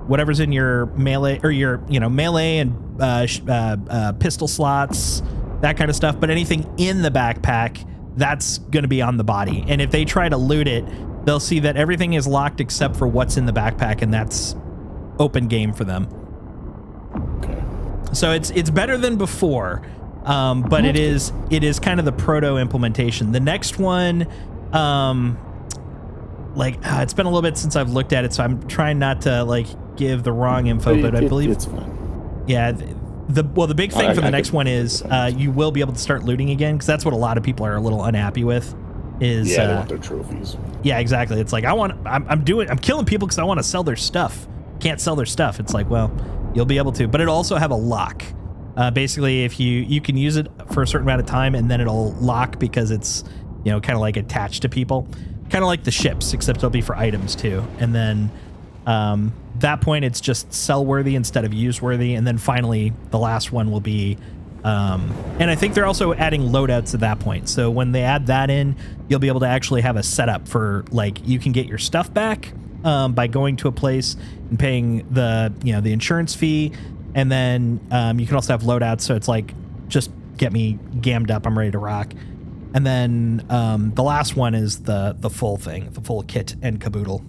whatever's in your melee or your melee and pistol slots, that kind of stuff. But anything in the backpack, that's going to be on the body. And if they try to loot it, they'll see that everything is locked except for what's in the backpack, and that's open game for them. Okay. So it's better than before, but it is kind of the proto implementation. The next one, it's been a little bit since I've looked at it, so I'm trying not to give the wrong info, but I believe it's fine. Yeah. The big thing for the next one is you will be able to start looting again, because that's what a lot of people are a little unhappy with. Is they want their trophies. Yeah, exactly. It's like I'm killing people because I want to sell their stuff. Can't sell their stuff. It's like, well, you'll be able to, but it'll also have a lock. Basically, if you can use it for a certain amount of time, and then it'll lock because it's kind of like attached to people, kind of like the ships, except it'll be for items too. And then that point it's just sell worthy instead of use worthy. And then finally the last one will be and I think they're also adding loadouts at that point. So when they add that in, you'll be able to actually have a setup for you can get your stuff back by going to a place and paying the the insurance fee, and then you can also have loadouts. So it's like, just get me gammed up, I'm ready to rock. And then the last one is the full thing, the full kit and caboodle.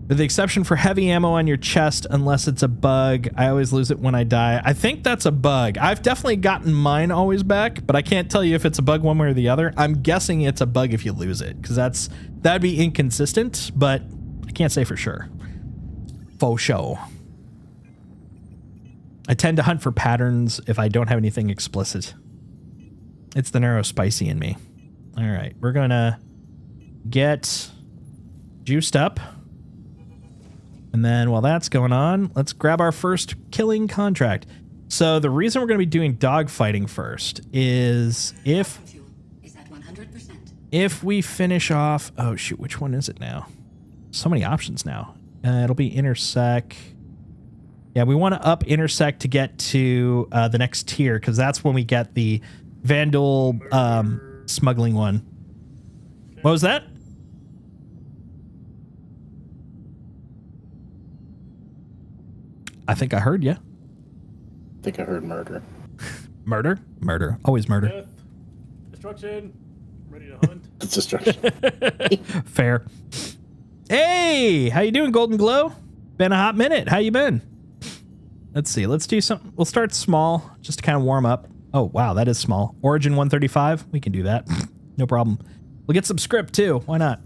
With the exception for heavy ammo on your chest, unless it's a bug. I always lose it when I die. I think that's a bug. I've definitely gotten mine always back, but I can't tell you if it's a bug one way or the other. I'm guessing it's a bug if you lose it, because that'd be inconsistent, but I can't say for sure. Faux show. I tend to hunt for patterns if I don't have anything explicit. It's the narrow spicy in me. All right, we're gonna get juiced up. And then while that's going on, let's grab our first killing contract. So the reason we're going to be doing dogfighting first is if we finish off... Oh, shoot. Which one is it now? So many options now. It'll be intersect. Yeah, we want to up intersect to get to the next tier, because that's when we get the Vandal smuggling one. What was that? I think I heard you. I think I heard murder. Murder? Murder. Always murder. Death. Destruction. Ready to hunt. It's destruction. Fair. Hey, how you doing, Golden Glow? Been a hot minute. How you been? Let's see. Let's do something. We'll start small, just to kind of warm up. Oh, wow, that is small. Origin 135. We can do that. No problem. We'll get some script, too. Why not?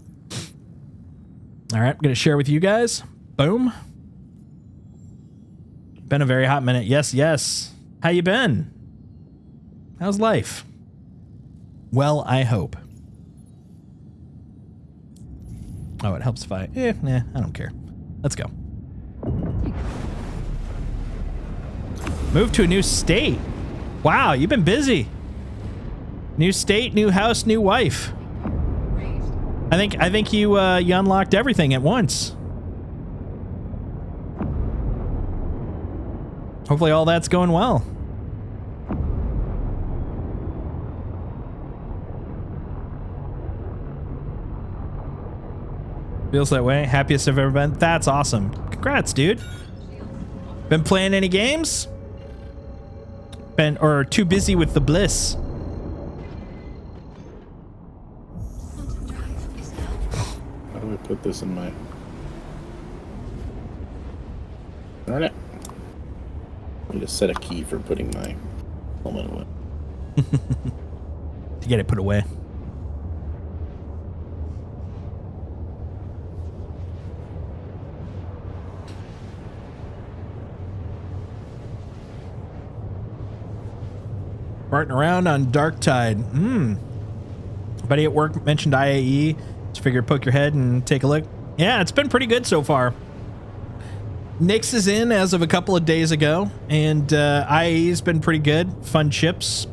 All right, I'm going to share with you guys. Boom. Been a very hot minute. Yes, yes. How you been? How's life? Well, I hope. Oh, it helps if I... nah, I don't care. Let's go. Move to a new state. Wow, you've been busy. New state, new house, new wife. I think you you unlocked everything at once. Hopefully all that's going well. Feels that way. Happiest I've ever been. That's awesome. Congrats, dude. Been playing any games? Been or too busy with the bliss? How do I put this in my... Darn it. I need to set a key for putting my helmet away. To get it put away. Farting around on Dark Tide. Buddy at work mentioned IAE. Just figured poke your head and take a look. Yeah, it's been pretty good so far. Nyx is in as of a couple of days ago, and IAE's been pretty good. Fun ships.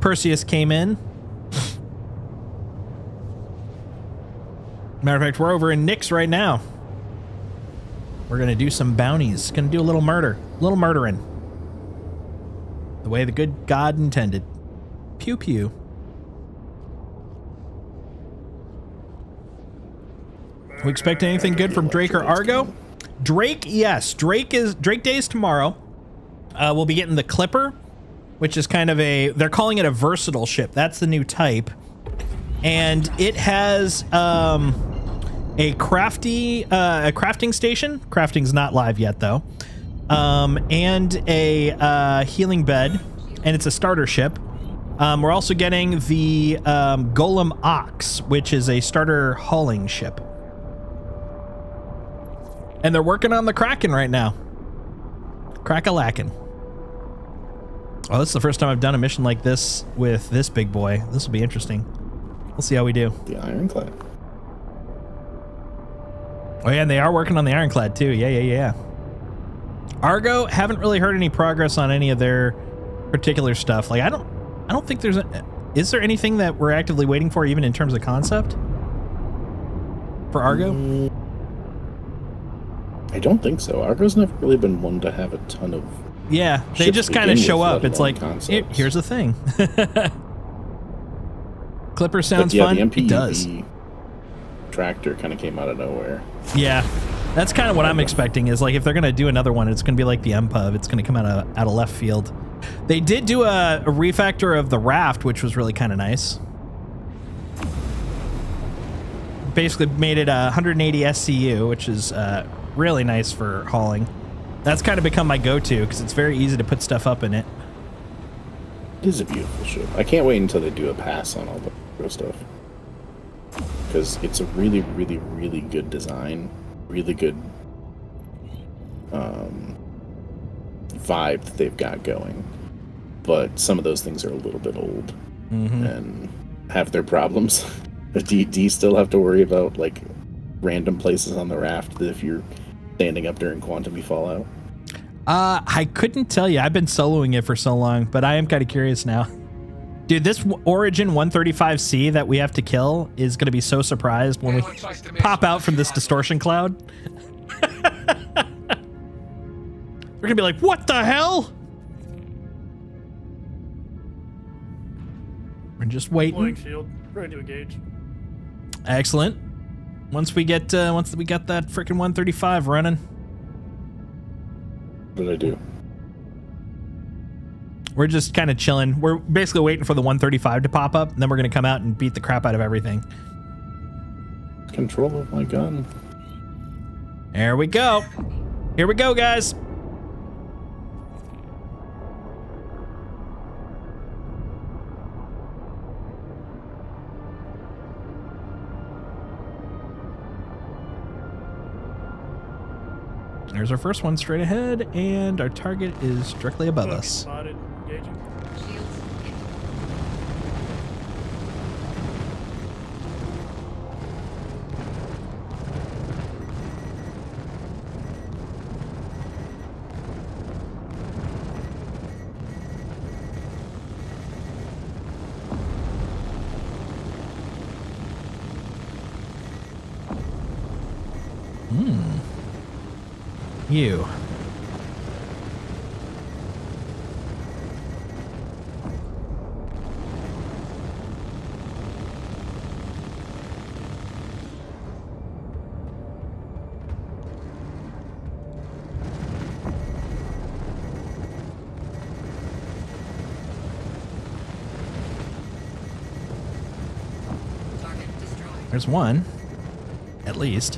Perseus came in. Matter of fact, we're over in Nyx right now. We're gonna do some bounties. Gonna do a little murder. A little murdering. The way the good God intended. Pew pew. We expect anything good from Drake or Argo? Drake, yes. Drake Day is tomorrow. We'll be getting the Clipper, which is kind of they're calling it a versatile ship. That's the new type. And it has a crafting station. Crafting's not live yet though. And a healing bed, and it's a starter ship. We're also getting the Golem Ox, which is a starter hauling ship. And they're working on the Kraken right now. Crack-a-lackin'. Oh, this is the first time I've done a mission like this with this big boy. This will be interesting. We'll see how we do. The Ironclad. Oh yeah, and they are working on the Ironclad too. Yeah. Argo, haven't really heard any progress on any of their particular stuff. Like I don't think is there anything that we're actively waiting for even in terms of concept for Argo? I don't think so. Argo's never really been one to have a ton of... Yeah, they just kind of show up. It's like, here's the thing. Clipper sounds fun. The MPEV it does. Tractor kind of came out of nowhere. Yeah, that's kind of what I'm expecting is like if they're going to do another one, it's going to be like the MPUV. It's going to come out of left field. They did do a refactor of the Raft, which was really kind of nice. Basically made it a 180 SCU, which is really nice for hauling. That's kind of become my go-to because it's very easy to put stuff up in it. It is a beautiful ship. I can't wait until they do a pass on all the stuff. Because it's a really, really, really good design. Really good vibe that they've got going. But some of those things are a little bit old and have their problems. Do you still have to worry about like random places on the raft that if you're standing up during Quantum you Fallout? I couldn't tell you. I've been soloing it for so long, but I am kind of curious now. Dude, this Origin 135C that we have to kill is going to be so surprised when we pop out from this distortion cloud. We're going to be like, what the hell? We're just waiting. Shield, ready to engage. Excellent. Once we got that freaking 135 running. What did I do? We're just kind of chilling. We're basically waiting for the 135 to pop up, and then we're going to come out and beat the crap out of everything. Control of my gun. There we go. Here we go, guys. There's our first one straight ahead, and our target is directly above us. Spotted. Engaging. Shields in. You. Target destroyed. There's one, at least.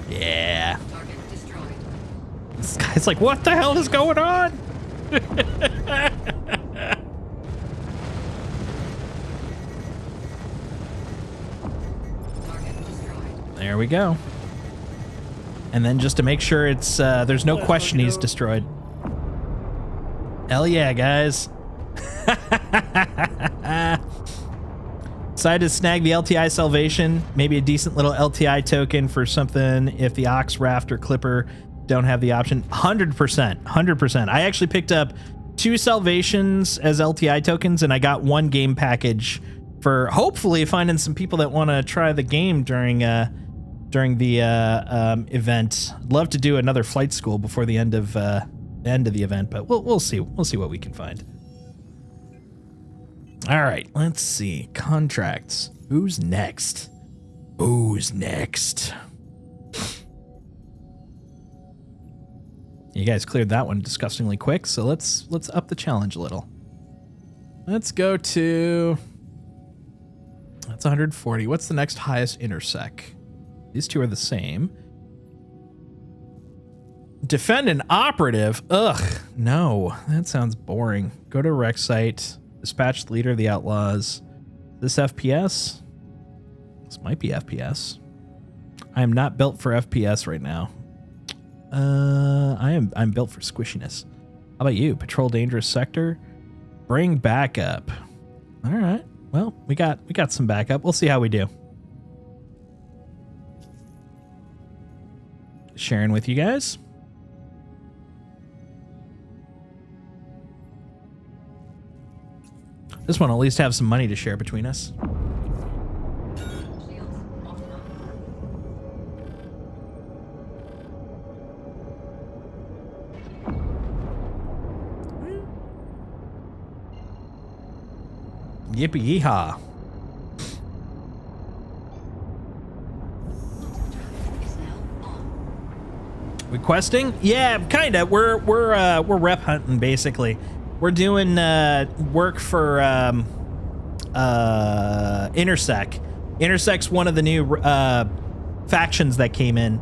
Yeah. Target destroyed. This guy's like, what the hell is going on? Target destroyed. There we go. And then just to make sure it's there's no question he's destroyed. Hell yeah, guys. Decided to snag the LTI salvation, maybe a decent little LTI token for something if the Ox, Raft, or Clipper don't have the option. 100%, 100%. I actually picked up 2 salvations as LTI tokens, and I got 1 game package for hopefully finding some people that want to try the game during the event. I'd love to do another flight school before the end of the event, but we'll see. We'll see what we can find. All right, let's see. Contracts. Who's next? Who's next? You guys cleared that one disgustingly quick, so let's up the challenge a little. Let's go to... That's 140. What's the next highest intersect? These two are the same. Defend an operative? Ugh, no. That sounds boring. Go to rec site. Dispatch the leader of the outlaws. This FPS? This might be FPS. I am not built for FPS right now. I'm built for squishiness. How about you? Patrol dangerous sector. Bring backup. All right. Well, we got some backup. We'll see how we do. Sharing with you guys. This one will at least have some money to share between us. Shields offline. Yippee yeehaw. Is now on. Requesting? Yeah, kinda. We're rep hunting basically. We're doing work for Intersect. Intersect's one of the new factions that came in.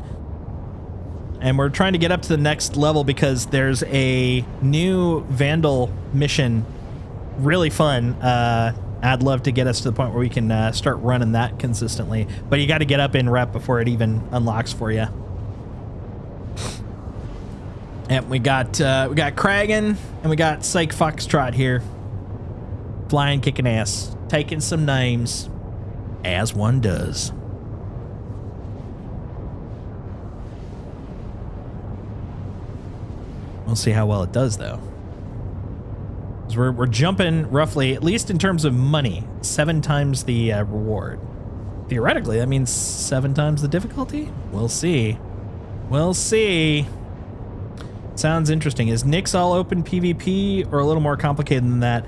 And we're trying to get up to the next level because there's a new Vandal mission. Really fun. I'd love to get us to the point where we can start running that consistently. But you got to get up in rep before it even unlocks for you. And we got Kragan and we got Psych Foxtrot here. Flying, kicking ass. Taking some names. As one does. We'll see how well it does, though. 'Cause we're jumping roughly, at least in terms of money, 7 times the reward. Theoretically, that means 7 times the difficulty? We'll see. We'll see. Sounds interesting. Is Nyx all open PvP or a little more complicated than that?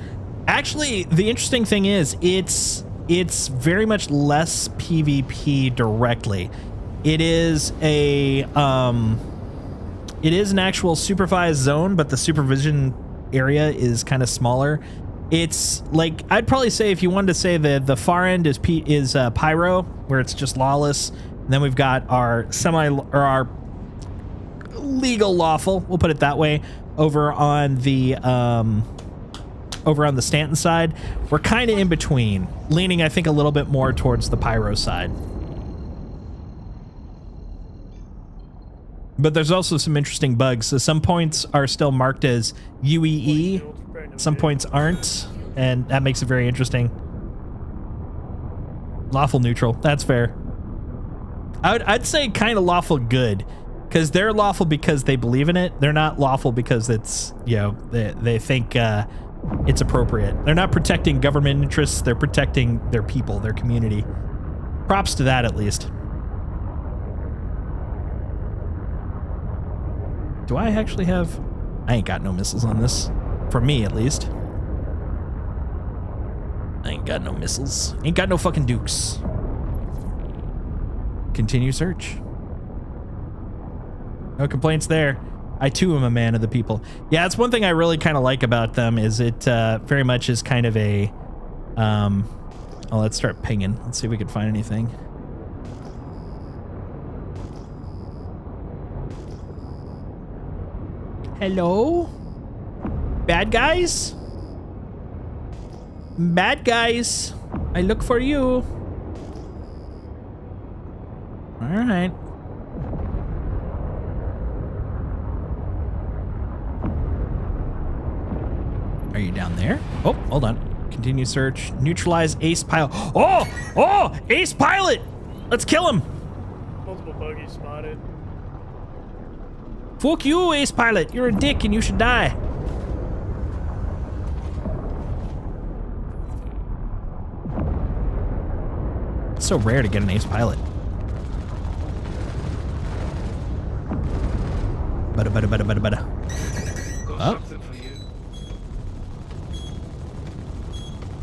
Actually, the interesting thing is it's very much less PvP directly. It is an actual supervised zone, but the supervision area is kind of smaller. It's like, I'd probably say, if you wanted to say that the far end is Pyro, where it's just lawless, and then we've got our our legal lawful, we'll put it that way, over on the Stanton side. We're kind of in between, leaning I think a little bit more towards the Pyro side. But there's also some interesting bugs. So some points are still marked as UEE, some points aren't, and that makes it very interesting. Lawful neutral, that's fair. I'd say kind of lawful good, because they're lawful because they believe in it. They're not lawful because it's, you know, they think it's appropriate. They're not protecting government interests. They're protecting their people, their community. Props to that, at least. Do I actually have... I ain't got no missiles on this. For me, at least. I ain't got no missiles. Ain't got no fucking dukes. Continue search. No complaints there. I too am a man of the people. Yeah, it's one thing I really kind of like about them, is it very much is kind of a... Oh, let's start pinging. Let's see if we can find anything. Hello? Bad guys? Bad guys. I look for you. All right. Are you down there? Oh, hold on. Continue search. Neutralize Ace Pilot. Oh! Oh! Ace Pilot! Let's kill him! Multiple buggies spotted. Fuck you, Ace Pilot. You're a dick and you should die. It's so rare to get an Ace Pilot. Bada. Oh.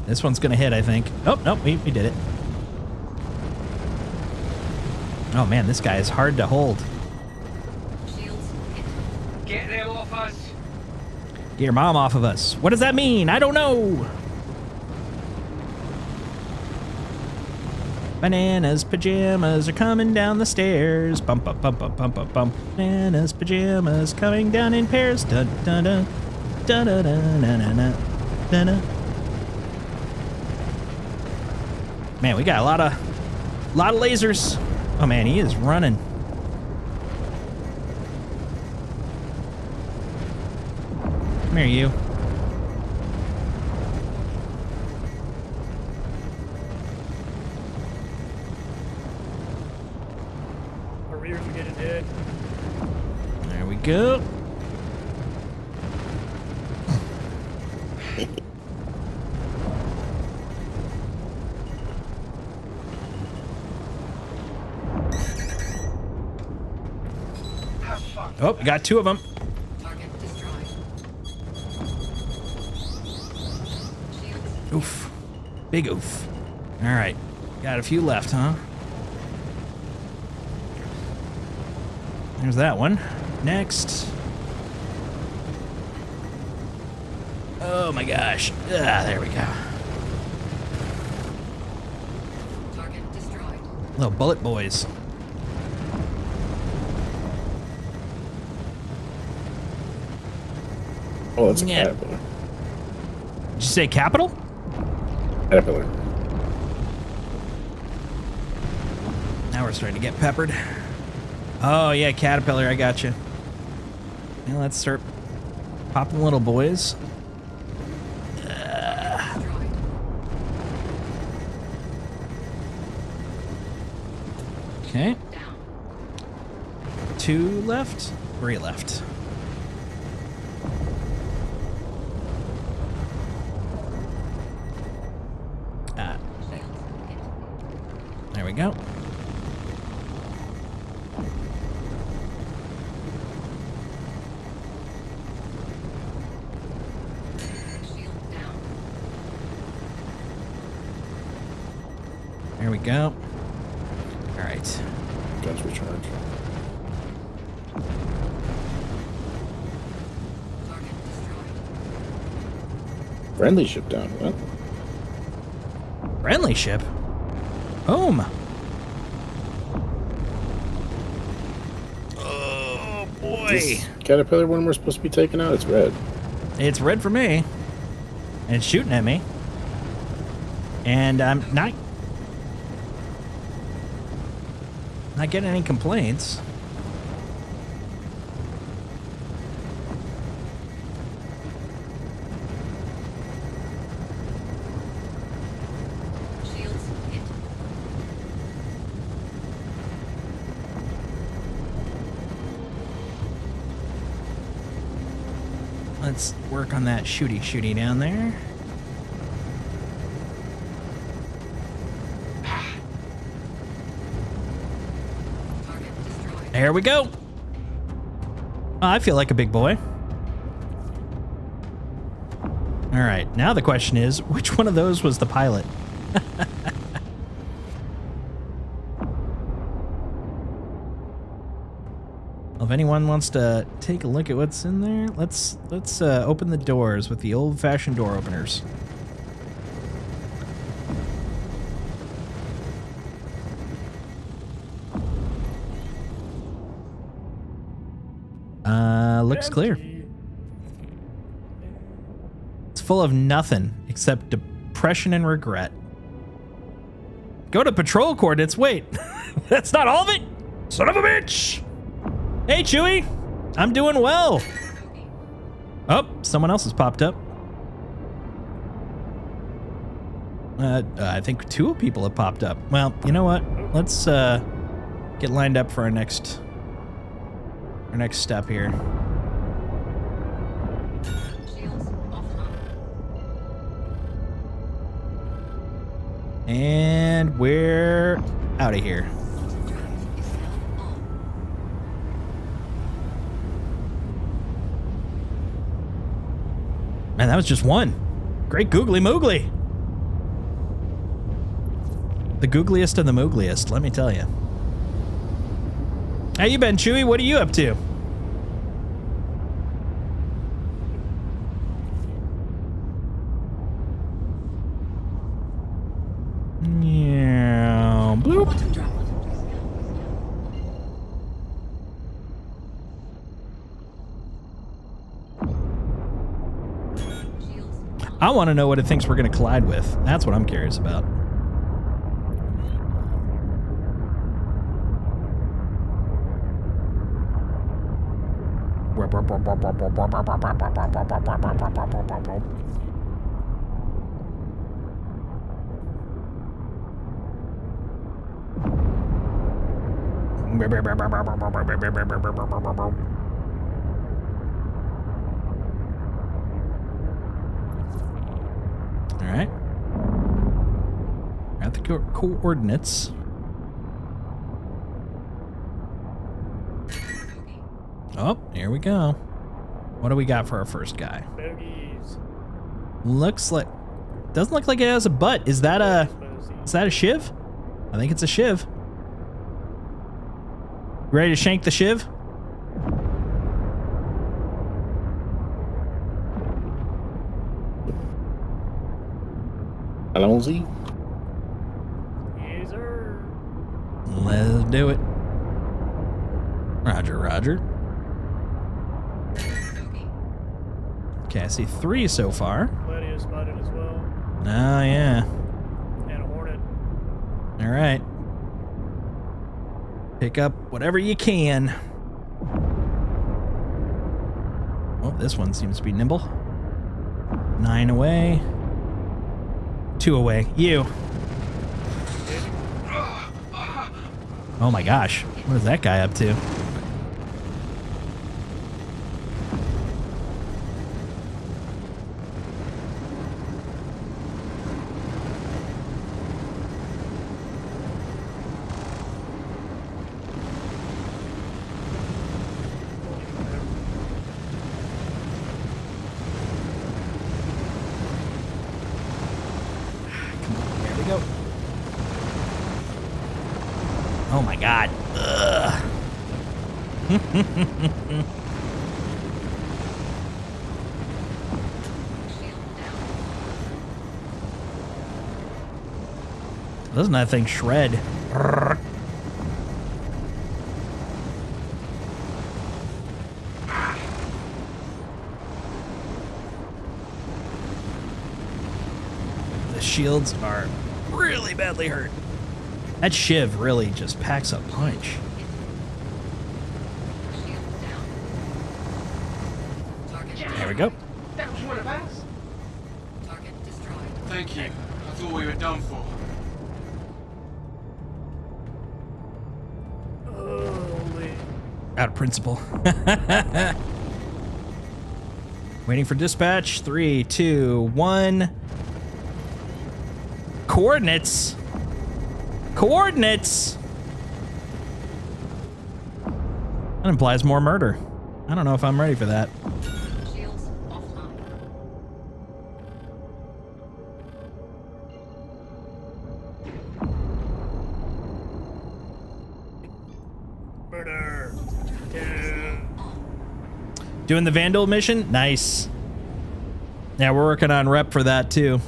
This one's gonna hit, I think. Oh, nope, we did it. Oh man, this guy is hard to hold. Shields hit. Get them off us! Get your mom off of us. What does that mean? I don't know. Bananas pajamas are coming down the stairs. Bump, bump, bump, bump, bump, bump, bump. Bananas pajamas coming down in pairs. Dun dun dun dun dun dun dun dun dun. Man, we got a lot of lasers. Oh man, he is running. Come here, you. Our rears are getting hit. There we go. Oh, got 2 of them. Target destroyed. Shields. Oof. Big oof. All right. Got a few left, huh? There's that one. Next. Oh my gosh. Ah, there we go. Target destroyed. Little bullet boys. Oh, that's a Yeah. caterpillar. Did you say capital? Caterpillar. Now we're starting to get peppered. Oh yeah, caterpillar, I got you. Now let's start popping little boys. Destroyed. Okay. Down. 2 left, 3 left. Ah, Shields hit. there we go. Shield down. There we go. All right. Guns recharge. Target destroyed. Friendly ship down. What? Friendly ship. Boom. Oh boy. This Caterpillar one we're supposed to be taking out, it's red. It's red for me. And it's shooting at me. And I'm not getting any complaints. Shields hit. Let's work on that shooty down there. Target destroyed. There we go. I feel like a big boy. All right, now the question is, which one of those was the pilot? Well, if anyone wants to take a look at what's in there, let's open the doors with the old-fashioned door openers. Looks clear. Empty. It's full of nothing except depression and regret. Go to patrol coordinates. Wait, that's not all of it? Son of a bitch! Hey, Chewie. I'm doing well. Oh, someone else has popped up. I think 2 people have popped up. Well, you know what? Let's get lined up for our next step here. Shields offline. And we're out of here. Drive is now on. Man, that was just one. Great googly moogly. The googliest of the moogliest, let me tell you. How you been, Chewie? What are you up to? Yeah, bloop. Quantum drop. Shields. I want to know what it thinks we're going to collide with. That's what I'm curious about. All right. Got the coordinates. Oh, here we go. What do we got for our first guy? Bogies. Looks like, doesn't look like it has a butt. Is that a shiv? I think it's a shiv. Ready to shank the shiv? Allons-y. Yes, sir. Let's do it. Roger, roger. Bogey. Okay, I see 3 so far. Plenty is spotted as well. Oh, yeah. And a hornet. All right. Pick up whatever you can. Oh, this one seems to be nimble. 9 away. 2 away. You. Oh my gosh. What is that guy up to? There we go. Oh my god. Ugh. Doesn't that thing shred? The shields are really badly hurt. That shiv really just packs a punch. Shields down. Target There we go. That was one of us. Target destroyed. Thank you. I thought we were done for. Holy. Out of principle. Waiting for dispatch. 3, 2, 1. Coordinates. Coordinates. That implies more murder. I don't know if I'm ready for that. Shields offline. Murder. Yeah. Doing the Vandal mission? Nice. Yeah, we're working on rep for that too.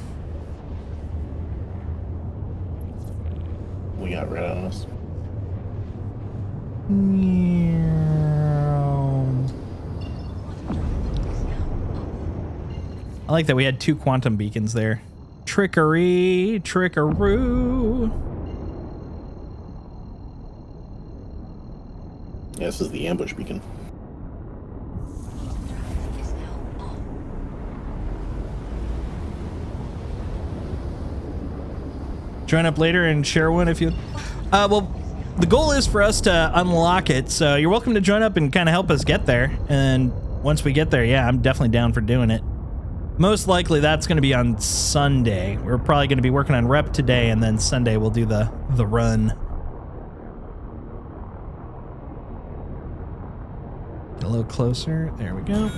We got red on us. I like that we had 2 quantum beacons there. Trickery, trickaroo. Yeah, this is the ambush beacon. Is now on. Join up later and share one if you. Well, the goal is for us to unlock it, so you're welcome to join up and kind of help us get there. And once we get there, yeah, I'm definitely down for doing it. Most likely that's going to be on Sunday. We're probably going to be working on rep today, and then Sunday we'll do the run. Get a little closer. There we go.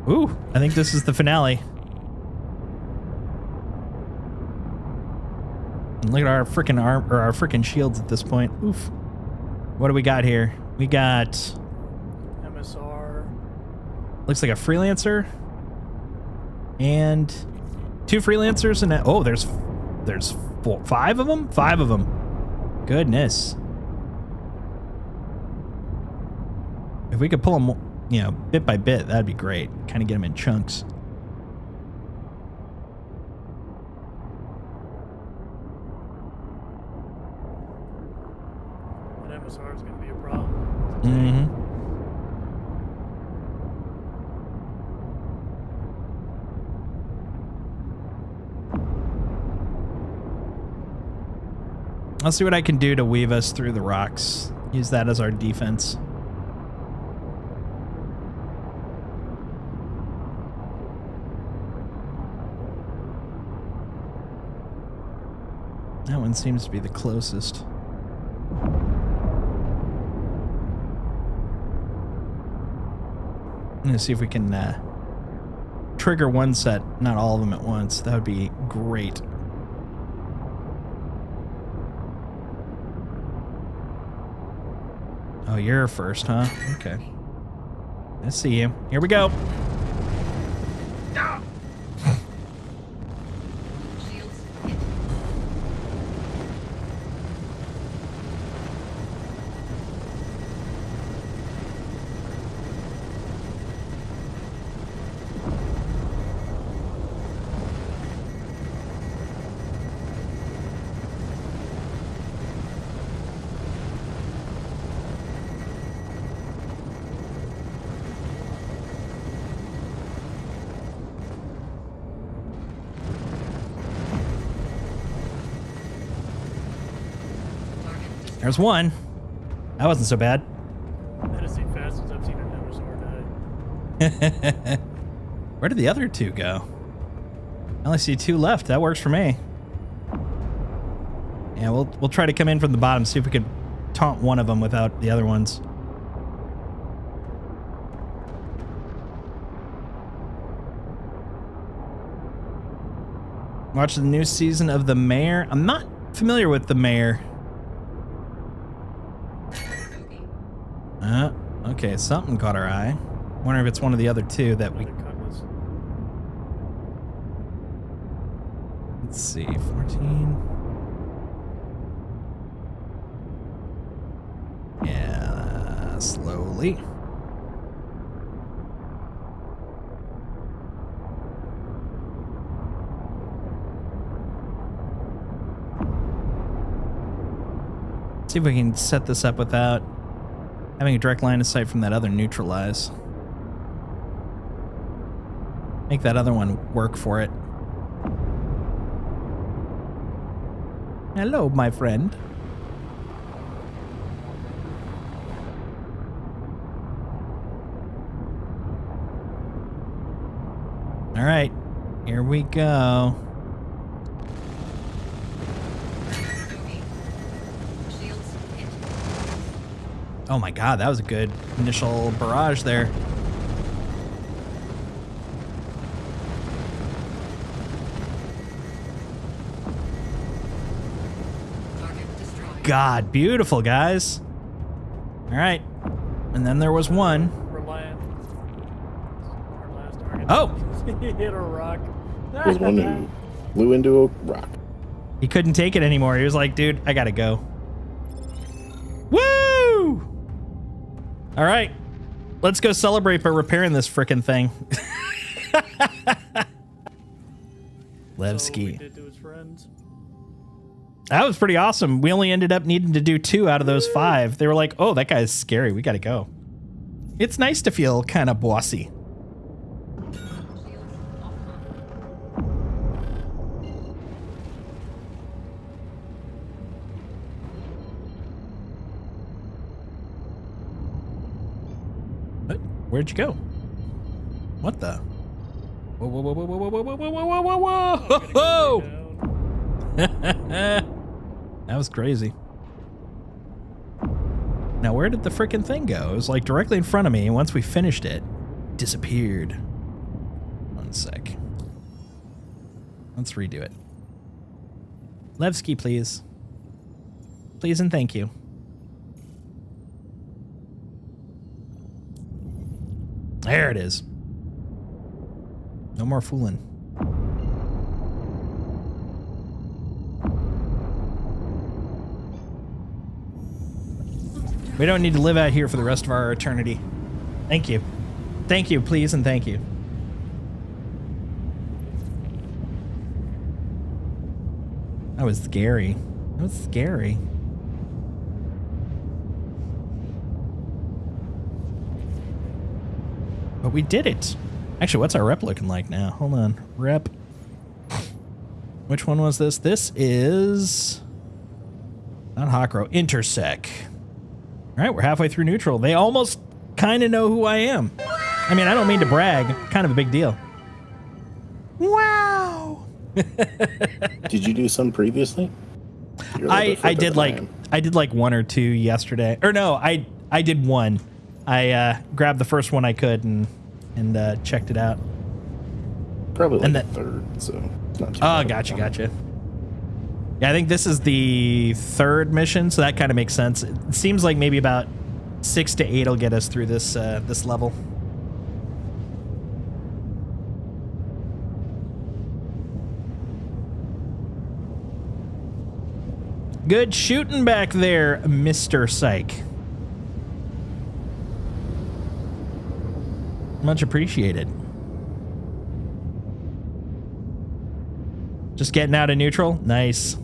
Ooh, I think this is the finale. Look at our freaking arm or our freaking shields at this point. Oof. What do we got here? We got MSR. looks like a freelancer and 2 freelancers and oh, there's 5 of them. 5 of them. Goodness. If we could pull them, you know, bit by bit, that'd be great. Kind of get them in chunks. That MSR is going to be a problem. Mm-hmm. I'll see what I can do to weave us through the rocks. Use that as our defense. That one seems to be the closest. I'm gonna see if we can trigger one set, not all of them at once. That would be great. Oh, you're first, huh? Okay. I see you. Here we go. Shields hit. There's one. That wasn't so bad. That is the fastest I've seen an MSR die. Where did the other two go? I only see two left. That works for me. Yeah, we'll try to come in from the bottom, see if we could taunt one of them without the other ones. Watch the new season of The Mayor. I'm not familiar with The Mayor. Okay, something caught our eye. Wonder if it's one of the other two that we... Let's see, 14. Yeah, slowly. See if we can set this up without having a direct line of sight from that other neutralize. Make that other one work for it. Hello, my friend. All right, here we go. Shields hit. Oh my God, that was a good initial barrage there. Target destroyed. God, beautiful, guys. All right, and then there was one. Reliant. Our last target. Oh! He hit a rock. There's one who flew into a rock. He couldn't take it anymore. He was like, dude, I gotta go. Woo! All right, let's go celebrate by repairing this frickin' thing. So we Levski. did to his friends. That was pretty awesome. We only ended up needing to do 2 out of those 5. They were like, oh, that guy's scary. We gotta go. It's nice to feel kind of bossy. Shields offline. Where'd you go? What the? Whoa, whoa, whoa, whoa, whoa, whoa, whoa, whoa, whoa, whoa, whoa, whoa! That was crazy. Now, where did the frickin' thing go? It was like directly in front of me, and once we finished it, disappeared. One sec. Let's redo it. Levski, please. Please and thank you. There it is. No more fooling. We don't need to live out here for the rest of our eternity. Thank you. Thank you, please, and thank you. That was scary. That was scary. But we did it. Actually, what's our rep looking like now? Hold on. Rep. Which one was this? This is... not Hakro. Intersec. All right, we're halfway through neutral. They almost kind of know who I am. I mean, I don't mean to brag. Kind of a big deal. Wow. Did you do some previously? You're a little bit I further did than I did like 1 or 2 yesterday. Or no, I did 1. I grabbed the first one I could and checked it out. Probably like and the third, so it's not too Oh, bad of a gotcha, time. gotcha. Yeah, I think this is the 3rd mission, so that kind of makes sense. It seems like maybe about 6 to 8 will get us through this this level. Good shooting back there, Mr. Psych. Much appreciated. Just getting out of neutral? Nice.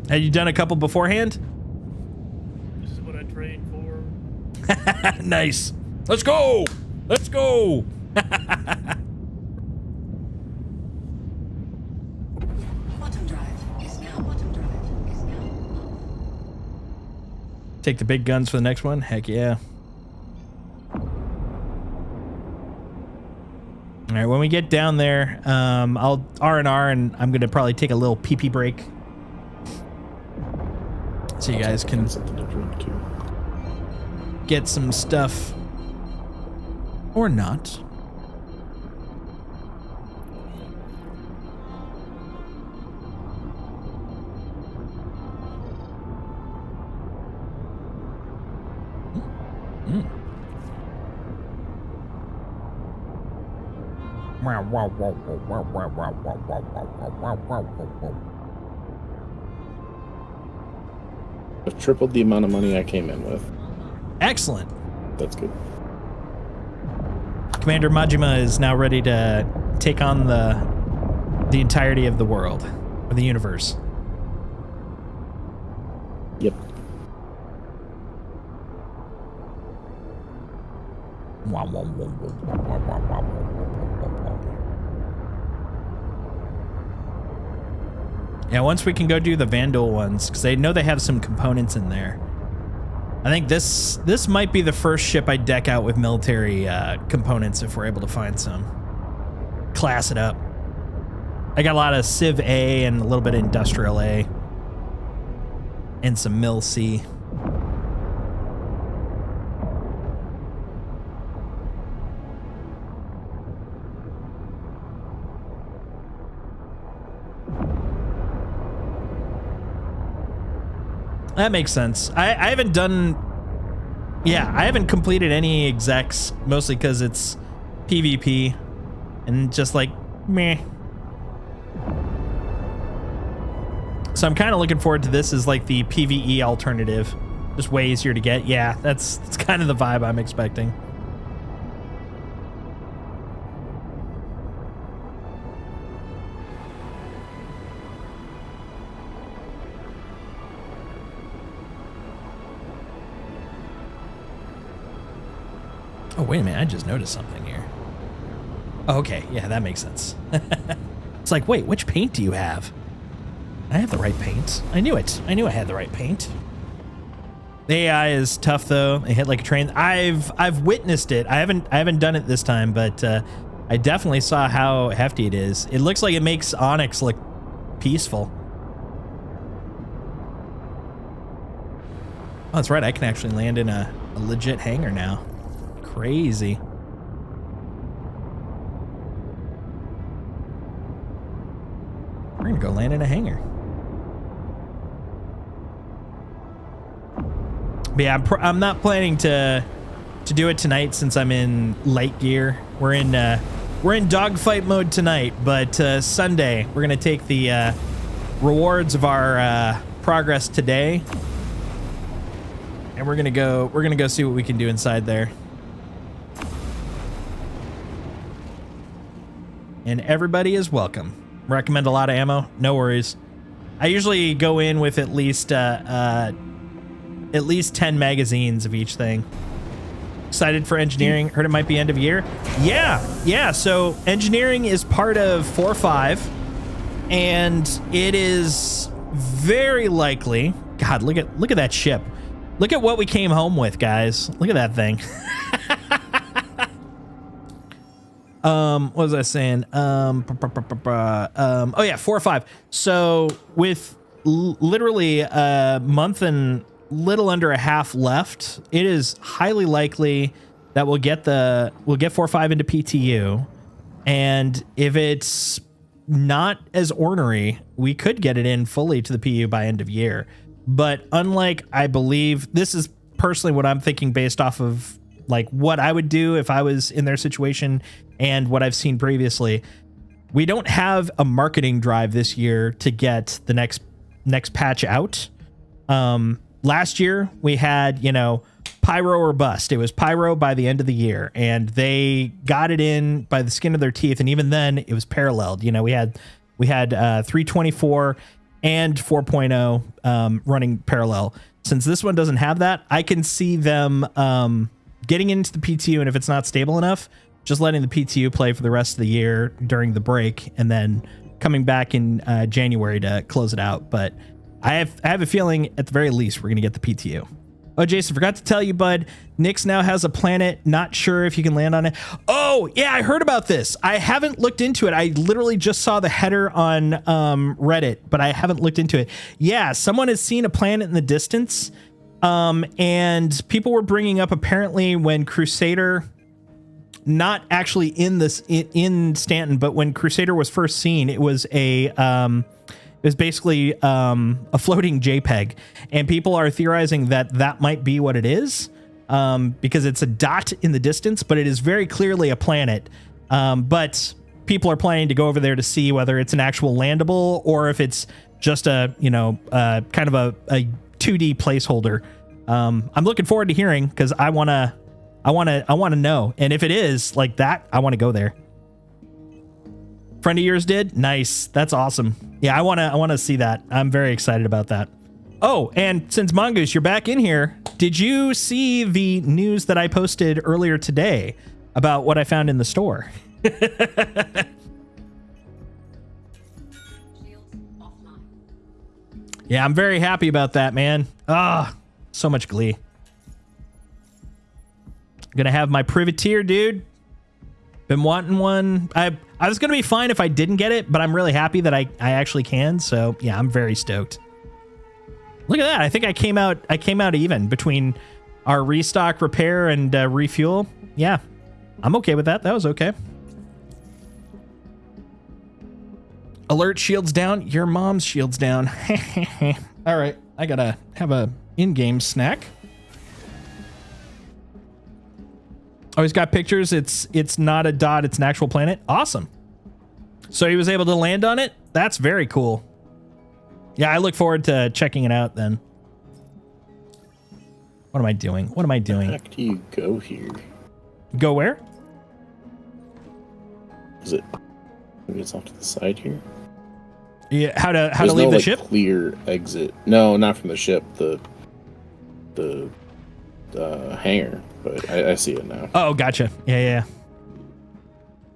Had you done a couple beforehand? This is what I trained for. Nice. Let's go. Let's go. Quantum drive is now. Quantum drive is now Take the big guns for the next one. Heck yeah. All right, when we get down there, I'll R&R, and I'm going to probably take a little pee-pee break. So you guys can something to drink too. get some stuff. Or not. I've tripled the amount of money I came in with. Excellent. That's good. Commander Majima is now ready to take on the entirety of the world, or the universe. Yep. Yeah, once we can go do the Vandal ones, because I know they have some components in there. I think this might be the first ship I deck out with military components if we're able to find some. Class it up. I got a lot of Civ A and a little bit of Industrial A. And some Mil C. That makes sense. I haven't done... Yeah, I haven't completed any execs, mostly because it's PvP. And just like, meh. So I'm kind of looking forward to this as like the PvE alternative. Just way easier to get. Yeah, that's kind of the vibe I'm expecting. Oh, wait a minute. I just noticed something here. Oh, okay. Yeah, that makes sense. It's like, wait, which paint do you have? I have the right paint. I knew it. I knew I had the right paint. The AI is tough though. They hit like a train. I've witnessed it. I haven't done it this time, but I definitely saw how hefty it is. It looks like it makes Onyx look peaceful. Oh, that's right. I can actually land in a legit hangar now. Crazy. We're gonna go land in a hangar. But yeah, I'm not planning to do it tonight since I'm in light gear. We're in dogfight mode tonight, but Sunday we're gonna take the rewards of our progress today, and we're gonna go see what we can do inside there. And everybody is welcome. Recommend a lot of ammo. No worries. I usually go in with at least 10 magazines of each thing. Excited for engineering. Heard it might be end of year. Yeah. So engineering is part of 4.5, and it is very likely. God, look at that ship. Look at what we came home with, guys. Look at that thing. What was I saying? Oh yeah, 4 or 5. So with literally a month and little under a half left, it is highly likely that we'll get 4.5 into PTU, and if it's not as ornery, we could get it in fully to the PU by end of year. But unlike, I believe, this is personally what I'm thinking based off of like what I would do if I was in their situation and what I've seen previously. We don't have a marketing drive this year to get the next patch out. Last year we had, pyro or bust. It was pyro by the end of the year, and they got it in by the skin of their teeth. And even then it was paralleled. We had 324 and 4.0 running parallel. Since this one doesn't have that, I can see them getting into the PTU, and if it's not stable enough, just letting the PTU play for the rest of the year during the break, and then coming back in January to close it out. But I have a feeling at the very least we're going to get the PTU. Oh, Jason, forgot to tell you, bud. Nyx now has a planet. Not sure if you can land on it. Oh, yeah, I heard about this. I haven't looked into it. I literally just saw the header on Reddit, but I haven't looked into it. Yeah, someone has seen a planet in the distance, and people were bringing up apparently when Crusader, not actually in Stanton, but when Crusader was first seen, it was basically a floating JPEG, and people are theorizing that might be what it is, because it's a dot in the distance, but it is very clearly a planet. But people are planning to go over there to see whether it's an actual landable or if it's just a kind of a 2D placeholder. I'm looking forward to hearing, because I want to know, and if it is like that, I want to go there. Friend of yours did? Nice. That's awesome. Yeah, I want to see that. I'm very excited about that. Oh, and since Mongoose, you're back in here, did you see the news that I posted earlier today about what I found in the store? Shields offline. Yeah, I'm very happy about that, man. Ah, so much glee. Gonna have my privateer, dude. Been wanting one. I was gonna be fine if I didn't get it, but I'm really happy that I actually can. So yeah, I'm very stoked. Look at that. I think I came out even between our restock, repair, and refuel. Yeah, I'm okay with that. That was okay. Alert, shields down. Your mom's shields down. All right, I gotta have a in-game snack. Oh, he's got pictures. It's not a dot. It's an actual planet. Awesome. So he was able to land on it. That's very cool. Yeah, I look forward to checking it out then. What am I doing? What am I doing? How do you go here? Go where? Is it? Maybe it's off to the side here. Yeah, how to There's leave no, the like, ship? clear exit. No, not from the ship. The hangar. But I see it now. Oh, gotcha. Yeah.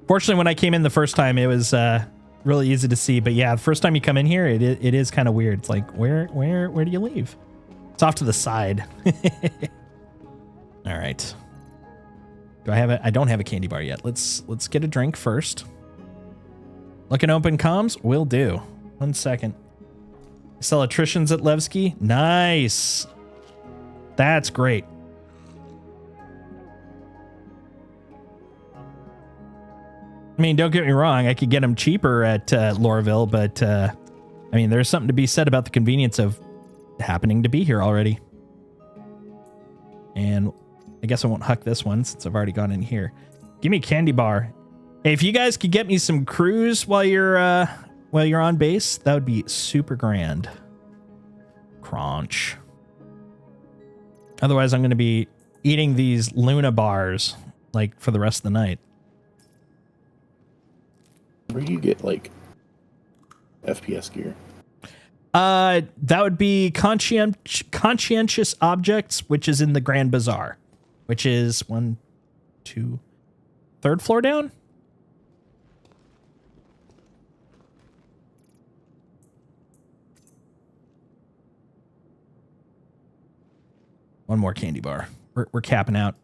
Fortunately, when I came in the first time, it was really easy to see. But yeah, the first time you come in here, it is kind of weird. It's like, where do you leave? It's off to the side. All right. Do I have it? I don't have a candy bar yet. Let's get a drink first. Looking open comms? Will do. 1 second. Sell electricians at Levski? Nice. That's great. I mean, don't get me wrong. I could get them cheaper at Lorville, but I mean, there's something to be said about the convenience of happening to be here already. And I guess I won't huck this one since I've already gone in here. Give me a candy bar. Hey, if you guys could get me some crews while you're on base, that would be super grand. Crunch. Otherwise, I'm going to be eating these Luna bars like for the rest of the night. Where do you get like FPS gear? That would be conscientious objects, which is in the Grand Bazaar, which is 1, 2, 3rd floor down. One more candy bar. We're capping out.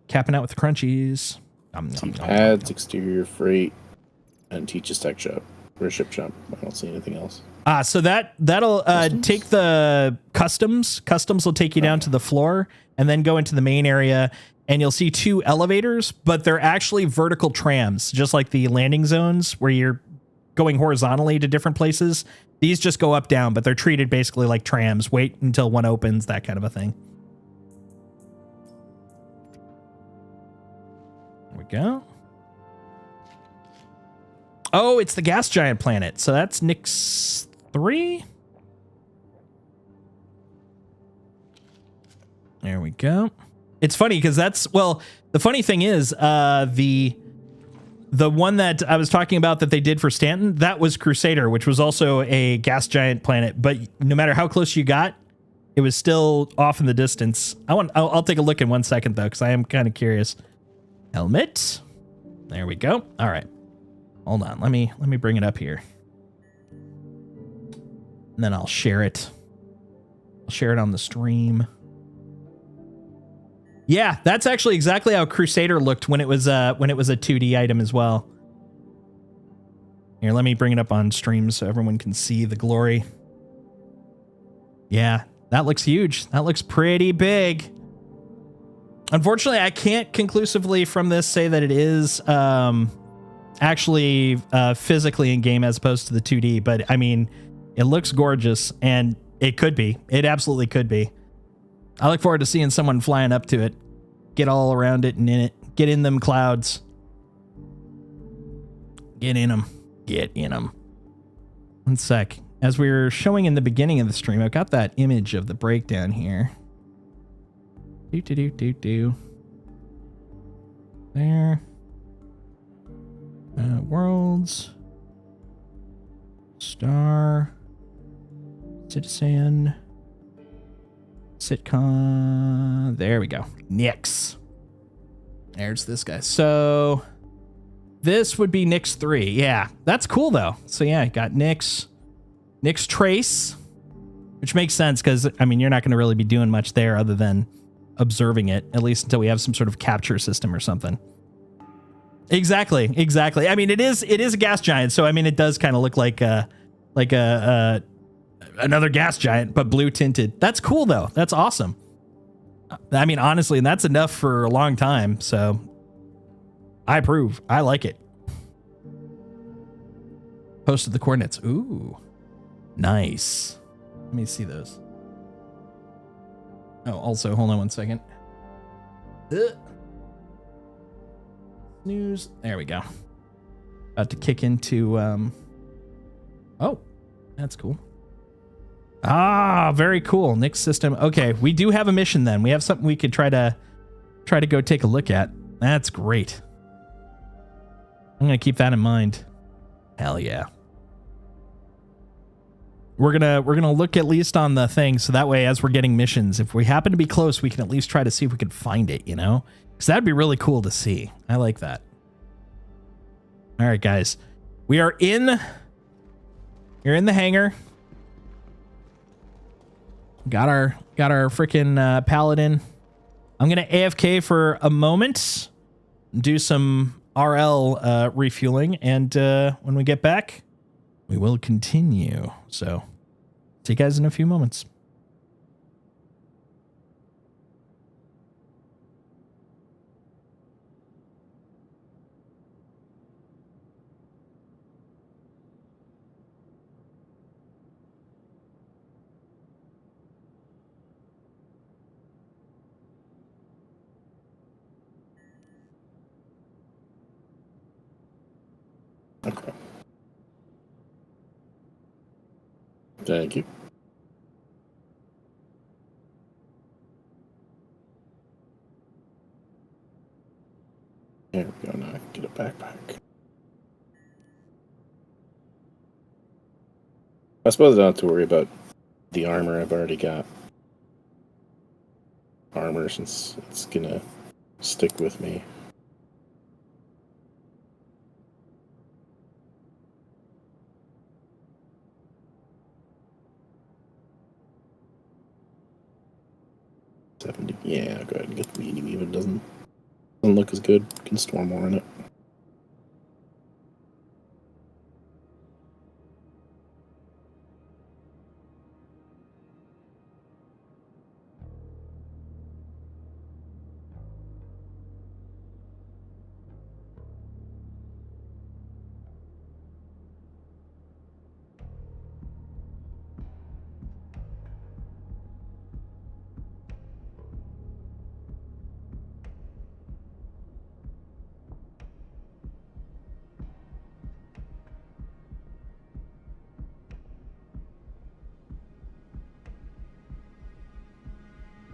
Capping out with the crunchies. Pads, exterior freight, and teaches tech shop or ship shop. I don't see anything else. So that'll take the customs. Customs will take you down to the floor and then go into the main area, and you'll see 2 elevators, but they're actually vertical trams, just like the landing zones where you're going horizontally to different places. These just go up, down, but they're treated basically like trams. Wait until one opens, that kind of a thing. There we go. Oh, it's the gas giant planet. So that's Nyx 3. There we go. It's funny because that's, well, the funny thing is, the one that I was talking about that they did for Stanton, that was Crusader, which was also a gas giant planet. But no matter how close you got, it was still off in the distance. I'll take a look in 1 second though, because I am kind of curious. Helmet. There we go. All right. Hold on. Let me bring it up here. And then I'll share it. I'll share it on the stream. Yeah, that's actually exactly how Crusader looked when it was a 2D item as well. Here, let me bring it up on stream so everyone can see the glory. Yeah, that looks huge. That looks pretty big. Unfortunately, I can't conclusively from this say that it is actually physically in game as opposed to the 2D, but I mean, it looks gorgeous and it could be. It absolutely could be. I look forward to seeing someone flying up to it, get all around it and in it, get in them clouds. Get in them. Get in them. One sec. As we were showing in the beginning of the stream, I've got that image of the breakdown here. There. Worlds. Star. Citizen. Sitcom. There we go. Nyx. There's this guy. So this would be Nyx 3. Yeah, that's cool though. So yeah, got Nyx Trace, which makes sense because I mean you're not going to really be doing much there other than observing it, at least until we have some sort of capture system or something. Exactly. I mean it is a gas giant, so I mean it does kind of look like another gas giant, but blue tinted. That's cool though. That's awesome. I mean, honestly, and that's enough for a long time. So I approve. I like it. Posted the coordinates. Ooh, nice. Let me see those. Oh, also, hold on one second. Snooze. There we go. About to kick into, oh, that's cool. Ah, very cool. Nyx system. Okay, we do have a mission then. We have something we could try to go take a look at. That's great. I'm going to keep that in mind. Hell yeah. We're going to look at least on the thing so that way as we're getting missions, if we happen to be close, we can at least try to see if we can find it, you know? Cuz that'd be really cool to see. I like that. All right, guys. You're in the hangar. Got our freaking paladin. I'm gonna AFK for a moment, do some RL refueling, and when we get back, we will continue. So, see you guys in a few moments. Okay. Thank you. There we go. Now I can get a backpack. I suppose I don't have to worry about the armor. I've already got armor since it's gonna stick with me. Yeah, I'll go ahead and get the medium even. Doesn't look as good. Can store more in it.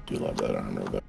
Do love that armor, but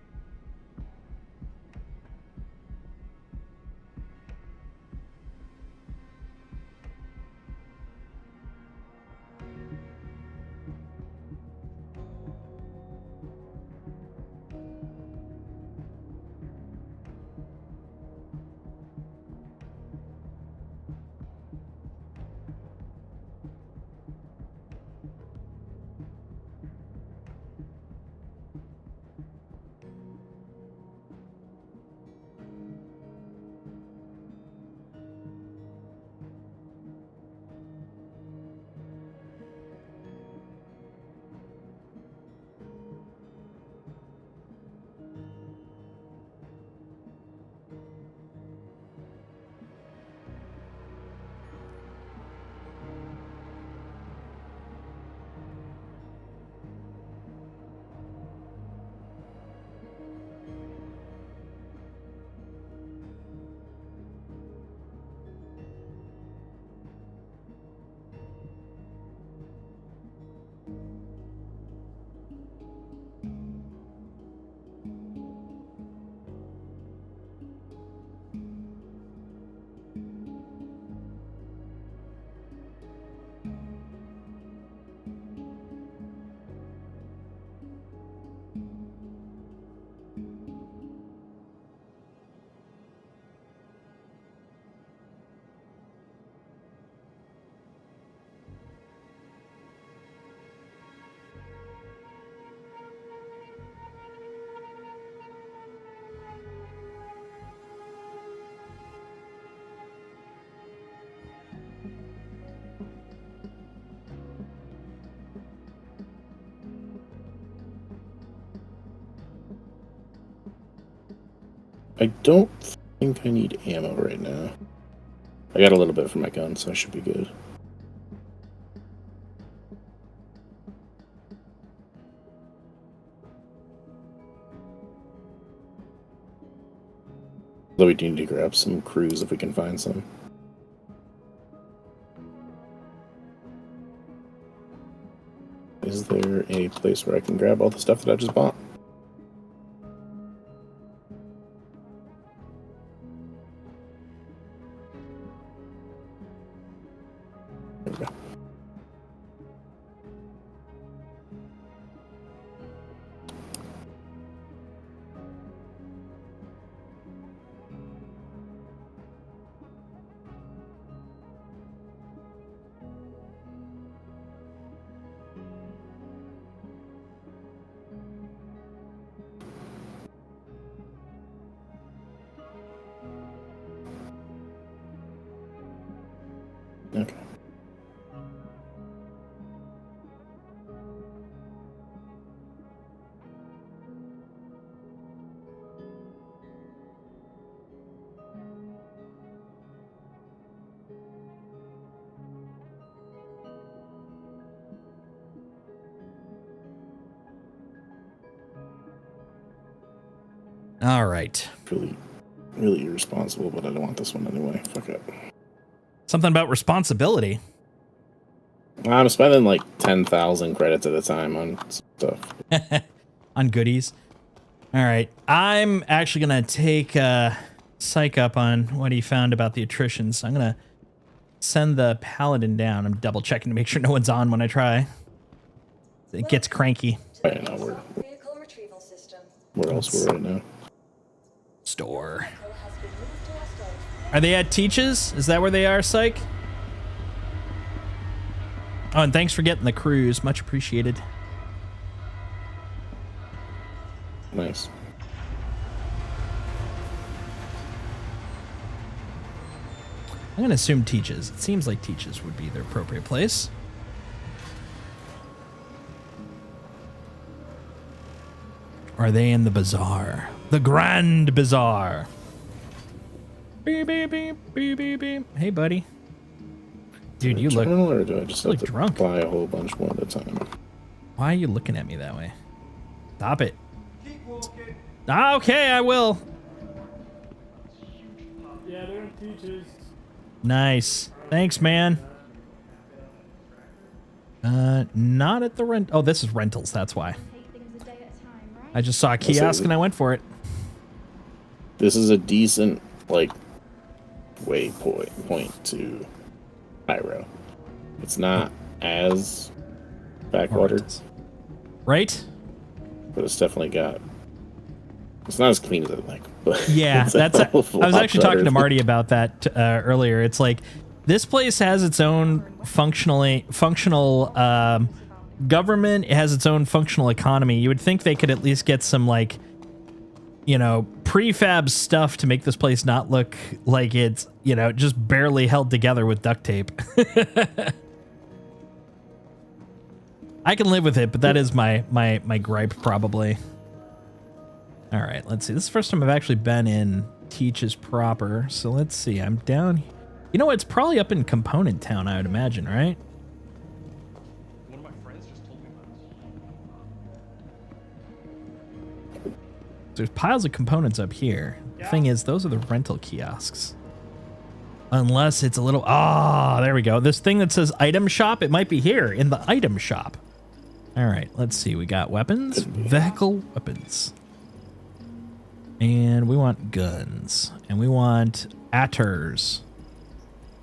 I don't think I need ammo right now. I got a little bit from my gun, so I should be good. Though we do need to grab some crews if we can find some. Is there a place where I can grab all the stuff that I just bought? There we go. Okay. All right. Really irresponsible, but I don't want this one anyway. Fuck it. Something about responsibility. I'm spending like 10,000 credits at a time on stuff. On goodies. All right. I'm actually going to take Psych up on what he found about the attrition. So I'm going to send the Paladin down. I'm double checking to make sure no one's on when I try. It gets cranky. I don't know Vehicle retrieval system. where else we're right now. Store. Vehicle has been moved to our storage. Are they at Teach's? Is that where they are, Psych? Oh, and thanks for getting the cruise. Much appreciated. Nice. I'm going to assume Teach's. It seems like Teach's would be the appropriate place. Are they in the bazaar? The Grand Bazaar. Beep, beep, beep, beep, beep, beep. Hey, buddy. Dude, you look... Journal, or do I just you have look to drunk. buy a whole bunch one at a time? Why are you looking at me that way? Stop it. Ah, okay, I will. Yeah, they're in Peaches. Nice. Thanks, man. Not at the rent. Oh, this is rentals. That's why. Take things a day at a time, right? I just saw a kiosk and I went for it. This is a decent, like, point to Pyro. It's not as backwatered, Right? but it's definitely got. It's not as clean as I'd like. But Yeah, it's a that's. hell I of a was lot actually talking better to Marty about that earlier. It's like this place has its own functional government. It has its own functional economy. You would think they could at least get some like, you know, prefab stuff to make this place not look like it's, you know, just barely held together with duct tape. I can live with it, but that is my gripe probably. All right, let's see. This is the first time I've actually been in Teach's proper. So let's see. I'm down. You know, it's probably up in Component Town, I would imagine, right? One of my friends just told me about this. There's piles of components up here. The thing is, those are the rental kiosks. Unless it's a little... Ah, there we go. This thing that says item shop, it might be here in the item shop. All right, let's see. We got weapons, vehicle weapons. And we want guns. And we want atters.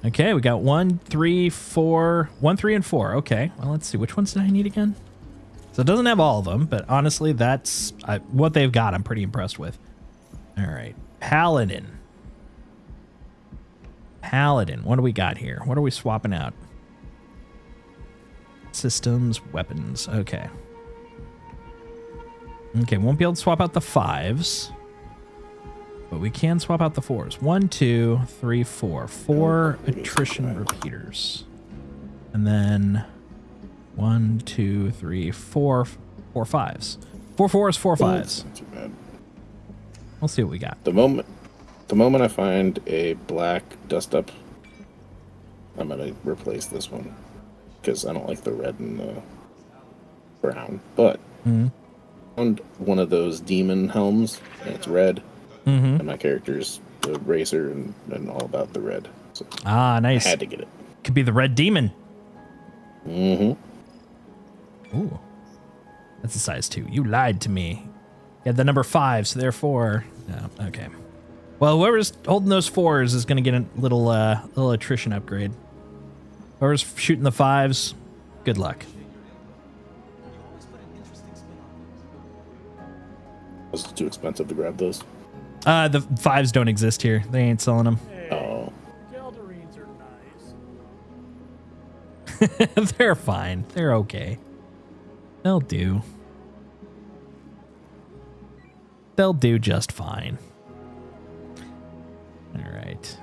Okay, we got 1, 3, 4. 1, 3, and 4. Okay, well, let's see. Which ones did I need again? So it doesn't have all of them, but honestly, that's what they've got. I'm pretty impressed with. All right. Paladin. Paladin. What do we got here? What are we swapping out? Systems, weapons. Okay. Okay, won't be able to swap out the 5s. But we can swap out the 4s. 1, 2, 3, 4. 4 attrition repeaters. And then 1, 2, 3, 4. 4 5s. 4 4s, 4 5s. Not too bad. We'll see what we got. The moment I find a black dust up, I'm gonna replace this one because I don't like the red and the brown. But found one of those demon helms, and it's red, and my character's the racer and all about the red. So Nice. I had to get it. Could be the red demon. Ooh. That's a size 2. You lied to me. You had the number 5, so therefore... Oh, okay. Well, whoever's holding those 4s is going to get a little attrition upgrade. Whoever's shooting the 5s, good luck. Was it too expensive to grab those? The 5s don't exist here. They ain't selling them. Oh. Galderines are nice. They're fine. They're okay. They'll do. They'll do just fine. All right.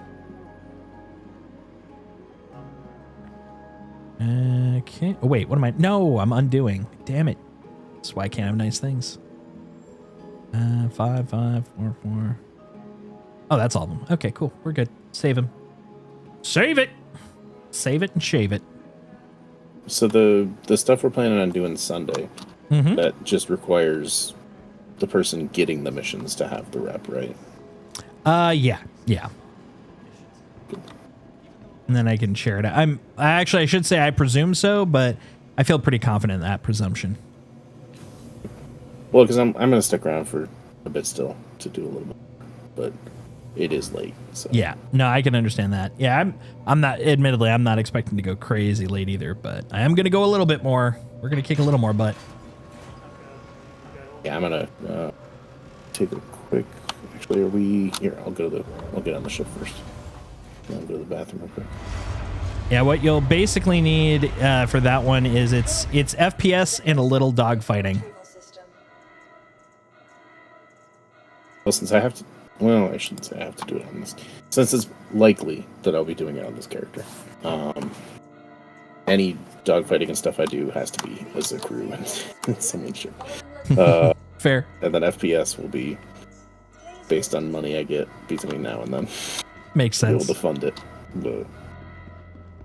Okay. Oh, wait, what am I? No, I'm undoing. Damn it. That's why I can't have nice things. 5, 5, 4, 4. Oh, that's all of them. Okay, cool. We're good. Save him. Save it. Save it and shave it. So the stuff we're planning on doing Sunday, that just requires the person getting the missions to have the rep, right? Yeah. And then I can share it. I should say I presume so, but I feel pretty confident in that presumption. Well, because I'm gonna stick around for a bit still to do a little bit, but it is late. So Yeah, no, I can understand that. Yeah, I'm not. Admittedly, I'm not expecting to go crazy late either, but I am gonna go a little bit more. We're gonna kick a little more butt. yeah, I'm gonna take a quick. Actually, are we here? I'll get on the ship first. I'll go to the bathroom real quick. Yeah, what you'll basically need for that one is it's FPS and a little dogfighting. Retrieval system. Well, since I have to, well, I shouldn't say I have to do it on this. Since it's likely that I'll be doing it on this character, any dogfighting and stuff I do has to be as a crew and someone ship. Fair. And then FPS will be based on money I get between now and then. Makes Be able sense. to fund it, but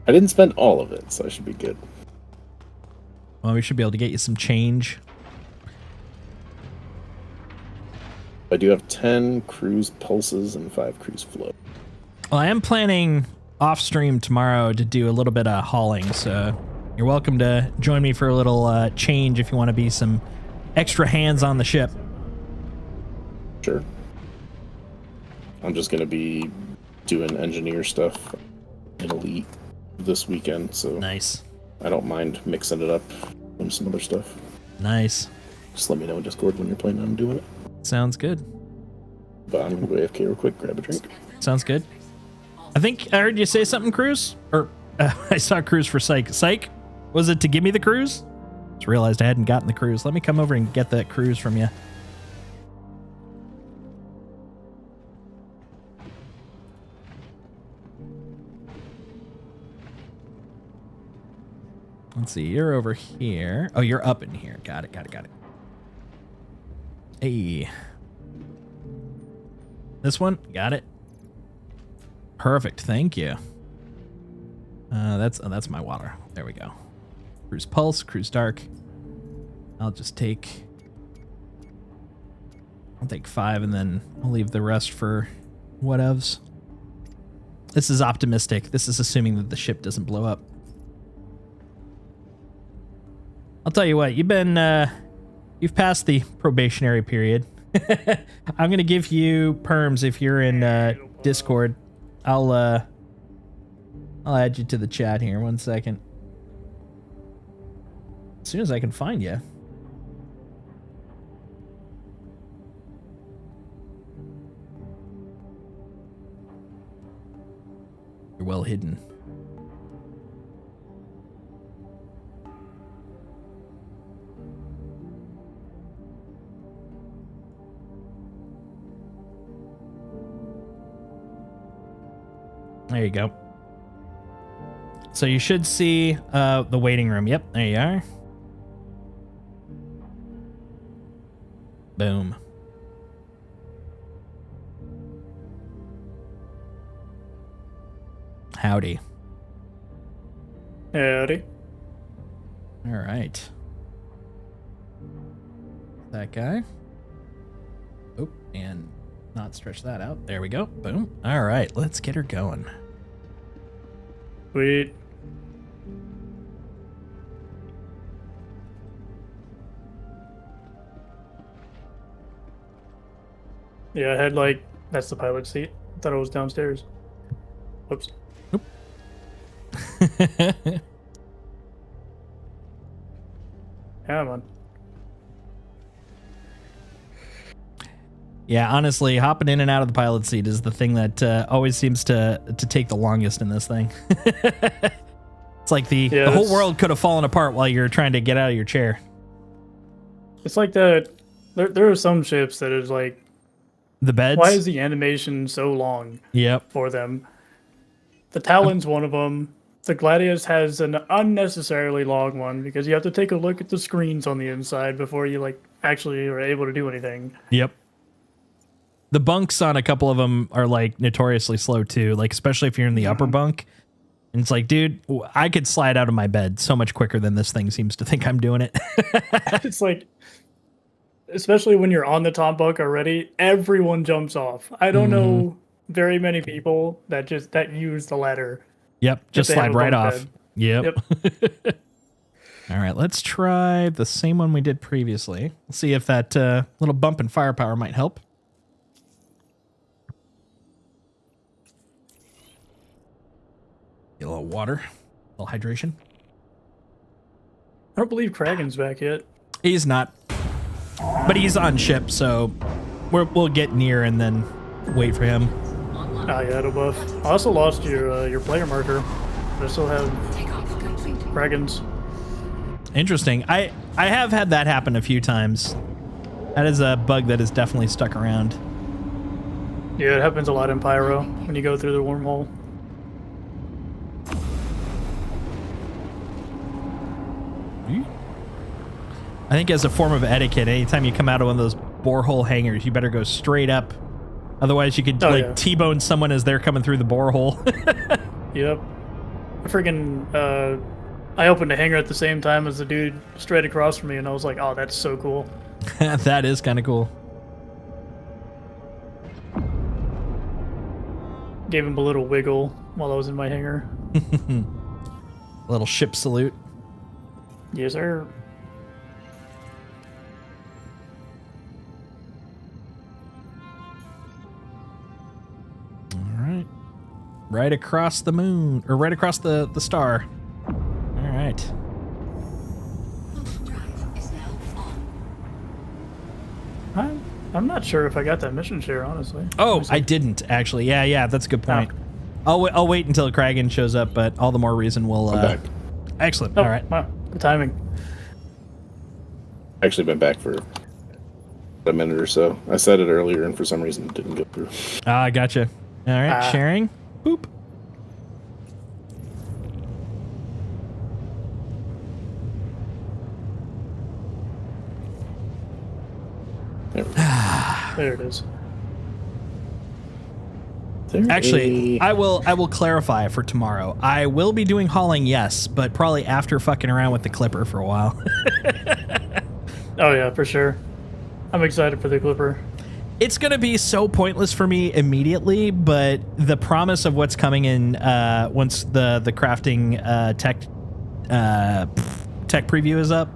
I didn't spend all of it, so I should be good. Well, we should be able to get you some change. I do have 10 cruise pulses and 5 cruise flow. Well, I am planning off stream tomorrow to do a little bit of hauling, so you're welcome to join me for a little change if you want to be some extra hands on the ship. Sure. I'm just gonna be doing engineer stuff in Elite this weekend, so Nice. I don't mind mixing it up with some other stuff. Nice. Just let me know in Discord when you're planning on doing it. Sounds good. But I'm gonna go AFK real quick, grab a drink. Sounds good. I think I heard you say something, Cruz? Or I saw Cruz for Psych. Psych? Was it to give me the cruise? Just realized I hadn't gotten the cruise. Let me come over and get that cruise from you. Let's see. You're over here. Oh, you're up in here. Got it. Hey. This one? Got it. Perfect. Thank you. That's my water. There we go. Cruise Pulse, Cruise Dark. I'll take 5 and then I'll leave the rest for whatevs. This is optimistic. This is assuming that the ship doesn't blow up. I'll tell you what, you've passed the probationary period. I'm going to give you perms if you're in Discord. I'll add you to the chat here. 1 second. As soon as I can find you. You're well hidden. There you go. So you should see the waiting room. Yep, there you are. Boom. howdy. Howdy. All right. That guy. Oh, and not stretch that out. There we go. Boom. All right, let's get her going. Sweet. Yeah, I had like, that's the pilot seat. I thought it was downstairs. Whoops. Come on. Yeah, honestly, hopping in and out of the pilot seat is the thing that always seems to take the longest in this thing. It's like the whole world could have fallen apart while you're trying to get out of your chair. It's like that. There are some ships that is like, the beds. why is the animation so long? Yep. For them. The Talon's one of them. The Gladius has an unnecessarily long one because you have to take a look at the screens on the inside before you like actually are able to do anything. Yep. The bunks on a couple of them are like notoriously slow too, like especially if you're in the upper bunk. And it's like, dude, I could slide out of my bed so much quicker than this thing seems to think I'm doing it. It's like, especially when you're on the top bunk already, everyone jumps off. I don't know very many people that use the ladder. Yep, just they have slide a right bunk off. bed. Yep. All right, let's try the same one we did previously. Let's see if that little bump in firepower might help. Get a little water, a little hydration. I don't believe Kragen's back yet. He's not, but he's on ship, so we'll get near and then wait for him. Ah, yeah, it'll buff. I also lost your player marker. But I still have Kragen's. Interesting. I have had that happen a few times. That is a bug that is definitely stuck around. Yeah, it happens a lot in Pyro when you go through the wormhole. I think as a form of etiquette, anytime you come out of one of those borehole hangars, you better go straight up. Otherwise, you could T-bone someone as they're coming through the borehole. Yep. I opened a hangar at the same time as the dude straight across from me, and I was like, oh, that's so cool. That is kind of cool. Gave him a little wiggle while I was in my hangar. A little ship salute. Yes, sir. All right. Right across the moon, or right across the star. All right. I'm not sure if I got that mission share, honestly. Oh, I didn't actually. Yeah, that's a good point. Oh. I'll wait until Kragen shows up, but all the more reason we'll. I'm back. Excellent. Oh, all right. Wow, the timing. Actually been back for a minute or so. I said it earlier, and for some reason it didn't go through. Ah, gotcha. All right, sharing. Boop. There it is. Actually, I will clarify for tomorrow. I will be doing hauling, yes, but probably after fucking around with the Clipper for a while. Oh yeah, for sure. I'm excited for the Clipper. It's going to be so pointless for me immediately, but the promise of what's coming in once the crafting tech preview is up,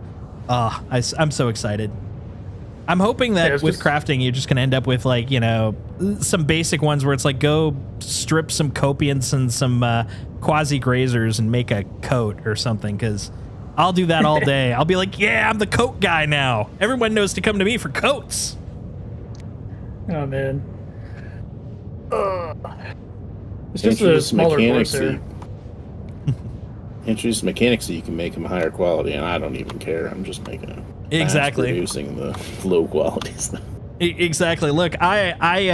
I'm so excited. I'm hoping that with crafting, you're just going to end up with, like, you know, some basic ones where it's like, go strip some copiants and some quasi-grazers and make a coat or something, because I'll do that all day. I'll be like, yeah, I'm the coat guy now. Everyone knows to come to me for coats. Oh, man. It's just a smaller Corsair. Introduce mechanics so you can make them higher quality, and I don't even care. I'm just making it. Exactly. Producing the low quality stuff. Exactly. Look, I'm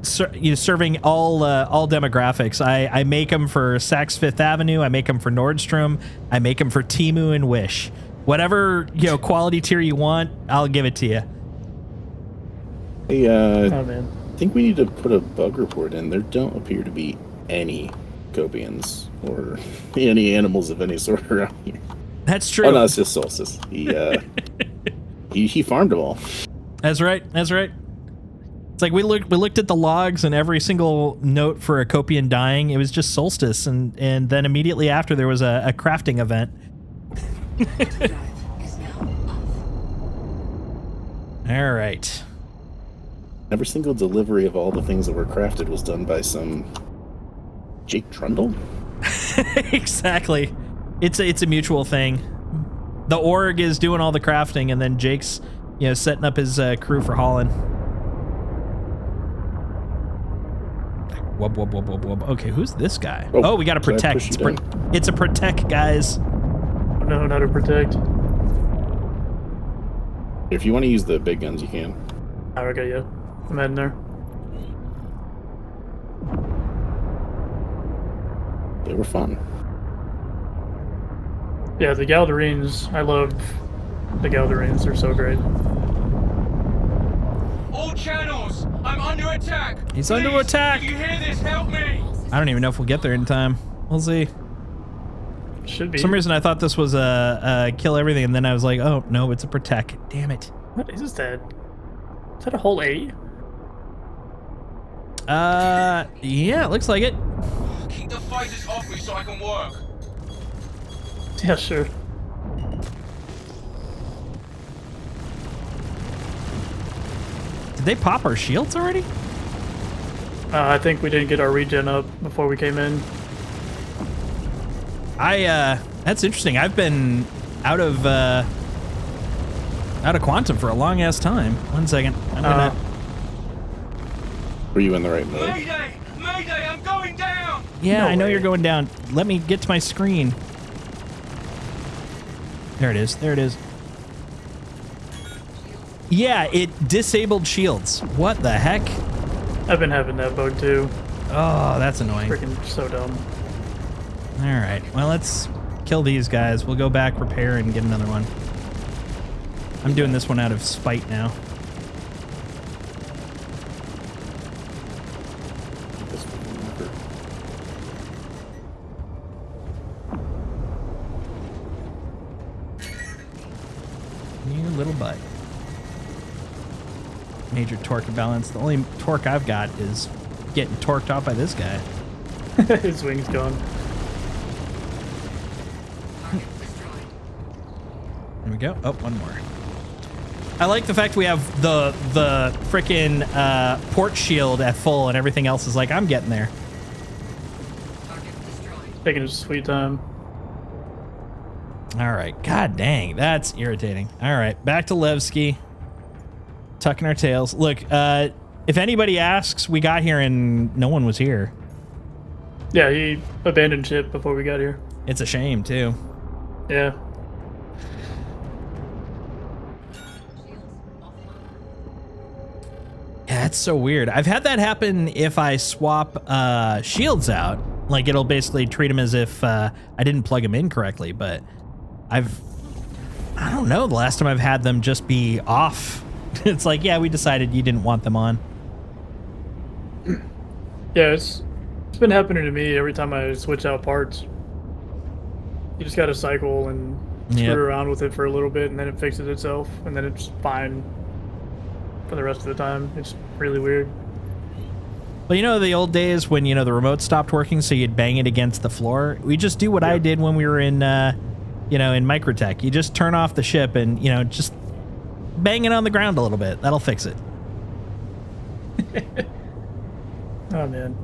serving all demographics. I make them for Saks Fifth Avenue. I make them for Nordstrom. I make them for Temu and Wish. Whatever quality tier you want, I'll give it to you. Hey, oh man. I think we need to put a bug report in. There don't appear to be any copians or any animals of any sort around here. That's true. Oh no, it's just Solstice. He farmed them all. That's right. That's right. It's like we looked at the logs, and every single note for a Copian dying, it was just Solstice, and then immediately after there was a crafting event. All right. Every single delivery of all the things that were crafted was done by some Jake Trundle. Exactly. It's a mutual thing. The org is doing all the crafting, and then Jake's, setting up his crew for hauling. Wub, wub, wub, wub, wub. Okay, who's this guy? Oh, we got to protect. It's a protect, guys. No, not a protect. If you want to use the big guns, you can. Okay, yeah. I'm heading there. They were fun. Yeah, the Galdarines, I love the Galdarines. They're so great. All channels! I'm under attack! He's Please, under attack! If you hear this, help me! I don't even know if we'll get there in time. We'll see. Should be. For some reason, I thought this was a kill everything, and then I was like, oh, no, it's a protect. Damn it. What is that? Is that a whole 8? Yeah, it looks like it. Keep the fighters off me so I can work. Yeah, sure. Did they pop our shields already? I think we didn't get our regen up before we came in. That's interesting. I've been out of quantum for a long ass time. 1 second. I'm gonna. Were you in the right mode? Mayday! Mayday! I'm going down! Yeah, No I know way. you're going down. Let me get to my screen. There it is. There it is. Yeah, it disabled shields. What the heck? I've been having that bug too. Oh, that's annoying. Freaking so dumb. All right. Well, let's kill these guys. We'll go back, repair, and get another one. I'm doing this one out of spite now. This one never- You little butt. Major torque imbalance. The only torque I've got is getting torqued off by this guy. His wing's gone. There we go. Oh, one more. I like the fact we have the frickin' port shield at full, and everything else is like, I'm getting there. Taking his sweet time. All right. God dang, that's irritating. All right, back to Levski. Tucking our tails. Look, if anybody asks, we got here and no one was here. Yeah, he abandoned ship before we got here. It's a shame, too. Yeah. Yeah, that's so weird. I've had that happen if I swap shields out. Like, it'll basically treat them as if I didn't plug them in correctly, but I don't know, the last time I've had them just be off. It's like, yeah, we decided you didn't want them on. Yeah, it's been happening to me every time I switch out parts. You just gotta cycle and screw Yep. around with it for a little bit, and then it fixes itself, and then it's fine for the rest of the time. It's really weird. Well, you know the old days when, the remote stopped working so you'd bang it against the floor? We just do what I did when we were in, in Microtech. You just turn off the ship and, just bang it on the ground a little bit. That'll fix it. Oh, man.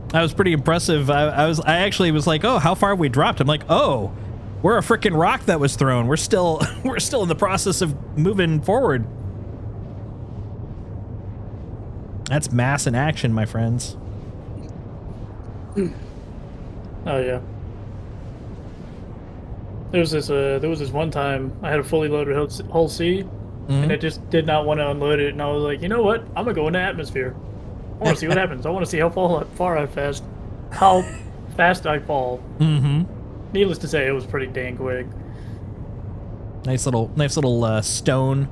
That was pretty impressive. I actually was like, oh, how far have we dropped? I'm like, oh, we're a freaking rock that was thrown. We're still in the process of moving forward. That's mass in action, my friends. Oh, yeah. There was this one time I had a fully loaded hull C, and it just did not want to unload it, and I was like, you know what? I'm gonna go into atmosphere. I want to see what happens. I want to see how far I fast I fall. Mm-hmm. Needless to say, it was pretty dang quick. Nice little stone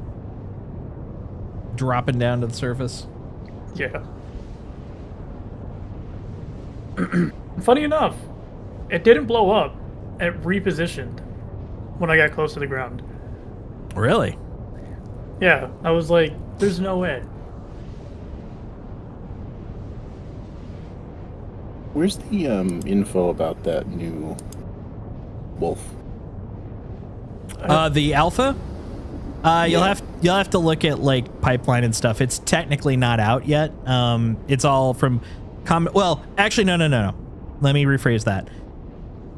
dropping down to the surface. Yeah. Funny enough, it didn't blow up. It repositioned when I got close to the ground. Really? Yeah, I was like, there's no way. Where's the info about that new wolf? The alpha? You'll have to look at like pipeline and stuff. It's technically not out yet. It's all from well, actually no. Let me rephrase that.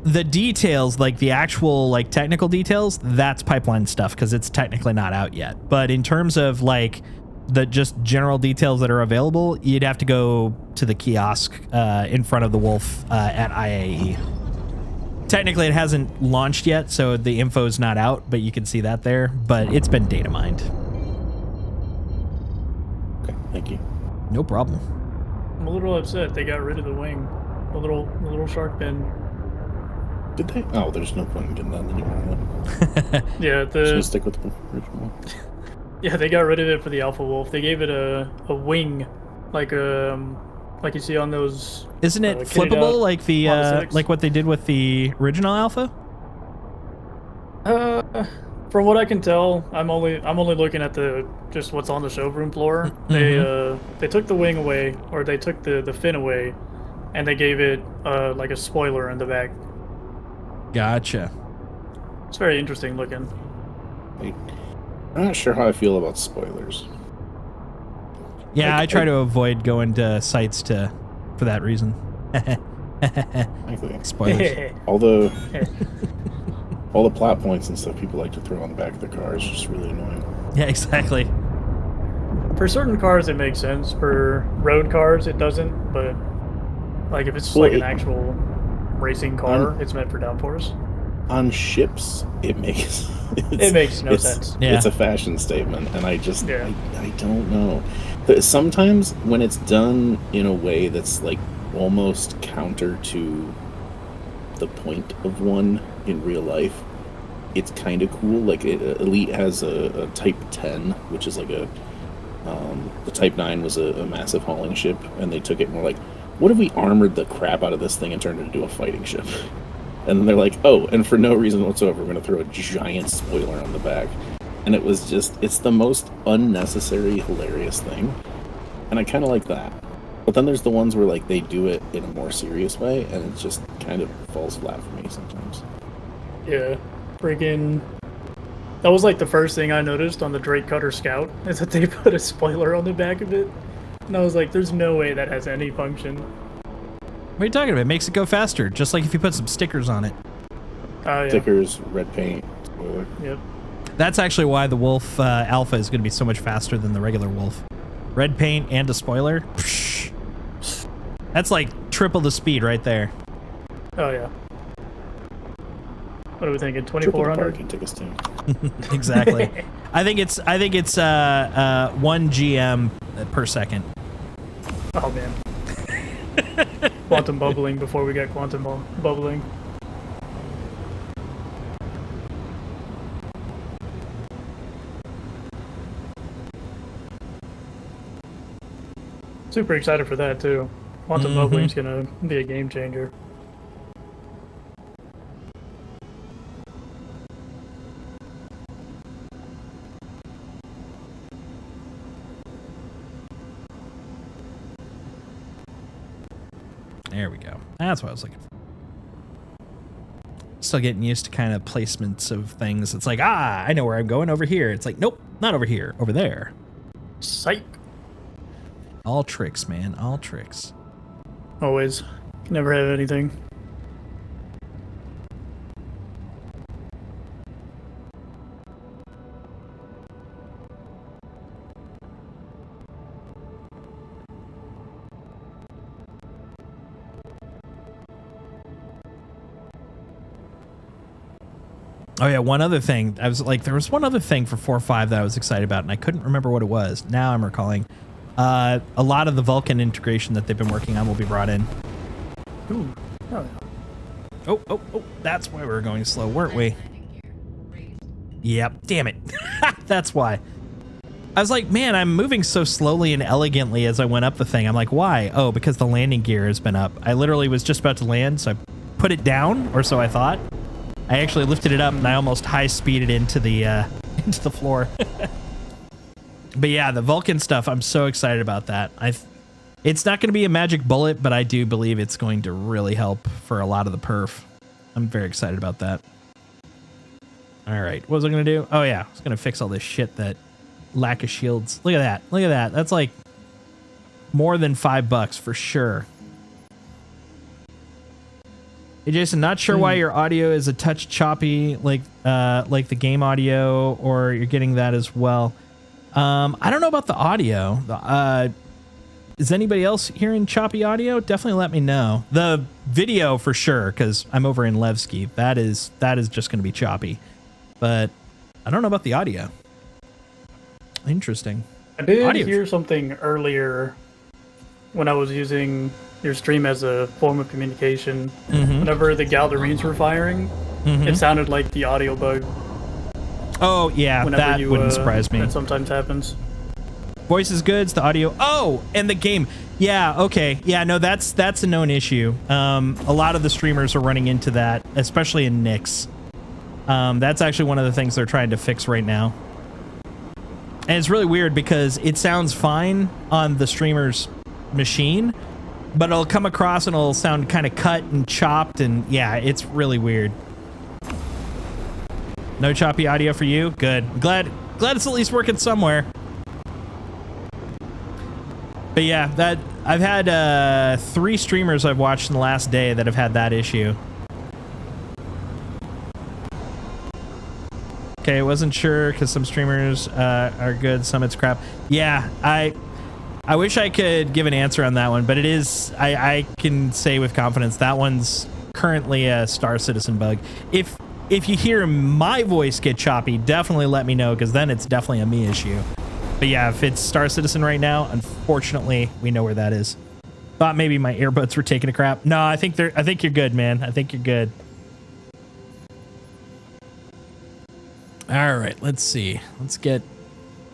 The details, like the actual like technical details, that's pipeline stuff because it's technically not out yet. But in terms of like the just general details that are available, you'd have to go to the kiosk in front of the Wolf at IAE. Technically, it hasn't launched yet, so the info's not out, but you can see that there. But it's been data mined. Okay, thank you. No problem. I'm a little upset they got rid of the wing, the little shark fin. Did they? Oh, there's no point in getting that anymore. Yeah, Just gonna stick with the original. Yeah, they got rid of it for the Alpha Wolf. They gave it a wing, like you see on those. Isn't it kitted flippable out like the Honda Civics. like what they did with the original Alpha? From what I can tell, I'm only looking at just what's on the showroom floor. They took the wing away, or they took the fin away, and they gave it like a spoiler in the back. Gotcha. It's very interesting looking. I'm not sure how I feel about spoilers. Yeah, Like, I try to avoid going to sites for that reason. Frankly, Spoilers. all the plot points and stuff people like to throw on the back of their cars is just really annoying. Yeah, exactly. For certain cars, it makes sense. For road cars, it doesn't. But like if it's Well, like an actual racing car, it's meant for downforce. On ships, it makes It makes no sense. Yeah. It's a fashion statement, and I just Yeah. I don't know. Sometimes when it's done in a way that's like almost counter to the point of one in real life, it's kind of cool. Like Elite has a Type 10, which is like the Type 9 was a massive hauling ship, and they took it more like, what if we armored the crap out of this thing and turned it into a fighting ship? And then they're like, oh, and for no reason whatsoever, we're going to throw a giant spoiler on the back. And it was just, it's the most unnecessary, hilarious thing. And I kind of like that. But then there's the ones where like they do it in a more serious way, and it just kind of falls flat for me sometimes. Yeah, freaking. That was like the first thing I noticed on the Drake Cutter Scout, is that they put a spoiler on the back of it. And I was like, there's no way that has any function. What are you talking about? It makes it go faster, just like if you put some stickers on it. Oh, yeah. Stickers, red paint, spoiler. Yep. That's actually why the Wolf Alpha is going to be so much faster than the regular Wolf. Red paint and a spoiler. Psh. That's like triple the speed right there. Oh, yeah. What are we thinking? Triple the 2400? parking tickets too. Exactly. I think it's 1 GM per second. Oh, man. Quantum bubbling before we got quantum bubbling. Super excited for that too. Quantum bubbling's gonna be a game changer. There we go. That's what I was looking for. Still getting used to kind of placements of things. It's like, I know where I'm going over here. It's like, nope, not over here, over there. Psych. All tricks, man. All tricks. Always. Can never have anything. Oh yeah, one other thing. I was like, there was one other thing for 4.5 that I was excited about, and I couldn't remember what it was. Now I'm recalling. A lot of the Vulkan integration that they've been working on will be brought in. Ooh. Oh, yeah. Oh, that's why we were going slow, weren't we? Yep, damn it. That's why. I was like, man, I'm moving so slowly and elegantly as I went up the thing. I'm like, why? Oh, because the landing gear has been up. I literally was just about to land, so I put it down, or so I thought. I actually lifted it up and I almost high-speeded into the into the floor. But yeah, the Vulcan stuff, I'm so excited about that. It's not going to be a magic bullet, but I do believe it's going to really help for a lot of the perf. I'm very excited about that. All right, what was I going to do? Oh yeah, I was going to fix all this shit that lack of shields. Look at that. Look at that. That's like more than $5 for sure. Hey Jason, not sure why your audio is a touch choppy like the game audio, or you're getting that as well. I don't know about the audio. Is anybody else hearing choppy audio? Definitely let me know. The video for sure, because I'm over in Levski. That is just going to be choppy. But I don't know about the audio. Interesting. I did hear something earlier when I was using your stream as a form of communication. Whenever the Galderines were firing, it sounded like the audio bug. Oh, yeah, that wouldn't surprise me. That sometimes happens. Voice is good, it's the audio. Oh, and the game. Yeah, okay. Yeah, no, that's a known issue. A lot of the streamers are running into that, especially in Nix. That's actually one of the things they're trying to fix right now. And it's really weird because it sounds fine on the streamer's machine, but it'll come across and it'll sound kind of cut and chopped, and yeah, it's really weird. No choppy audio for you? Good. Glad it's at least working somewhere. But yeah, that I've had 3 streamers I've watched in the last day that have had that issue. Okay, wasn't sure because some streamers are good, some it's crap. Yeah, I wish I could give an answer on that one, but it is, I can say with confidence that one's currently a Star Citizen bug. If you hear my voice get choppy, definitely let me know, because then it's definitely a me issue. But yeah, if it's Star Citizen right now, unfortunately, we know where that is. Thought maybe my earbuds were taking a crap. No, I think you're good, man. I think you're good. All right, let's see. Let's get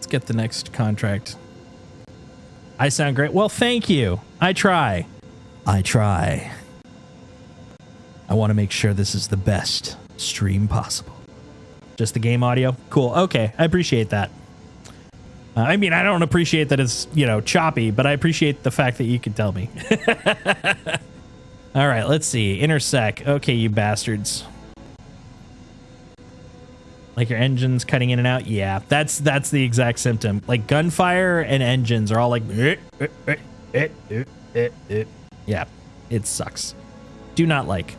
the next contract. I sound great. Well, thank you. I try. I want to make sure this is the best stream possible. Just the game audio? Cool. Okay, I appreciate that. I mean, I don't appreciate that it's, choppy, but I appreciate the fact that you can tell me. All right, let's see. Intersect. Okay, you bastards. Like your engines cutting in and out? Yeah, that's the exact symptom. Like gunfire and engines are all like... Yeah, it sucks. Do not like.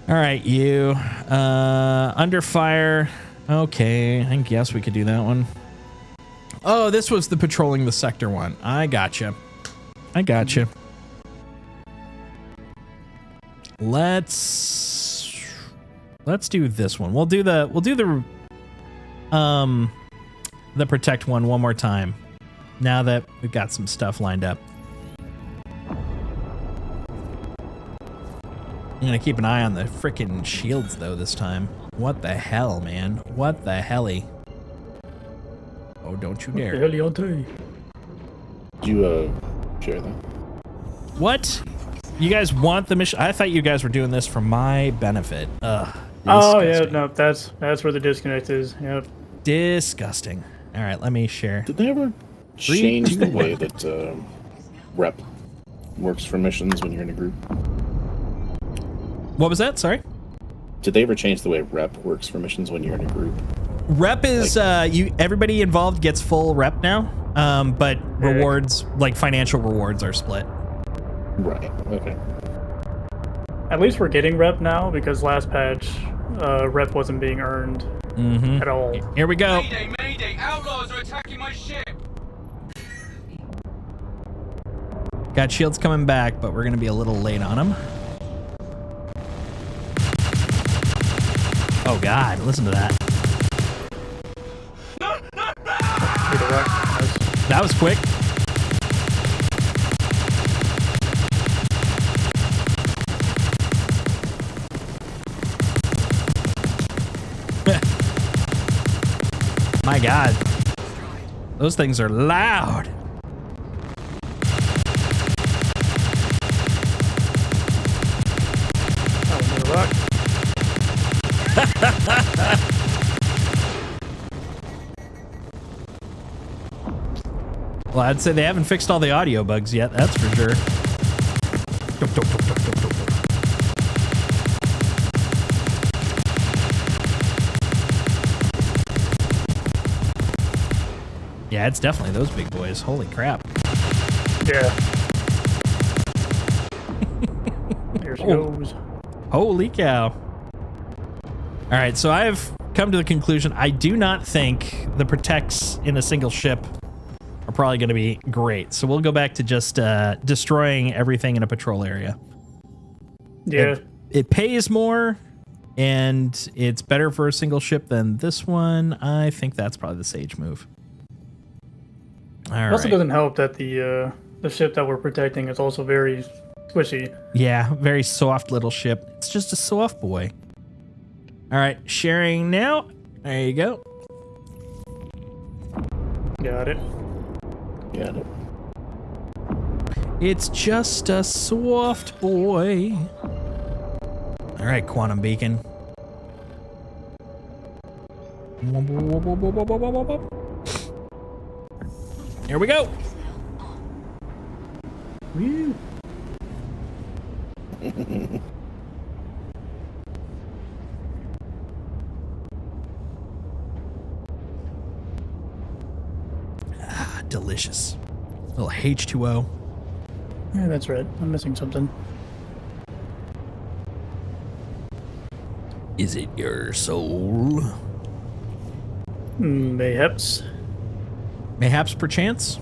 All right, you. Under fire. Okay, I guess we could do that one. Oh, this was the patrolling the sector one. I gotcha. Let's do this one. We'll do the protect one more time. Now that we've got some stuff lined up. I'm gonna keep an eye on the frickin' shields though this time. What the hell, man? What the helly? Oh, don't you dare. Did you share that? What? You guys want the mission? I thought you guys were doing this for my benefit. Ugh. Oh yeah, no, that's where the disconnect is. Yep. Disgusting. All right, let me share. Did they ever change the way that rep works for missions when you're in a group? What was that? Sorry? Did they ever change the way rep works for missions when you're in a group? Rep is everybody involved gets full rep now, but rewards, like financial rewards, are split. Right. Okay. At least we're getting rep now, because last patch, rep wasn't being earned at all. Here we go. Mayday! Outlaws are attacking my ship! Got shields coming back, but we're gonna be a little late on them. Oh God, listen to that. That was quick. My God. Those things are loud. Oh, need a rock. Well, I'd say they haven't fixed all the audio bugs yet, that's for sure. Yeah, it's definitely those big boys. Holy crap. Yeah. There she goes. Holy cow. All right, so I've come to the conclusion I do not think the protects in a single ship are probably going to be great. So we'll go back to just destroying everything in a patrol area. Yeah. It pays more, and it's better for a single ship than this one. I think that's probably the sage move. All It also right. doesn't help that the ship that we're protecting is also very squishy. Yeah, very soft little ship. It's just a soft boy. All right, sharing now. There you go. Got it. Got it. It's just a soft boy. All right, quantum beacon. Here we go. Woo. Delicious. Little H2O. Yeah, that's right. I'm missing something. Is it your soul? Mayhaps. Mayhaps perchance?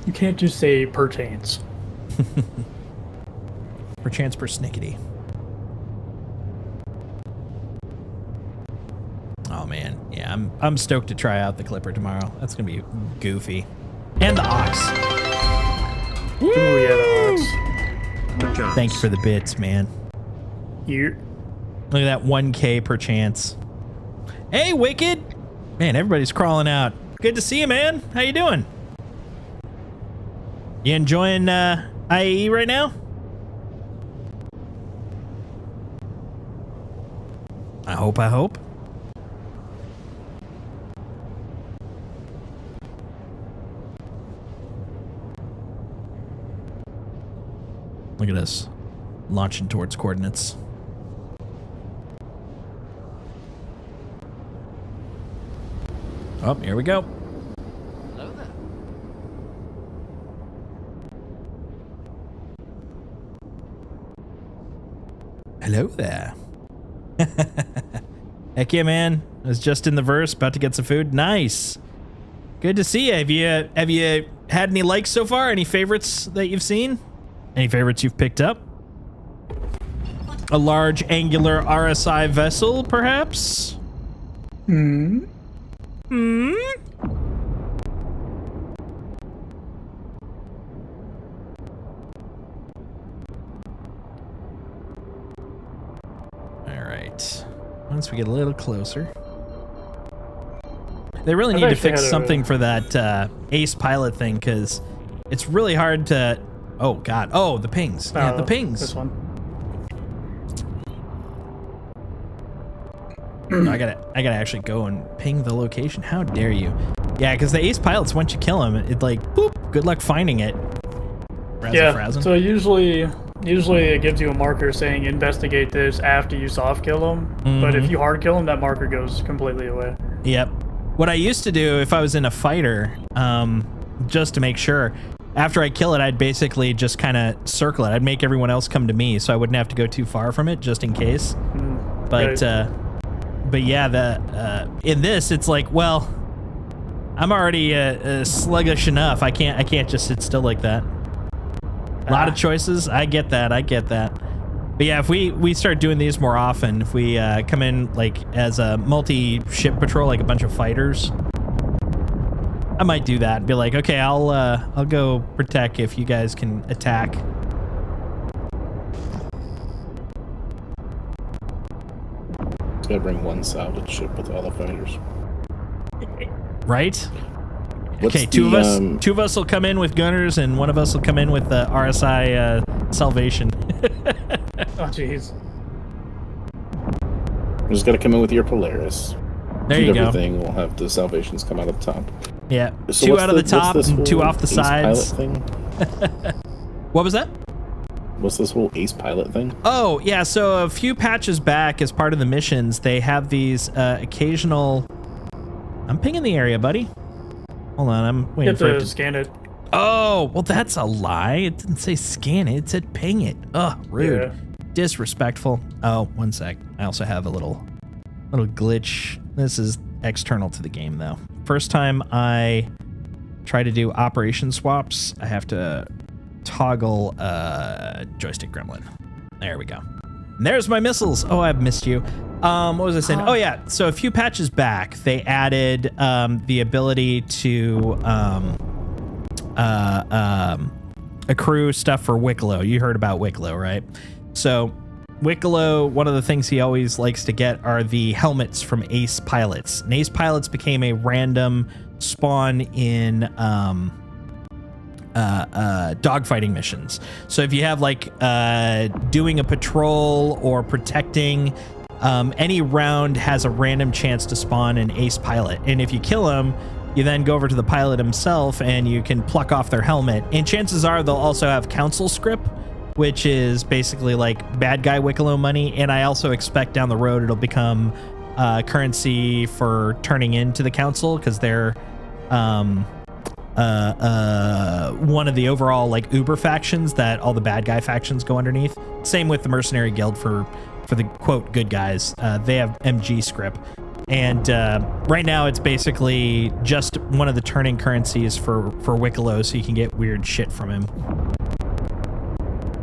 You can't just say perchance. Perchance persnickety. Oh man, yeah, I'm stoked to try out the Clipper tomorrow. That's gonna be goofy. And the Ox. Ooh, yeah, the Ox. No chance. Thank you for the bits, man. Here. Look at that 1K perchance. Hey, Wicked! Man, everybody's crawling out. Good to see you, man. How you doing? You enjoying IAE right now? I hope. Look at us launching towards coordinates. Oh, here we go. Hello there. Hello there. Heck yeah, man. I was just in the verse, about to get some food. Nice. Good to see you. Have you had any likes so far? Any favorites that you've seen? Any favorites you've picked up? A large angular RSI vessel, perhaps? Hmm? Alright. Once we get a little closer. They really need to fix something for that ace pilot thing, because it's really hard to... Oh, God. Oh, the pings. Yeah, the pings. This one. I gotta actually go and ping the location. How dare you? Yeah, because the ace pilots, once you kill them, it like, boop, good luck finding it. Yeah, so usually it gives you a marker saying investigate this after you soft kill them. But if you hard kill them, that marker goes completely away. Yep. What I used to do if I was in a fighter, just to make sure, after I kill it, I'd basically just kind of circle it. I'd make everyone else come to me so I wouldn't have to go too far from it, just in case. But yeah, in this, it's like, well, I'm already sluggish enough. I can't just sit still like that. A lot of choices. I get that. But yeah, if we start doing these more often, if we come in like as a multi-ship patrol, like a bunch of fighters, I might do that. Be like, okay, I'll go protect if you guys can attack. Gotta bring one salvage ship with all the fighters. Right? What's Okay, two the, of us will come in with gunners, and one of us will come in with the RSI salvation. Oh, jeez. You just got to come in with your Polaris. There Shoot you go. everything. We'll have the salvations come out of the top. Yeah, So two what's out of the what's top this and two whole off the ace sides. Pilot thing? What was that? What's this whole ace pilot thing? Oh, yeah, so a few patches back, as part of the missions, they have these occasional... I'm pinging the area, buddy. Hold on, I'm You waiting have for it to to... scan it. Oh, well, that's a lie. It didn't say scan it. It said ping it. Ugh, rude. Yeah. Disrespectful. Oh, one sec. I also have a little glitch. This is external to the game, though. First time I try to do operation swaps, I have to toggle joystick gremlin. There we go. And there's my missiles. Oh, I've missed you. What was I saying? Oh, yeah. So a few patches back, they added the ability to accrue stuff for Wicklow. You heard about Wicklow, right? So Wicklow, one of the things he always likes to get are the helmets from Ace Pilots. And Ace Pilots became a random spawn in dogfighting missions. So if you have like doing a patrol or protecting, any round has a random chance to spawn an Ace Pilot. And if you kill him, you then go over to the pilot himself and you can pluck off their helmet. And chances are they'll also have council script, which is basically like bad guy Wicklow money. And I also expect down the road it'll become currency for turning into the council, because they're one of the overall like Uber factions that all the bad guy factions go underneath. Same with the Mercenary Guild for the quote good guys. They have MG script. And right now it's basically just one of the turning currencies for Wicklow, so you can get weird shit from him.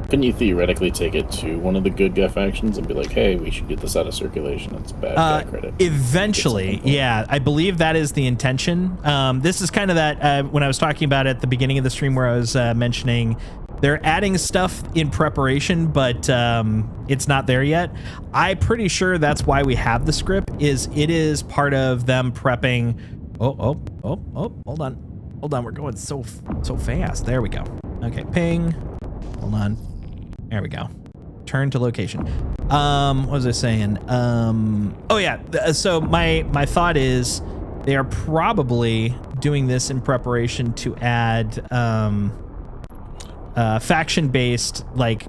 Couldn't you theoretically take it to one of the good guy factions and be like, hey, we should get this out of circulation? It's bad guy credit. Eventually, yeah. I believe that is the intention. This is kind of that when I was talking about it at the beginning of the stream where I was mentioning they're adding stuff in preparation, but it's not there yet. I'm pretty sure that's why we have the script, is it is part of them prepping. Oh, hold on. We're going so fast. There we go. Okay, ping. Hold on. There we go. Turn to location. What was I saying? Oh yeah. So my thought is they are probably doing this in preparation to add faction-based like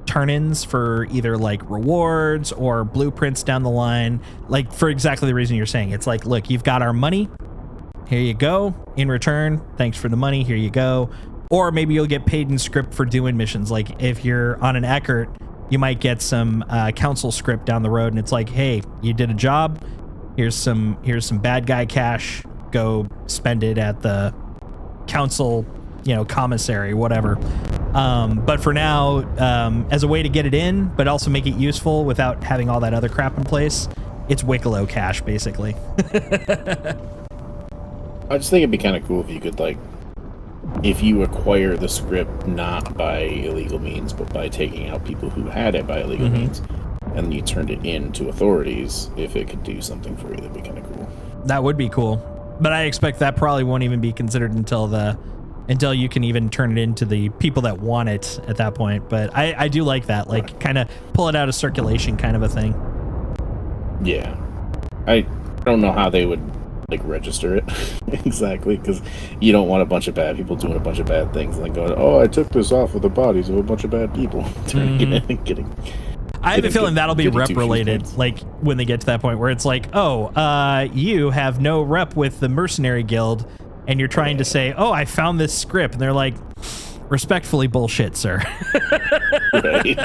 turn-ins for either like rewards or blueprints down the line. Like for exactly the reason you're saying. It's like, look, you've got our money. Here you go. In return, thanks for the money. Here you go. Or maybe you'll get paid in script for doing missions. Like if you're on an Eckert, you might get some council script down the road, and it's like, hey, you did a job. Here's some bad guy cash. Go spend it at the council, commissary, whatever. But for now, as a way to get it in, but also make it useful without having all that other crap in place, it's Wicklow cash, basically. I just think it'd be kind of cool if you could like, if you acquire the script not by illegal means, but by taking out people who had it by illegal means, and you turned it in to authorities, if it could do something for you, that'd be kind of cool. That would be cool. But I expect that probably won't even be considered until you can even turn it into the people that want it at that point. But I do like that, like kind of pull it out of circulation kind of a thing. Yeah. I don't know how they would like register it exactly, because you don't want a bunch of bad people doing a bunch of bad things and then going, oh, I took this off of the bodies of a bunch of bad people. I have a feeling that'll be rep related, like when they get to that point where it's like, oh, you have no rep with the Mercenary Guild, and you're trying to say, oh, I found this script, and they're like, respectfully, bullshit, sir. Right.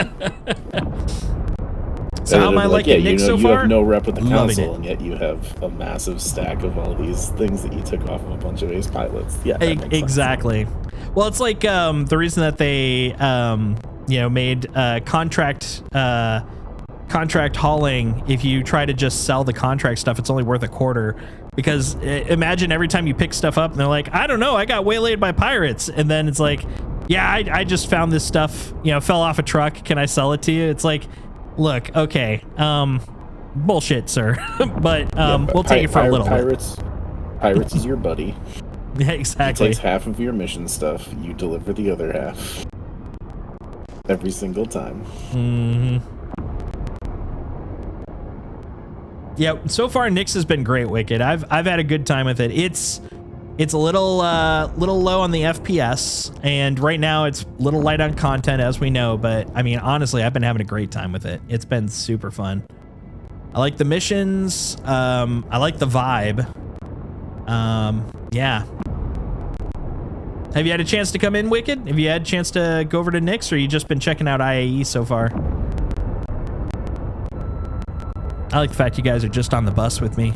So how am I liking Nick so far? You have no rep with the Loving council, and yet you have a massive stack of all these things that you took off of a bunch of ace pilots. Yeah, that makes exactly. sense. Well, it's like the reason that they made contract hauling. If you try to just sell the contract stuff, it's only worth a quarter. Because imagine every time you pick stuff up and they're like, I don't know, I got waylaid by pirates, and then it's like, yeah, I just found this stuff, fell off a truck. Can I sell it to you? It's like, look, okay, bullshit, sir. But we'll take it for a little bit. Pirates is your buddy. Yeah, He exactly. takes half of your mission stuff. You deliver the other half. Every single time. Mm-hmm. Yeah, so far Nyx has been great, Wicked. I've had a good time with it. It's a little low on the FPS, and right now it's a little light on content, as we know, but I mean, honestly, I've been having a great time with it. It's been super fun. I like the missions. I like the vibe. Yeah. Have you had a chance to come in, Wicked? Have you had a chance to go over to Nyx, or you just been checking out IAE so far? I like the fact you guys are just on the bus with me.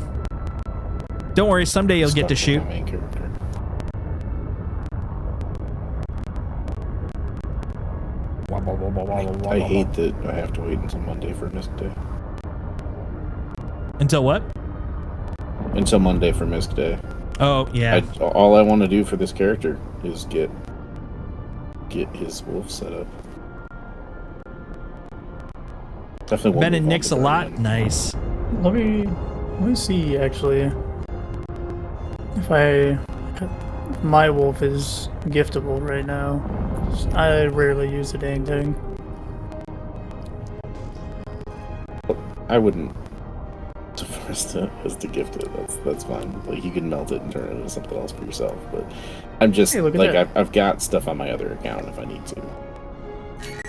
Don't worry, someday you'll get to shoot. My main character. I hate that I have to wait until Monday for Misc Day. Until what? Until Monday for Misc Day. Oh, yeah. All I want to do for this character is get his wolf set up. Definitely won't Ben and move on Nyx to a lot. Guardian. Nice. Let me see actually if my wolf is giftable right now. I rarely use the dang thing. I wouldn't force us to gift it. That's fine. Like, you can melt it and turn it into something else for yourself. But I'm just Hey, look at like that. I've got stuff on my other account if I need to.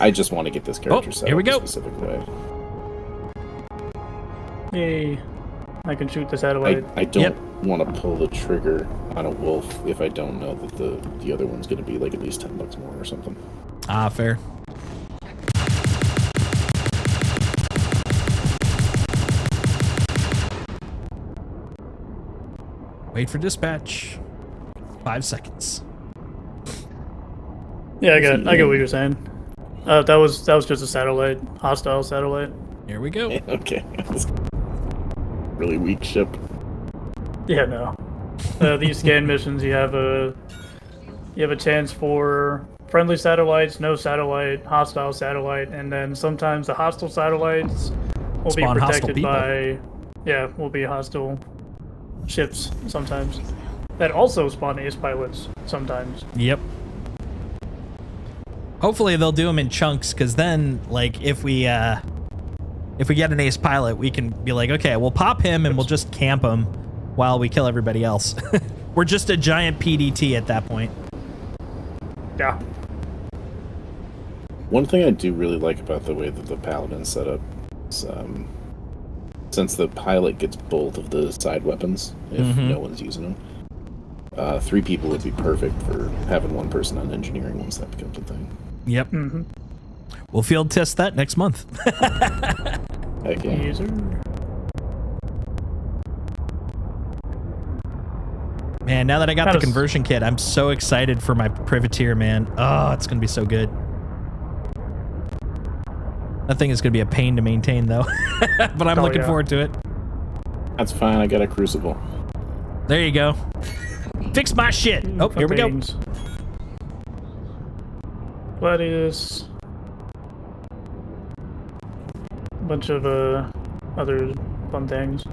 I just want to get this character set here we up go. a specific way. Yay! I can shoot the satellite. I don't want to pull the trigger on a wolf if I don't know that the other one's going to be like at least $10 more or something. Ah, fair. Wait for dispatch. 5 seconds. Yeah, I get what you're saying. That was just a satellite, hostile satellite. Here we go. Okay. Really weak ship. Yeah, no. These scan missions, you have a chance for friendly satellites, no satellite, hostile satellite, and then sometimes the hostile satellites will Spawn be hostile protected people. will be hostile ships sometimes. That also spawn ace pilots sometimes. Yep. Hopefully they'll do them in chunks, because then, like, if we get an ace pilot, we can be like, okay, we'll pop him and we'll just camp him while we kill everybody else. We're just a giant PDT at that point. Yeah. One thing I do really like about the way that the Paladin's set up is, since the pilot gets both of the side weapons, if no one's using them, 3 people would be perfect for having one person on engineering once that becomes a thing. Yep. Mm-hmm. We'll field test that next month. Heck yeah. User. Man, now that I got That the was- conversion kit, I'm so excited for my privateer, man. Oh, it's going to be so good. That thing is going to be a pain to maintain, though. But I'm looking yeah. forward to it. That's fine, I got a Crucible. There you go. Fix my shit. Oh, here we go. Things. Gladius. Bunch of other fun things.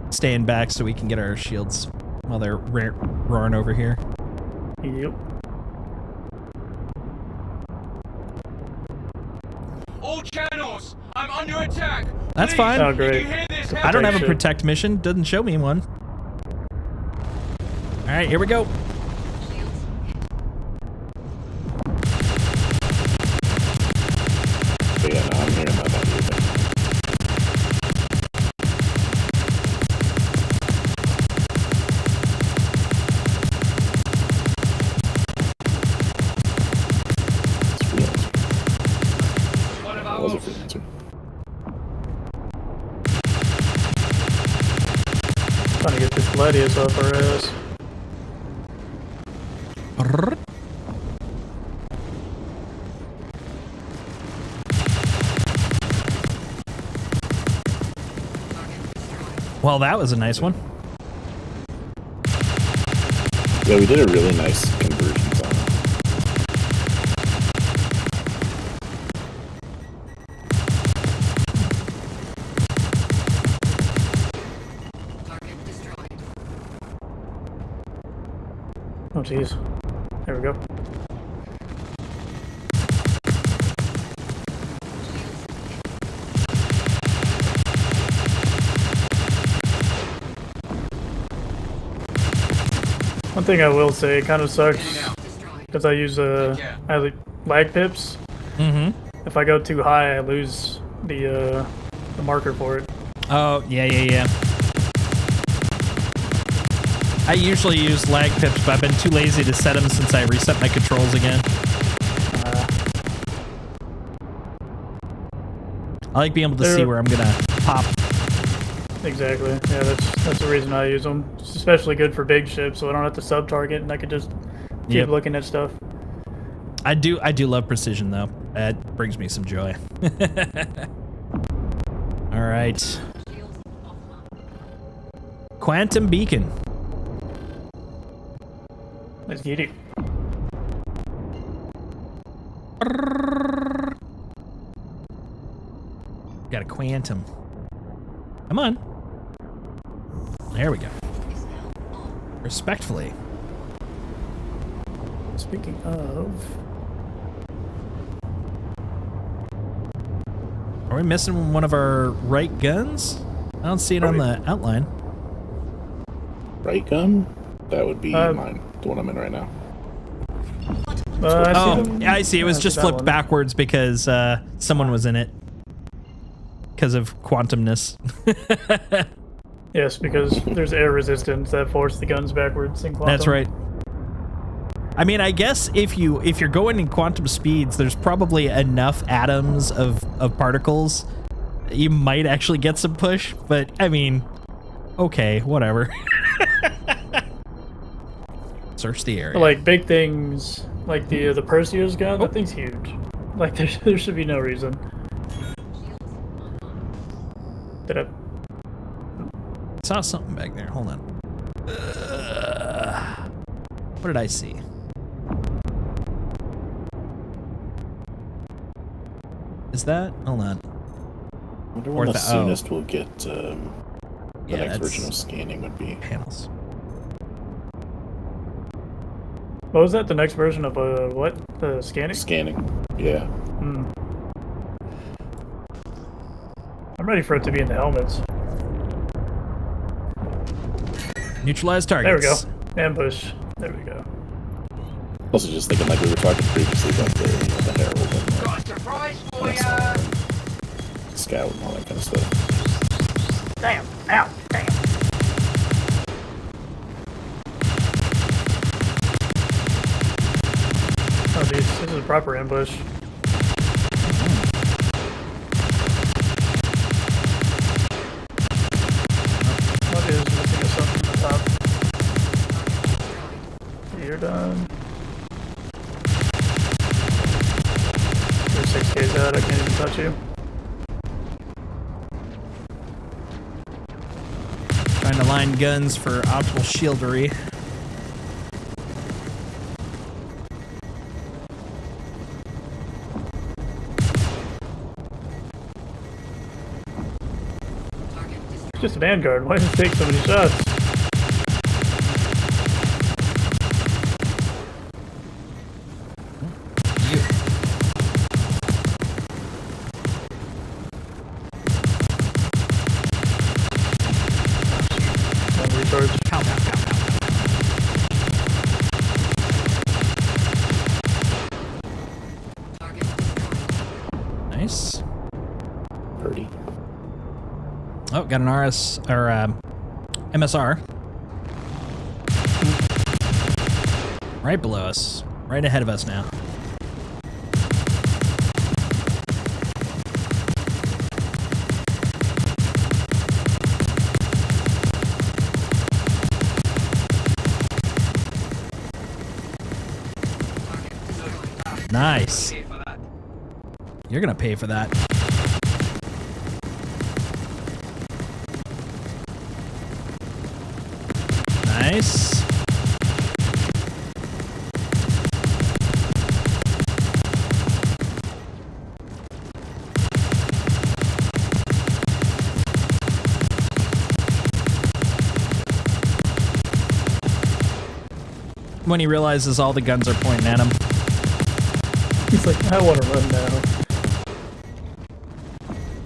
Staying back so we can get our shields while they're roaring over here. Yep. All channels, I'm under attack. That's Please, fine. Oh, if great. you hear this, I don't have a Protection. protect mission. Doesn't show me one. All right, here we go. But yeah, no, I'm hearing about that new thing. It's freelancer. What It about was a us? freelancer. Trying to get this Gladius off our ass. Well, that was a nice one. Yeah, we did a really nice conversions on it. jeez. There we go. One thing I will say, it kind of sucks because I use lag pips. Mm-hmm. If I go too high, I lose the marker for it. Oh, yeah. I usually use lag pips, but I've been too lazy to set them since I reset my controls again. I like being able to see where I'm gonna pop. Exactly. Yeah, that's the reason I use them. It's especially good for big ships, so I don't have to sub-target, and I can just keep looking at stuff. I do love precision though. That brings me some joy. All right. Quantum beacon. Let's get it. Got a quantum. Come on. There we go. Respectfully. Speaking of... Are we missing one of our right guns? I don't see it on the outline. Right gun? That would be mine, the one I'm in right now. I see. It was just flipped backwards because someone was in it. Because of quantumness. Yes, because there's air resistance that forced the guns backwards in quantum. That's right. I mean, I guess if you're going in quantum speeds, there's probably enough atoms of particles that you might actually get some push. But I mean, okay, whatever. Search the area. Like big things, like the Perseus gun, that thing's huge. Like there should be no reason. Did I saw something back there? Hold on. What did I see? Is that? Hold on. I wonder when the soonest we'll get the next version of scanning would be. Panels. What was that? The next version of what? The scanning? Scanning. Yeah. I'm ready for it to be in the helmets. Neutralize targets. There we go. Ambush. There we go. Also, just thinking like we were talking previously about the Herald and Got a surprise for ya! Scout and all that kind of stuff. Damn. Ow. Damn. Oh, dude, this is a proper ambush. What is missing or something on top? You're done. You're 6Ks out, I can't even touch you. Trying to line guns for optimal shieldery. It's just a Vanguard. Why does it take so many shots? Recharge. Nice. Pretty. Oh, got an RS or MSR. Right below us. Right ahead of us now. Nice. You're gonna pay for that. Nice. when he realizes all the guns are pointing at him. He's like, I want to run now.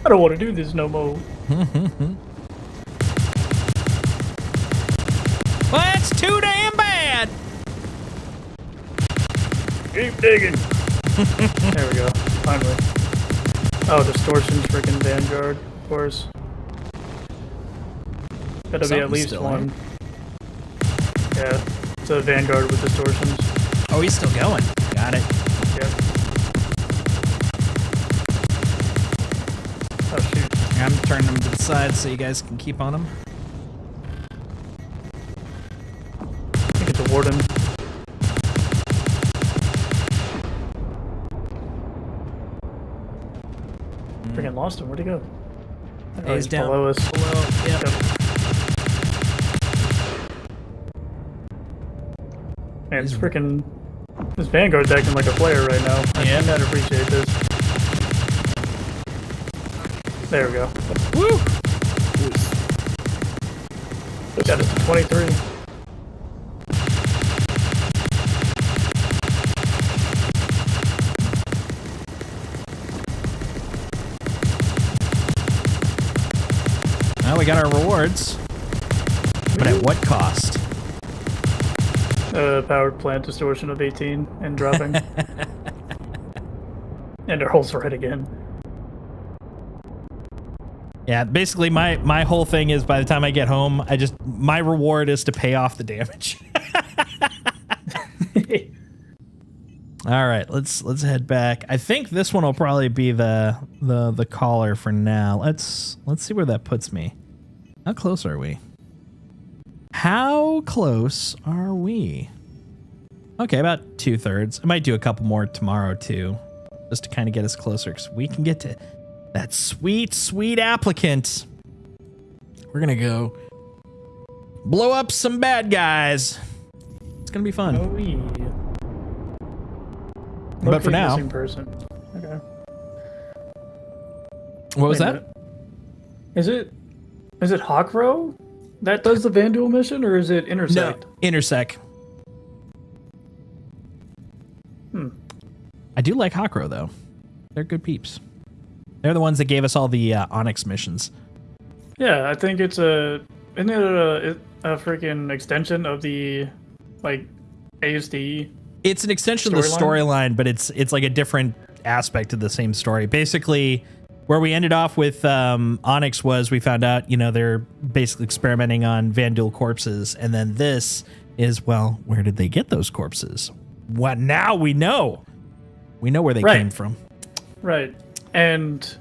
I don't want to do this no more. Well, that's too damn bad. Keep digging. There we go. Finally. Oh, distortion's freaking Vanguard, of course. Gotta be at Something's least still one. Yeah, it's a Vanguard with distortions. Oh, he's still going. Got it. Yep. Oh shoot. I'm turning him to the side so you guys can keep on him. I think it's a Warden. Freaking lost him. Where'd he go? Oh, He's down below us. below. Yep. Man, it's freaking. This Vanguard's acting like a player right now. I cannot appreciate this. There we go. Woo! Got us to 23. Well, we got our rewards. But at what cost? Powered plant distortion of 18 and dropping. And our hole's red again. Yeah, basically my whole thing is by the time I get home, my reward is to pay off the damage. All right, let's head back. I think this one will probably be the caller for now. Let's see where that puts me. How close are we? How close are we? Okay, about 2/3. I might do a couple more tomorrow too, just to kind of get us closer, because we can get to that sweet, sweet applicant. We're gonna go blow up some bad guys. It's gonna be fun. Oh, yeah. But for Locate now, missing person. Okay. what was Wait a that? minute. Is it Hawkrow that does the Vandal mission, or is it Intersect? No, Intersec. Hmm. I do like Hawkrow though. They're good peeps. They're the ones that gave us all the Onyx missions. Yeah, I think isn't it a freaking extension of the like ASD? It's an extension of the storyline, but it's like a different aspect of the same story. Basically, where we ended off with Onyx was we found out, they're basically experimenting on Vandal corpses. And then this is, well, where did they get those corpses? What now we know. We know where they came from. Right. And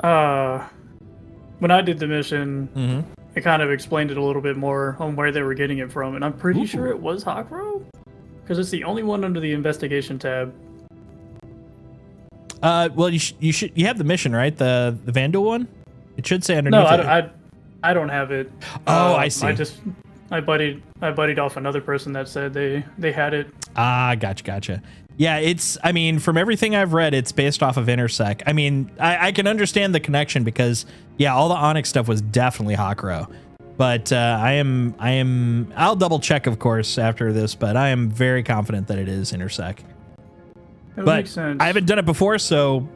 when I did the mission, it kind of explained it a little bit more on where they were getting it from. And I'm pretty sure it was Hawkrow, because it's the only one under the investigation tab. Well, you have the mission, right? The Vandal one? It should say underneath. No, I don't have it. Oh, I see. I buddied off another person that said they had it. Ah, gotcha. Yeah, from everything I've read, it's based off of Intersec. I mean, I can understand the connection because, yeah, all the Onyx stuff was definitely Hawkrow. But I'll double check, of course, after this, but I am very confident that it is Intersec. That But makes sense. I haven't done it before, so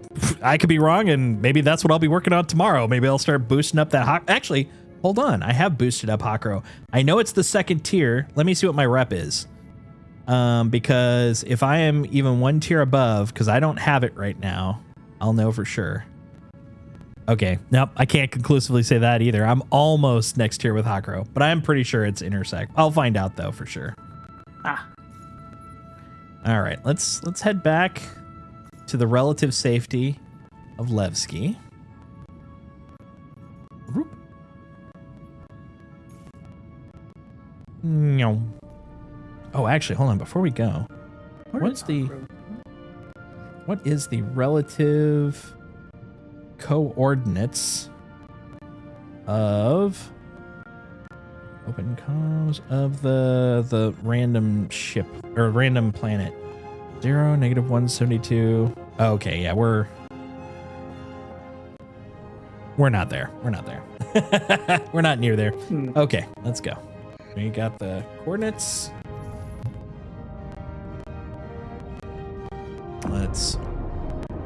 I could be wrong, and maybe that's what I'll be working on tomorrow. Maybe I'll start boosting up that Hawk. Actually, hold on. I have boosted up Hawkrow. I know it's the second tier. Let me see what my rep is. Because if I am even one tier above, because I don't have it right now, I'll know for sure. Okay, nope, I can't conclusively say that either. I'm almost next tier with Hawkrow, but I'm pretty sure it's Intersect. I'll find out though for sure. All right, let's head back to the relative safety of Levski. Whoop. No. Oh, actually, hold on. Before we go, what is the relative coordinates of open comms of the random ship or random planet? 0, -172. Okay, yeah, we're not there. We're not there. We're not near there. Okay, let's go. We got the coordinates. Let's.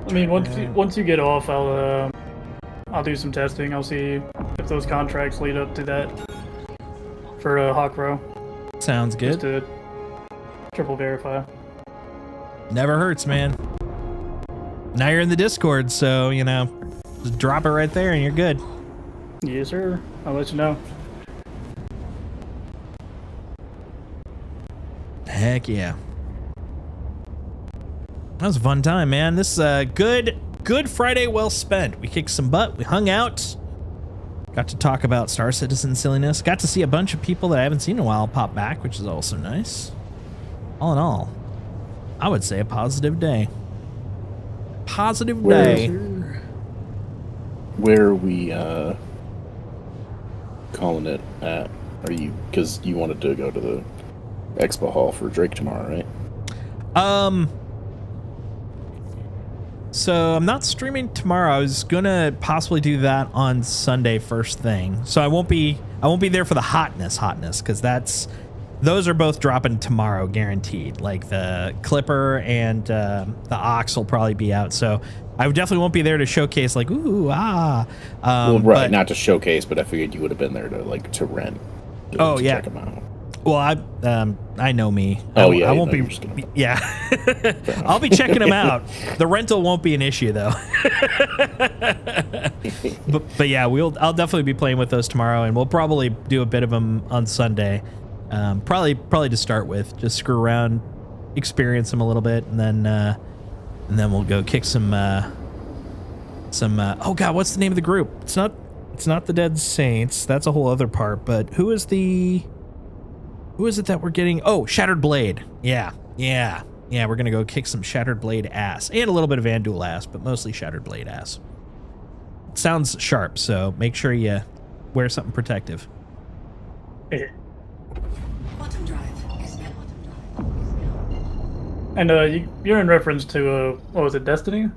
I mean, once you get off, I'll do some testing. I'll see if those contracts lead up to that for Hawk Row. Sounds good. Just to triple verify. Never hurts, man. Now you're in the Discord, so you know, just drop it right there and you're good. Yes, sir. I'll let you know. Heck yeah. That was a fun time, man. This is a good Friday well spent. We kicked some butt. We hung out. Got to talk about Star Citizen silliness. Got to see a bunch of people that I haven't seen in a while pop back, which is also nice. All in all, I would say a positive day. Positive day. Where are we calling it at? Are you, because you wanted to go to the Expo Hall for Drake tomorrow, right? So I'm not streaming tomorrow. I was gonna possibly do that on Sunday first thing. So I won't be there for the hotness, because those are both dropping tomorrow, guaranteed. Like the Clipper and the Ox will probably be out. So I definitely won't be there to showcase like Well, right, but, not to showcase, but I figured you would have been there to rent. Oh, to yeah. Check them out. Well, I know me. Oh, yeah. I won't be. Yeah. I'll be checking them out. The rental won't be an issue though. but yeah, I'll definitely be playing with those tomorrow, and we'll probably do a bit of them on Sunday. Probably to start with, just screw around, experience them a little bit, and then we'll go kick some. Oh God, what's the name of the group? It's not the Dead Saints. That's a whole other part. But who is it that we're getting? Oh, Shattered Blade. Yeah. We're gonna go kick some Shattered Blade ass and a little bit of Vanduul ass, but mostly Shattered Blade ass. It sounds sharp, so make sure you wear something protective. Quantum drive. And you're in reference to what was it, Destiny?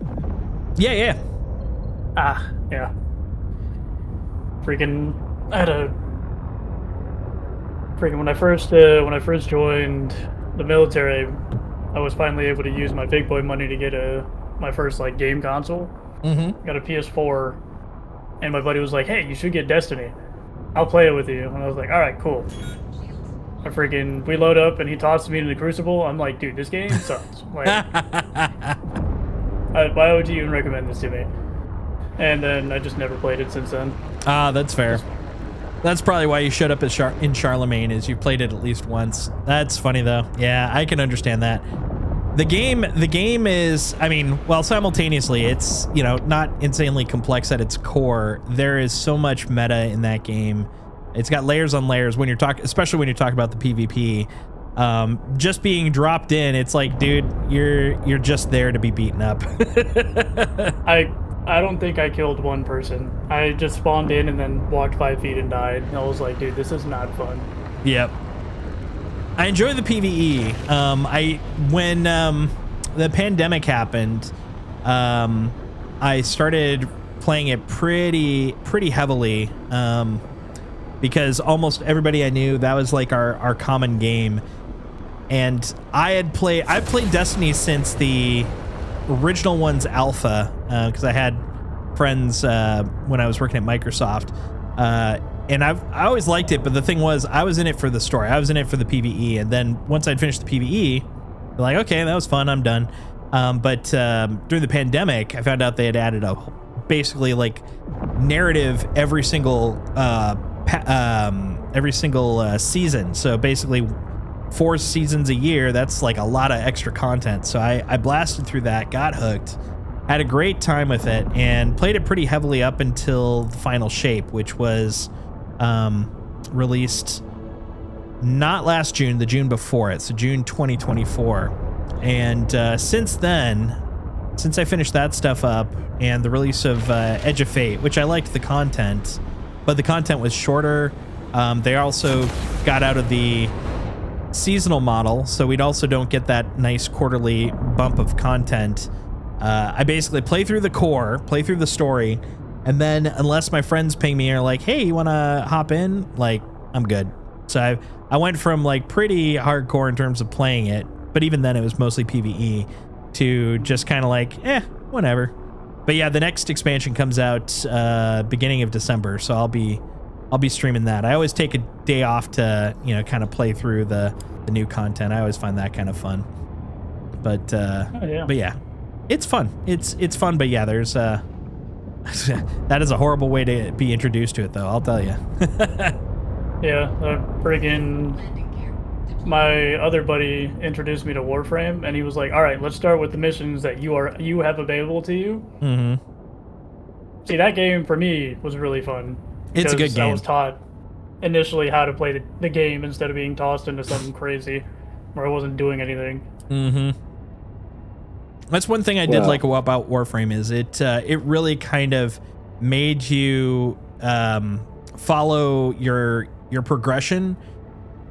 Yeah. Ah, yeah. Freaking, when I first joined the military, I was finally able to use my big boy money to get my first like game console. Mm-hmm. Got a PS4, and my buddy was like, "Hey, you should get Destiny. I'll play it with you." And I was like, "All right, cool." We load up, and he tosses me into the Crucible. I'm like, "Dude, this game sucks. Like, why would you even recommend this to me?" And then I just never played it since then. Ah, that's fair. That's probably why you showed up in Charlemagne, is you played it at least once. That's funny though. Yeah, I can understand that. The game is, I mean, well, simultaneously, it's, you know, not insanely complex at its core. There is so much meta in that game. It's got layers on layers when especially when you're talking about the PvP. Just being dropped in, it's like, dude, you're just there to be beaten up. I don't think I killed one person. I just spawned in and then walked 5 feet and died. And I was like, dude, this is not fun. Yep. I enjoy the PvE. When the pandemic happened, I started playing it pretty heavily, because almost everybody I knew, that was like our common game. And I've played Destiny since the original one's alpha, because I had friends when I was working at Microsoft, and I always liked it, but the thing was, I was in it for the story. I was in it for the PvE, and then once I'd finished the PvE, I'm like, okay, that was fun, I'm done. But during the pandemic, I found out they had added basically like narrative every single season. So basically 4 seasons a year, that's like a lot of extra content. So I blasted through that, got hooked, had a great time with it, and played it pretty heavily up until the final shape, which was released not last June, the June before it, so June 2024. And since then, since I finished that stuff up and the release of Edge of Fate, which I liked the content, but the content was shorter. They also got out of the seasonal model, so we'd also don't get that nice quarterly bump of content. I basically play through the core, play through the story, and then unless my friends ping me and are like, hey, you want to hop in? Like, I'm good. So I went from like pretty hardcore in terms of playing it, but even then it was mostly PvE, to just kind of like, whatever. But yeah, the next expansion comes out beginning of December, so I'll be streaming that. I always take a day off to, kind of play through the new content. I always find that kind of fun. But but yeah, it's fun. It's fun, but yeah, there's that is a horrible way to be introduced to it, though, I'll tell you. Yeah, my other buddy introduced me to Warframe, and he was like, "All right, let's start with the missions that you have available to you." Mm-hmm. See, that game for me was really fun. It's a good game. I was taught initially how to play the game instead of being tossed into something crazy where I wasn't doing anything. Mm-hmm. That's one thing I did like about Warframe is it really kind of made you follow your progression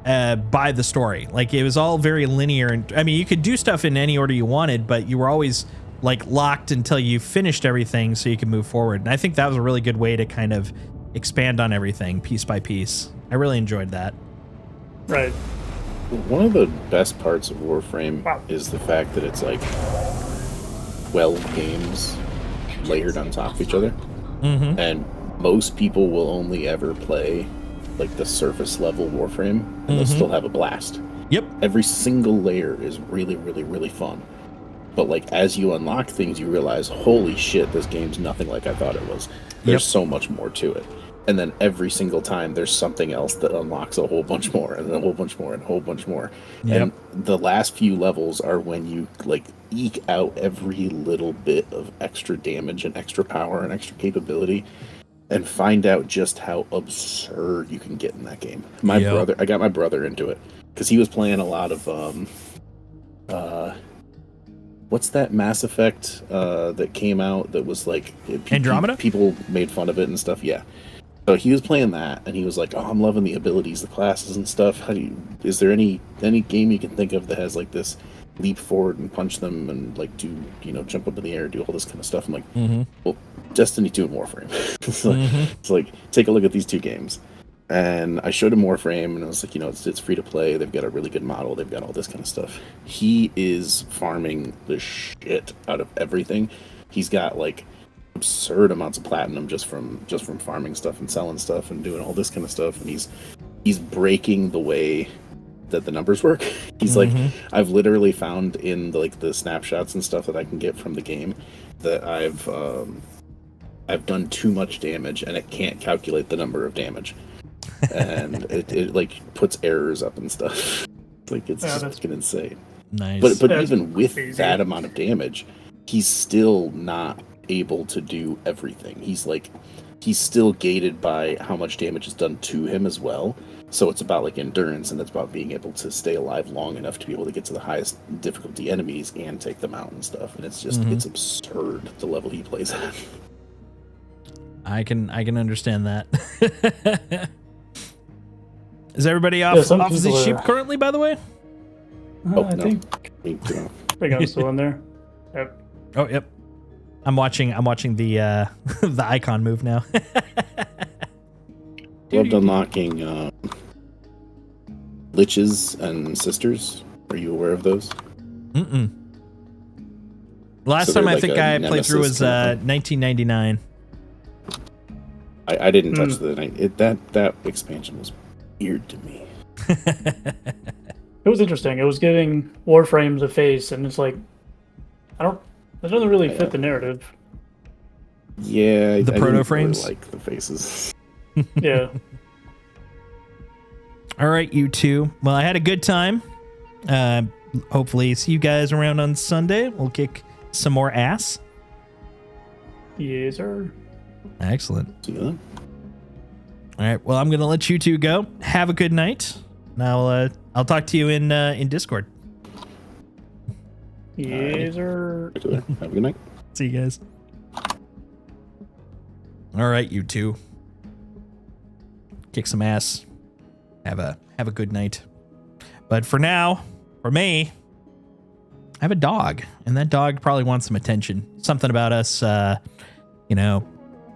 by the story. Like, it was all very linear, and I mean, you could do stuff in any order you wanted, but you were always like locked until you finished everything so you could move forward. And I think that was a really good way to kind of expand on everything piece by piece. I really enjoyed that. Right. One of the best parts of Warframe is the fact that it's like 12 games layered on top of each other. Mm-hmm. And most people will only ever play like the surface level Warframe, and they'll still have a blast. Yep. Every single layer is really, really, really fun. But like, as you unlock things, you realize, holy shit, this game's nothing like I thought it was. There's so much more to it. And then every single time there's something else that unlocks a whole bunch more, and then a whole bunch more, and a whole bunch more. Yep. And the last few levels are when you like eke out every little bit of extra damage and extra power and extra capability, and find out just how absurd you can get in that game. I got my brother into it because he was playing a lot of what's that Mass Effect that came out that was like Andromeda? People made fun of it and stuff. Yeah. So he was playing that, and he was like, "Oh, I'm loving the abilities, the classes and stuff. Is there any game you can think of that has like this leap forward and punch them and like do, jump up in the air, do all this kind of stuff?" I'm like, well, Destiny 2 and Warframe. It's like, take a look at these two games. And I showed him Warframe, and I was like, it's free to play. They've got a really good model. They've got all this kind of stuff. He is farming the shit out of everything. He's got like absurd amounts of platinum just from farming stuff and selling stuff and doing all this kind of stuff. And he's breaking the way that the numbers work. He's like, I've literally found in the snapshots and stuff that I can get from the game that I've done too much damage, and it can't calculate the number of damage. And it like puts errors up and stuff. Like, it's just fucking insane. Nice. But even with that amount of damage, he's still not able to do everything. He's still gated by how much damage is done to him as well. So it's about like endurance, and it's about being able to stay alive long enough to be able to get to the highest difficulty enemies and take them out and stuff. And it's just it's absurd the level he plays at. I can understand that. Is everybody off the ship currently, by the way? I think I'm still in there. Yep. Oh, yep. I'm watching the the icon move now. Loved unlocking liches and sisters. Are you aware of those? Last time I think I played through was 1999. I didn't touch that expansion was weird to me. It was interesting. It was giving Warframes a face, and it's like, it doesn't really fit the narrative. Yeah, the proto frames, really like the faces. Yeah. All right, you two. Well, I had a good time. Hopefully, see you guys around on Sunday. We'll kick some more ass. Yes, sir. Excellent. See you then. All right. Well, I'm gonna let you two go. Have a good night. Now, I'll talk to you in Discord. Yes, sir. Have a good night. See you guys. All right, you two. Kick some ass. Have a good night. But for now, for me, I have a dog, and that dog probably wants some attention. Something about us,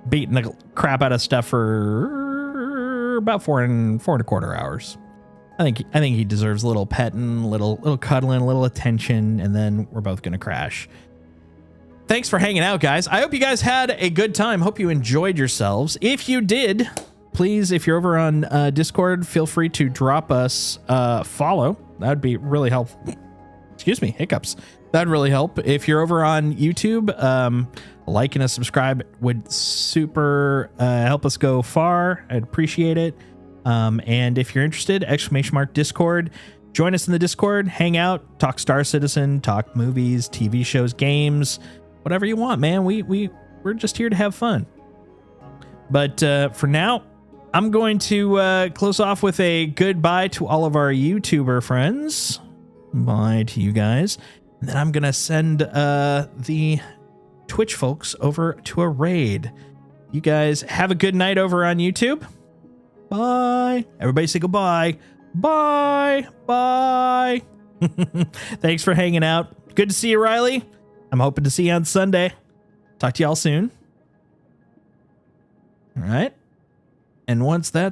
beating the crap out of stuff for about 4 and a quarter hours. I think he deserves a little petting, little cuddling, a little attention, and then we're both gonna crash. Thanks for hanging out, guys. I hope you guys had a good time. Hope you enjoyed yourselves. If you did, please, if you're over on Discord, feel free to drop us a follow. That would be really helpful. Excuse me, hiccups. That'd really help. If you're over on YouTube, like and a subscribe would super help us go far. I'd appreciate it. And if you're interested, !Discord. Join us in the Discord, hang out, talk Star Citizen, talk movies, TV shows, games, whatever you want, man. We're just here to have fun. But for now, I'm going to close off with a goodbye to all of our YouTuber friends. Bye to you guys. And then I'm going to send the Twitch folks over to a raid. You guys have a good night over on YouTube. Bye. Everybody say goodbye. Bye. Bye. Thanks for hanging out. Good to see you, Riley. I'm hoping to see you on Sunday. Talk to y'all soon. All right. And once that's